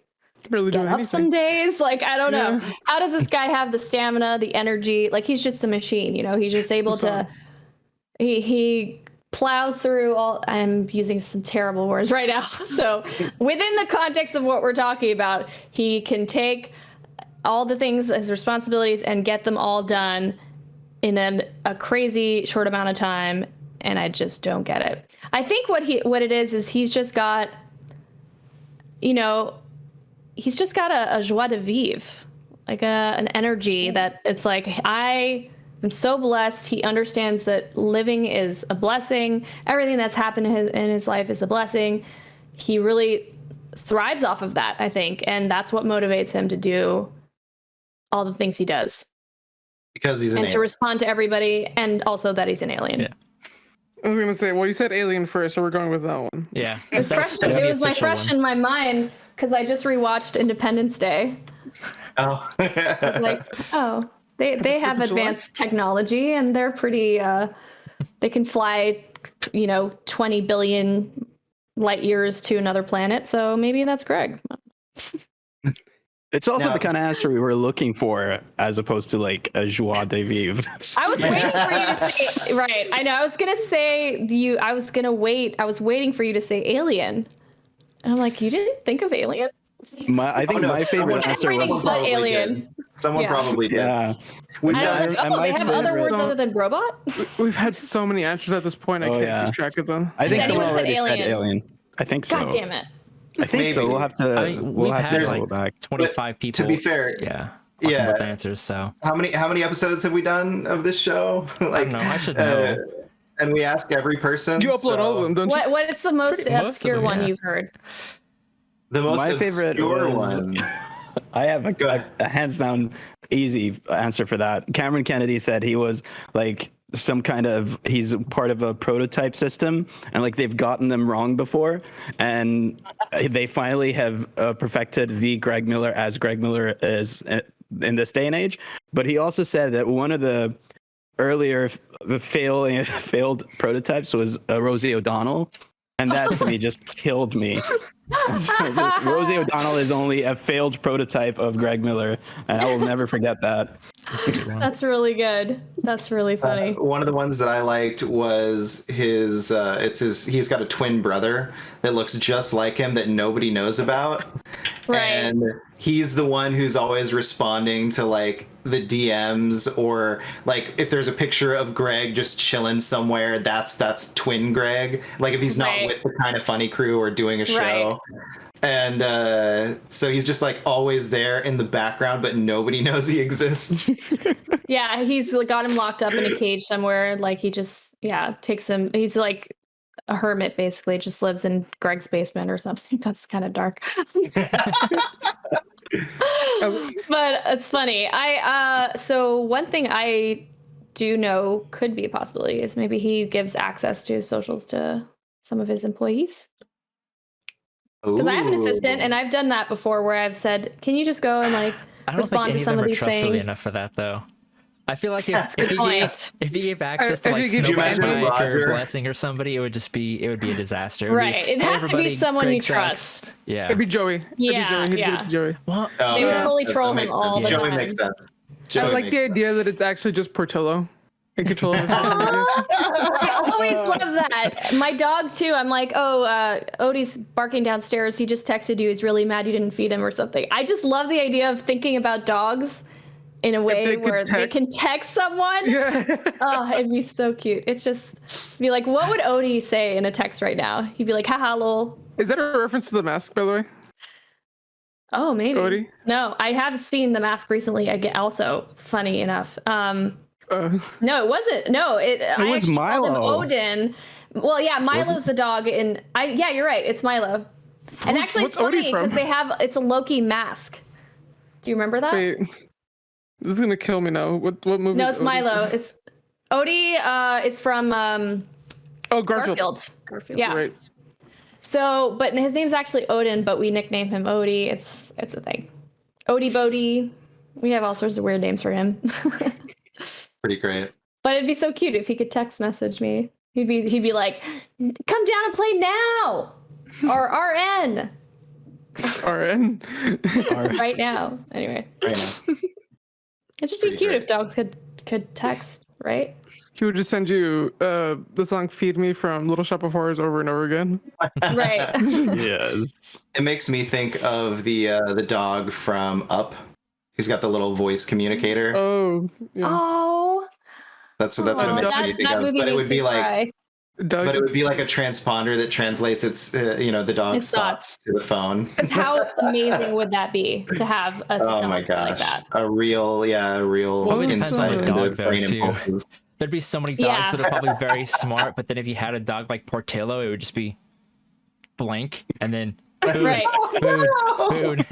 get up some days. Like, I don't know. How does this guy have the stamina, the energy? Like, he's just a machine, you know? He's just able to... He plows through all. I'm using some terrible words right now. So within the context of what we're talking about, he can take all the things, his responsibilities, and get them all done in a crazy short amount of time, and I just don't get it. I think what it is he's just got, he's just got a joie de vivre, like an energy that it's like, I am so blessed. He understands that living is a blessing. Everything that's happened in his life is a blessing. He really thrives off of that, I think, and that's what motivates him to do all the things he does. Because he's an alien. To respond to everybody, and also that he's an alien. Yeah. I was gonna say, well, you said alien first, so we're going with that one. Yeah. It was my fresh in my mind because I just rewatched Independence Day. Oh. I was like, oh, they have advanced technology and they're pretty. They can fly, 20 billion light years to another planet. So maybe that's Greg. It's also the kind of answer we were looking for, as opposed to like a joie de vivre. I was waiting for you to say, right. I know. I was going to say I was going to wait. I was waiting for you to say alien. And I'm like, you didn't think of alien? I think my favorite answer was alien. Someone probably did. Yeah. They have other words other than robot? We've had so many answers at this point. I can't keep track of them. I think someone already said alien. I think so. God damn it. I think so. We'll have to. We'll have to go back. 25 people. To be fair, yeah, answers. So how many episodes have we done of this show? I don't know. I should know. And we ask every person. You upload all of them, don't you? What is the most obscure one you've heard? The most my favorite one. I have a hands down easy answer for that. Cameron Kennedy said he was like he's part of a prototype system, and like they've gotten them wrong before, and they finally have perfected the Greg Miller as Greg Miller is in this day and age. But he also said that one of the earlier failed prototypes was Rosie O'Donnell, and that to me just killed me. Rosie O'Donnell is only a failed prototype of Greg Miller, and I will never forget that. That's really good. That's really funny. One of the ones that I liked was he's got a twin brother that looks just like him that nobody knows about. Right. And he's the one who's always responding to like the DMs, or like if there's a picture of Greg just chilling somewhere, that's twin Greg. Like if he's not with the Kind of Funny crew or doing a show. And so he's just like always there in the background, but nobody knows he exists. Yeah, he's got him locked up in a cage somewhere. Like he just takes him. He's like a hermit, basically, just lives in Greg's basement or something. That's kind of dark. But it's funny. So one thing I do know could be a possibility is maybe he gives access to his socials to some of his employees. Because I have an assistant, and I've done that before, where I've said, "Can you just go and like respond to some of these things?" Enough for that, though. I feel like if he gave access to like Snowbike or Blessing or somebody, it would be a disaster. It'd have to be someone you trust. Yeah, it'd be Joey. Joey. Well, they would totally troll him all the time. Joey makes sense. I like the idea that it's actually just Portillo in control of I always love that. My dog too. I'm like, Odie's barking downstairs. He just texted you. He's really mad you didn't feed him or something. I just love the idea of thinking about dogs in a way where they can text someone. Yeah. Oh, it'd be so cute. It's just be like, what would Odie say in a text right now? He'd be like, haha, lol. Is that a reference to The Mask, by the way? Oh, maybe. Odie? No, I have seen The Mask recently. Again, also funny enough. No, it wasn't. No, it was Milo. Odin. Well, yeah, Milo's the dog, and yeah, you're right. It's Milo. And actually, it's funny because it's a Loki mask. Do you remember that? Wait, this is gonna kill me now. What movie? No, it's Milo. It's Odie. It's from Garfield. Garfield. Yeah. Right. So, but his name's actually Odin, but we nickname him Odie. It's a thing. Odie Bodie. We have all sorts of weird names for him. Pretty great. But it'd be so cute if he could text message me. He'd be like, "Come down and play now," or RN. RN. Right now. Anyway. Right now. It'd just be cute if dogs could text, right? He would just send you the song "Feed Me" from Little Shop of Horrors over and over again. Right. Yes. It makes me think of the dog from Up. He's got the little voice communicator. Oh, yeah. Oh, That's what it makes me think of. But it would be like, Doug, but it would be like a transponder that translates its, the dog's Its thoughts. thoughts to the phone. Because how amazing would that be to have a Oh my technology like gosh, that? a real insight into dog, though, brain too. impulses. There'd be so many dogs that are probably very smart, but then if you had a dog like Portillo, it would just be blank and then food, Right. food.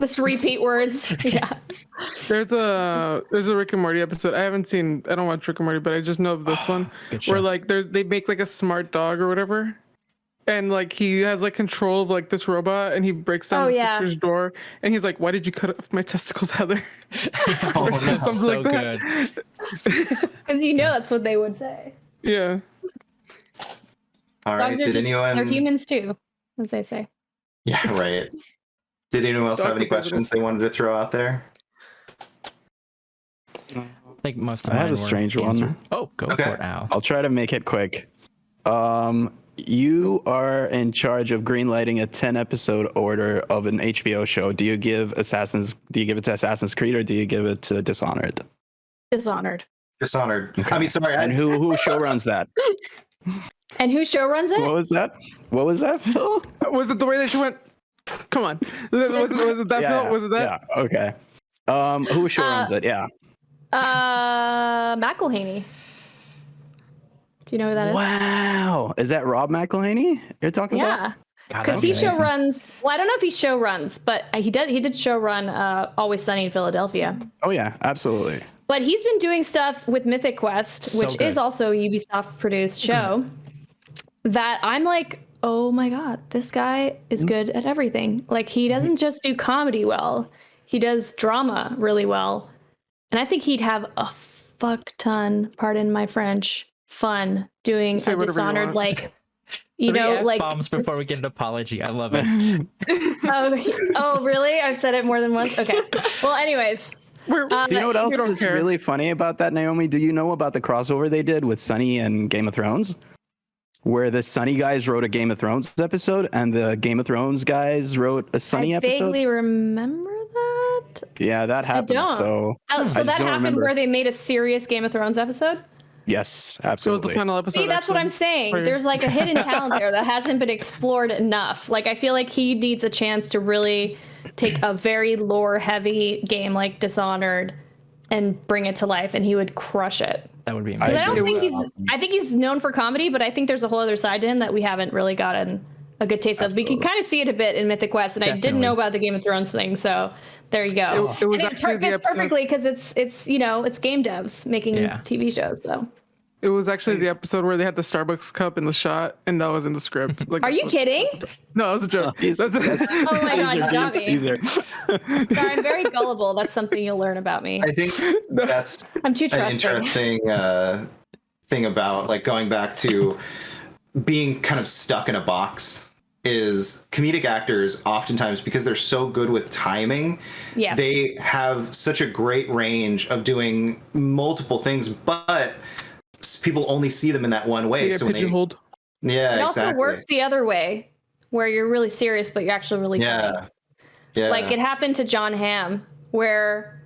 Just repeat words. Yeah. there's a Rick and Morty episode. I don't watch Rick and Morty, but I just know of this one Good show. where like they make like a smart dog or whatever, and like he has like control of like this robot, and he breaks down his sister's door, and he's like, "Why did you cut off my testicles, Heather?" Oh, Or that's something so like that. good. Because that's what they would say. Yeah. All right, Dogs are did anyone? they're humans too, as they say. Yeah, right. Did anyone else Dog have any are better. questions they wanted to throw out there? I think most of I have mine a were strange one. answered. Oh, go Okay. for it, Al. I'll try to make it quick. You are in charge of greenlighting a 10-episode order of an HBO show. Do you give it to Assassin's Creed or do you give it to Dishonored? Dishonored. Dishonored. Okay. I mean, sorry. And who show runs that? And who show runs it? What was that, Phil? Was it the way that she went? Come on. Was it that? Phil? Was it that? Yeah. Okay. Who show runs it? Yeah. McElhaney. Do you know who that is? Wow. Is that Rob McElhaney you're talking about? Yeah. God, Because that'd be he show amazing. runs. Well, I don't know if he show runs, but he did show run Always Sunny in Philadelphia. Oh yeah, absolutely. But he's been doing stuff with Mythic Quest, So which is good. also a Ubisoft produced show. That I'm like, oh my god, this guy is good at everything. Like he doesn't just do comedy well; he does drama really well. And I think he'd have a fuck ton, pardon my French, fun doing Say a whatever you Dishonored want. like. Three Like F-bombs before we get an apology. I love it. oh, really? I've said it more than once. Okay. Well, anyways, Do you know what else don't is care. really funny about that, Naomi? Do you know about the crossover they did with Sunny and Game of Thrones? Where the Sunny guys wrote a Game of Thrones episode and the Game of Thrones guys wrote a Sunny I episode? vaguely remember that. Yeah, that happened. don't. So, Oh, I so just that don't happened remember. where they made a serious Game of Thrones episode? Yes, So it's absolutely. the final episode. See, that's what I'm actually. saying. Or- There's like a hidden talent there that hasn't been explored enough. Like I feel like he needs a chance to really take a very lore heavy game like Dishonored and bring it to life, and he would crush it. That would be I But I amazing. don't think I think he's known for comedy, but I think there's a whole other side to him that we haven't really gotten a good taste of. We can kind of see it a bit in Mythic Quest, and I didn't Definitely. know about the Game of Thrones thing, so there you go. It was and actually the fits episode. perfectly because it's it's game devs making Yeah. TV shows. So It was actually the episode where they had the Starbucks cup in the shot, and that was in the script. Like, are you kidding? No, it was a joke. He's- That's Oh my god, you got me. Caesar. Sorry, I'm very gullible. That's something you'll learn about me. I think that's I'm too an trusting. interesting thing about like going back to being kind of stuck in a box is comedic actors oftentimes, because they're so good with timing, Yes. they have such a great range of doing multiple things, but people only see them in that one way. yeah, So when they, pigeonholed. yeah, It also exactly. works the other way, where you're really serious, but you're actually really funny. Yeah. Yeah. Like it happened to John Hamm, where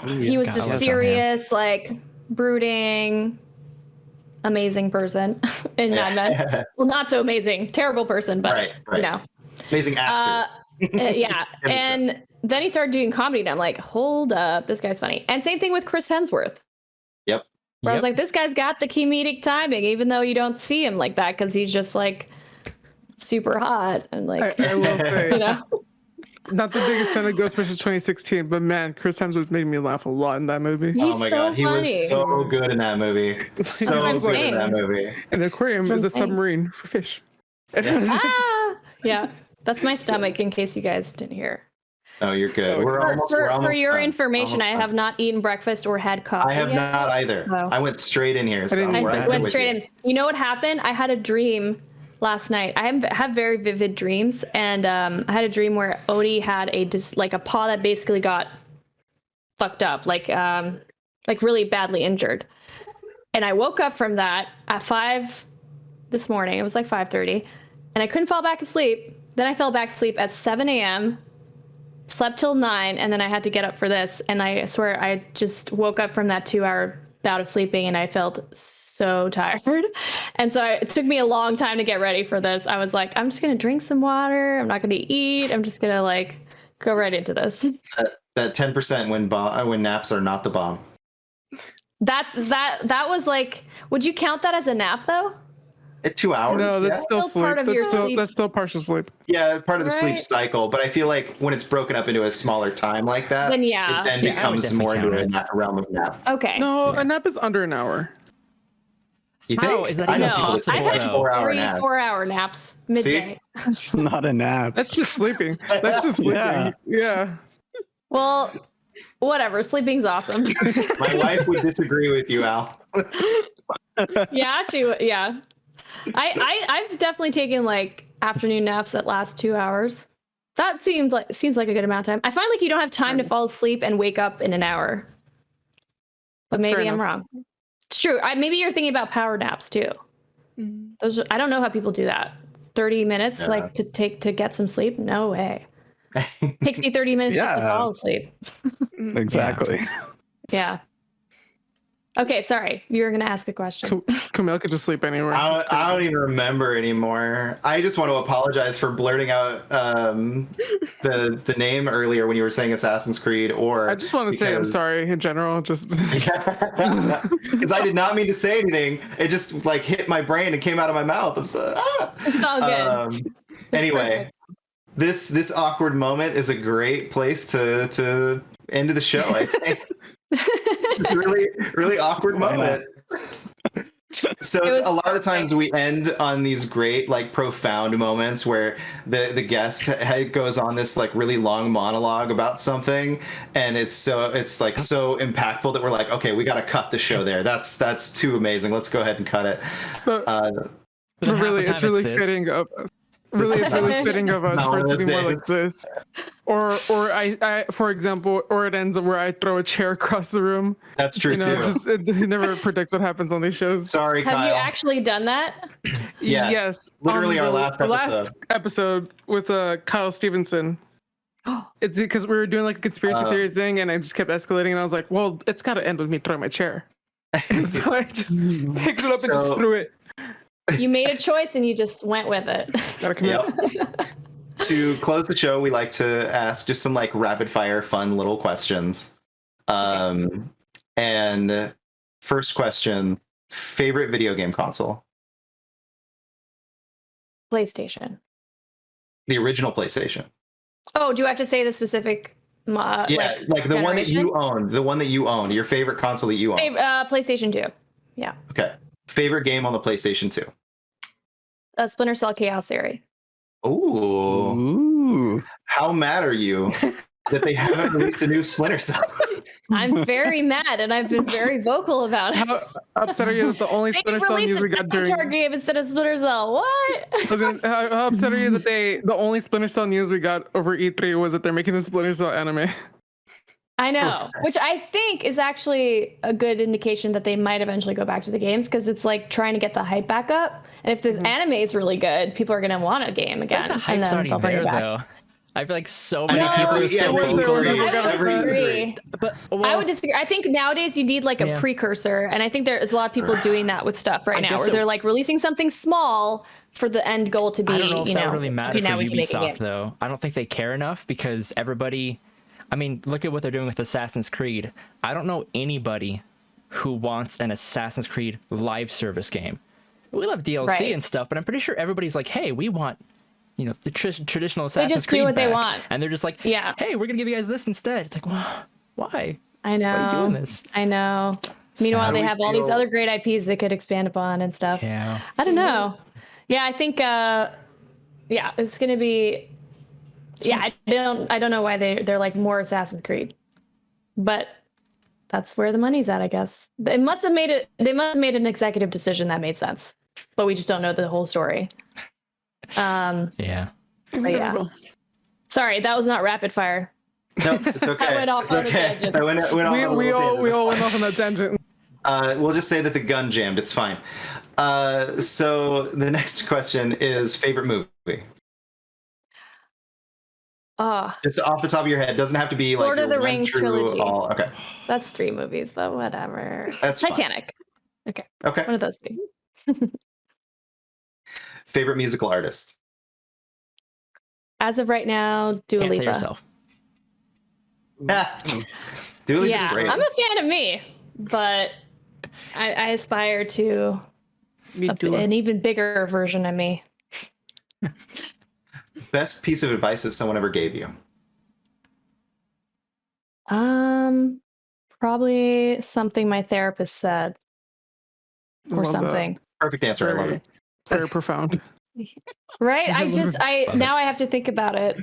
he was God, I a love John serious, like brooding, amazing person in Mad Men. Well, not so amazing, terrible person, but Right, right. you know. Amazing actor. Yeah. And then he started doing comedy, and I'm like, hold up, this guy's funny. And same thing with Chris Hemsworth. Yep. Where I was like, this guy's got the comedic timing, even though you don't see him like that, because he's just like super hot and like, I will say, you know. not the biggest fan of Ghostbusters 2016, but man, Chris Hemsworth made me laugh a lot in that movie. He's Oh my so god, he funny. was so good in that movie. So what I'm good in saying. that movie. An aquarium That's is a what I'm saying. submarine for fish. Ah, yeah, that's my stomach. In case you guys didn't hear. Oh, you're good. For- We're almost. We're almost For your done. information, I Almost have done. not eaten breakfast or had coffee. I have yet. not either. Oh. I went straight in here. So didn't I'm either. right I there went with straight you. in. You know what happened? I had a dream last night. I have very vivid dreams, and I had a dream where Odie had a paw that basically got fucked up, like really badly injured. And I woke up from that at 5 this morning. It was like 5:30, and I couldn't fall back asleep. Then I fell back asleep at 7 a.m. slept till 9, and then I had to get up for this. And I swear I just woke up from that 2-hour bout of sleeping and I felt so tired. And so it took me a long time to get ready for this. I was like, I'm just going to drink some water. I'm not going to eat. I'm just going to like go right into this. That 10% when naps are not the bomb. That was like, would you count that as a nap though? At 2 hours? No, that's still sleep. Part of your sleep. That's still partial sleep. Yeah, part of the sleep cycle. But I feel like when it's broken up into a smaller time like that, then it then becomes more into a realm of nap. Okay. No, a nap is under an hour. You think? How is that I even know possible? I had 4-hour 4-hour naps midday. It's not a nap. That's just sleeping. That's just sleeping. Yeah. Well, whatever. Sleeping's awesome. My wife would disagree with you, Al. Yeah, yeah. I've definitely taken like afternoon naps that last 2 hours. That seems like a good amount of time. I find like you don't have time to fall asleep and wake up in an hour. But maybe I'm wrong. It's true. Maybe you're thinking about power naps too. Those I don't know how people do that. 30 minutes like to get some sleep? No way. Takes me 30 minutes just to fall asleep. Exactly. Yeah. Okay, sorry. You were going to ask a question. Camille could just sleep anywhere. I don't even remember anymore. I just want to apologize for blurting out the name earlier when you were saying Assassin's Creed. I just want to say I'm sorry in general. Just because I did not mean to say anything. It just like hit my brain and came out of my mouth. It's all good. Anyway, this awkward moment is a great place to end the show, I think. It's a really awkward moment. So a lot of the times we end on these great, like, profound moments where the guest goes on this like really long monologue about something, and it's like so impactful that we're like, okay, we got to cut the show there. That's too amazing. Let's go ahead and cut it. But really, it's really fitting of. Really, it's really fitting of us for it to be more like this. Or I, for example, or it ends where I throw a chair across the room. That's true too. You never predict what happens on these shows. Sorry, Kyle. Have you actually done that? Yeah. Yes. Literally our last episode. Last episode with Kyle Stevenson. It's because we were doing like a conspiracy theory thing, and I just kept escalating, and I was like, well, it's got to end with me throwing my chair. And so I just picked it up and just threw it. You made a choice and you just went with it. Gotta commit. To close the show, we like to ask just some like rapid fire fun little questions. And first question, favorite video game console? PlayStation. The original PlayStation. Oh, do I have to say the specific like the one that you owned, your favorite console that you owned. PlayStation 2. Yeah. Okay. Favorite game on the PlayStation 2? Splinter Cell Chaos Theory. Ooh. How mad are you that they haven't released a new Splinter Cell? I'm very mad, and I've been very vocal about it. How upset are you that the only Splinter Cell news we got during Metroid game instead of Splinter Cell? What? How upset are you that the only Splinter Cell news we got over E3 was that they're making the Splinter Cell anime? I know, which I think is actually a good indication that they might eventually go back to the games, because it's like trying to get the hype back up. And if the anime is really good, people are going to want a game again. The hype's already there, though. I feel like so many people are so vocal. Agree. But I would disagree. I think nowadays you need like a precursor, and I think there's a lot of people doing that with stuff right now, where they're like releasing something small for the end goal to be. I don't know if that really matters for Ubisoft, though. I don't think they care enough, because everybody. I mean, look at what they're doing with Assassin's Creed. I don't know anybody who wants an Assassin's Creed live service game. We love DLC and stuff, but I'm pretty sure everybody's like, hey, we want, the traditional Assassin's Creed. They just do what they want. And they're just like, hey, we're going to give you guys this instead. It's like, well, why? I know. Why are you doing this? I know. Meanwhile, they have all these other great IPs they could expand upon and stuff. Yeah. I don't know. Yeah, I think, it's going to be... Yeah, I don't know why they're like more Assassin's Creed, but that's where the money's at, I guess. They must have made an executive decision that made sense, but we just don't know the whole story. Yeah. But yeah. Sorry, that was not rapid fire. No, it's okay. I went off on a tangent. We all went off on that tangent. We'll just say that the gun jammed. It's fine. So the next question is favorite movie. Just off the top of your head. Doesn't have to be like Lord of the your Rings true trilogy. all. Okay. That's 3 movies, but whatever. That's Titanic. Fine. Okay. Okay. One of those 2. Favorite musical artist? As of right now, Dua Can't say Lipa. yourself. Dua Lipa's Yeah, great. I'm a fan of me, but I aspire to an even bigger version of me. Best piece of advice that someone ever gave you? Probably something my therapist said, or something. Perfect answer. I love it. Very profound. Right? Now I have to think about it.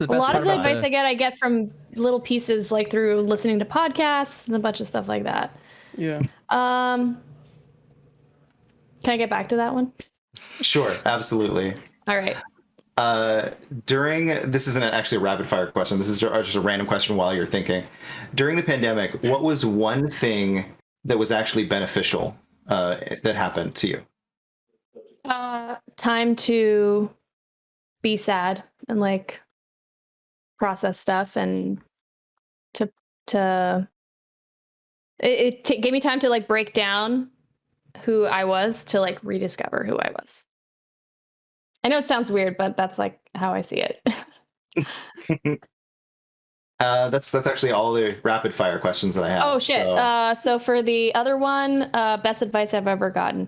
A lot of the advice I get from little pieces, like through listening to podcasts and a bunch of stuff like that. Yeah. Can I get back to that one? Sure, absolutely. All right. This isn't actually a rapid fire question. This is just a random question while you're thinking. During the pandemic, what was one thing that was actually beneficial that happened to you? Time to be sad and like process stuff, and it gave me time to like break down who I was, to like rediscover who I was. I know it sounds weird, but that's like how I see it. That's actually all the rapid fire questions that I have. Oh shit. So for the other one, best advice I've ever gotten.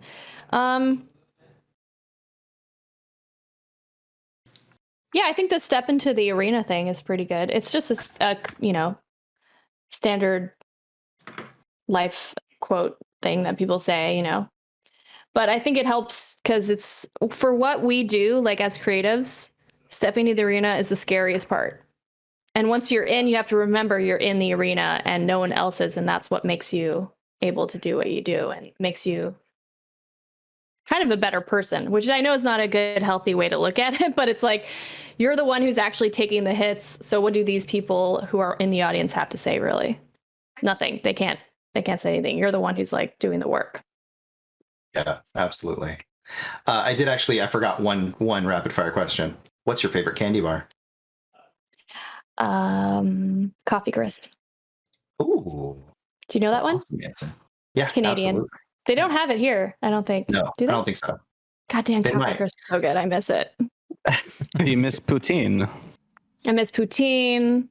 Yeah, I think the step into the arena thing is pretty good. It's just a standard life quote thing that people say, But I think it helps because it's for what we do, like as creatives, stepping into the arena is the scariest part. And once you're in, you have to remember you're in the arena and no one else is. And that's what makes you able to do what you do and makes you kind of a better person, which I know is not a good, healthy way to look at it. But it's like you're the one who's actually taking the hits. So what do these people who are in the audience have to say, really? Nothing. They can't say anything. You're the one who's like doing the work. Yeah, absolutely. I forgot one rapid fire question. What's your favorite candy bar? Coffee Crisp. Ooh. Do you know that one? Awesome answer. Yeah, it's Canadian. Absolutely. They don't have it here, I don't think. No, I don't think so. Goddamn, Coffee Crisp is so good. I miss it. You miss poutine. I miss poutine.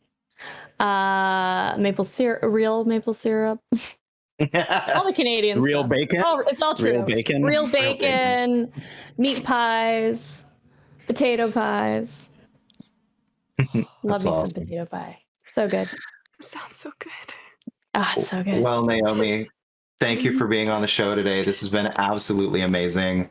Maple syrup, real maple syrup. All the Canadians. Real bacon? Oh, it's all true. Real bacon, meat pies, potato pies. Love me some potato pie. So good. That sounds so good. Ah, it's so good. Well, Naomi, thank you for being on the show today. This has been absolutely amazing.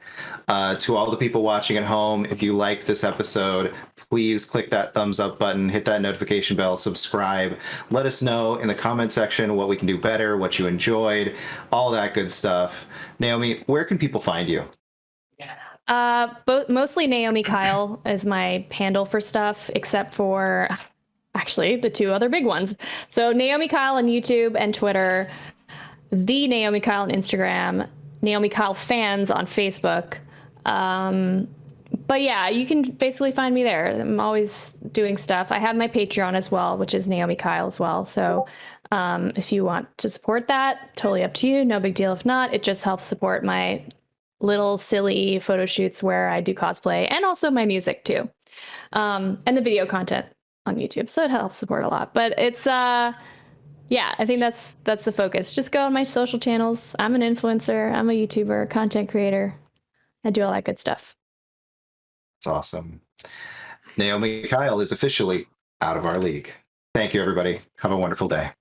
To all the people watching at home, if you liked this episode, please click that thumbs up button, hit that notification bell, subscribe. Let us know in the comment section what we can do better, what you enjoyed, all that good stuff. Naomi, where can people find you? Mostly Naomi Kyle is my handle for stuff, except for actually the 2 other big ones. So Naomi Kyle on YouTube and Twitter, the Naomi Kyle on Instagram, Naomi Kyle fans on Facebook. But yeah, you can basically find me there. I'm always doing stuff. I have my Patreon as well, which is Naomi Kyle as well. So if you want to support that, totally up to you. No big deal if not. It just helps support my little silly photo shoots where I do cosplay and also my music too. And the video content on YouTube. So it helps support a lot. But it's I think that's the focus. Just go on my social channels. I'm an influencer. I'm a YouTuber, content creator. I do all that good stuff. That's awesome. Naomi Kyle is officially out of our league. Thank you, everybody. Have a wonderful day.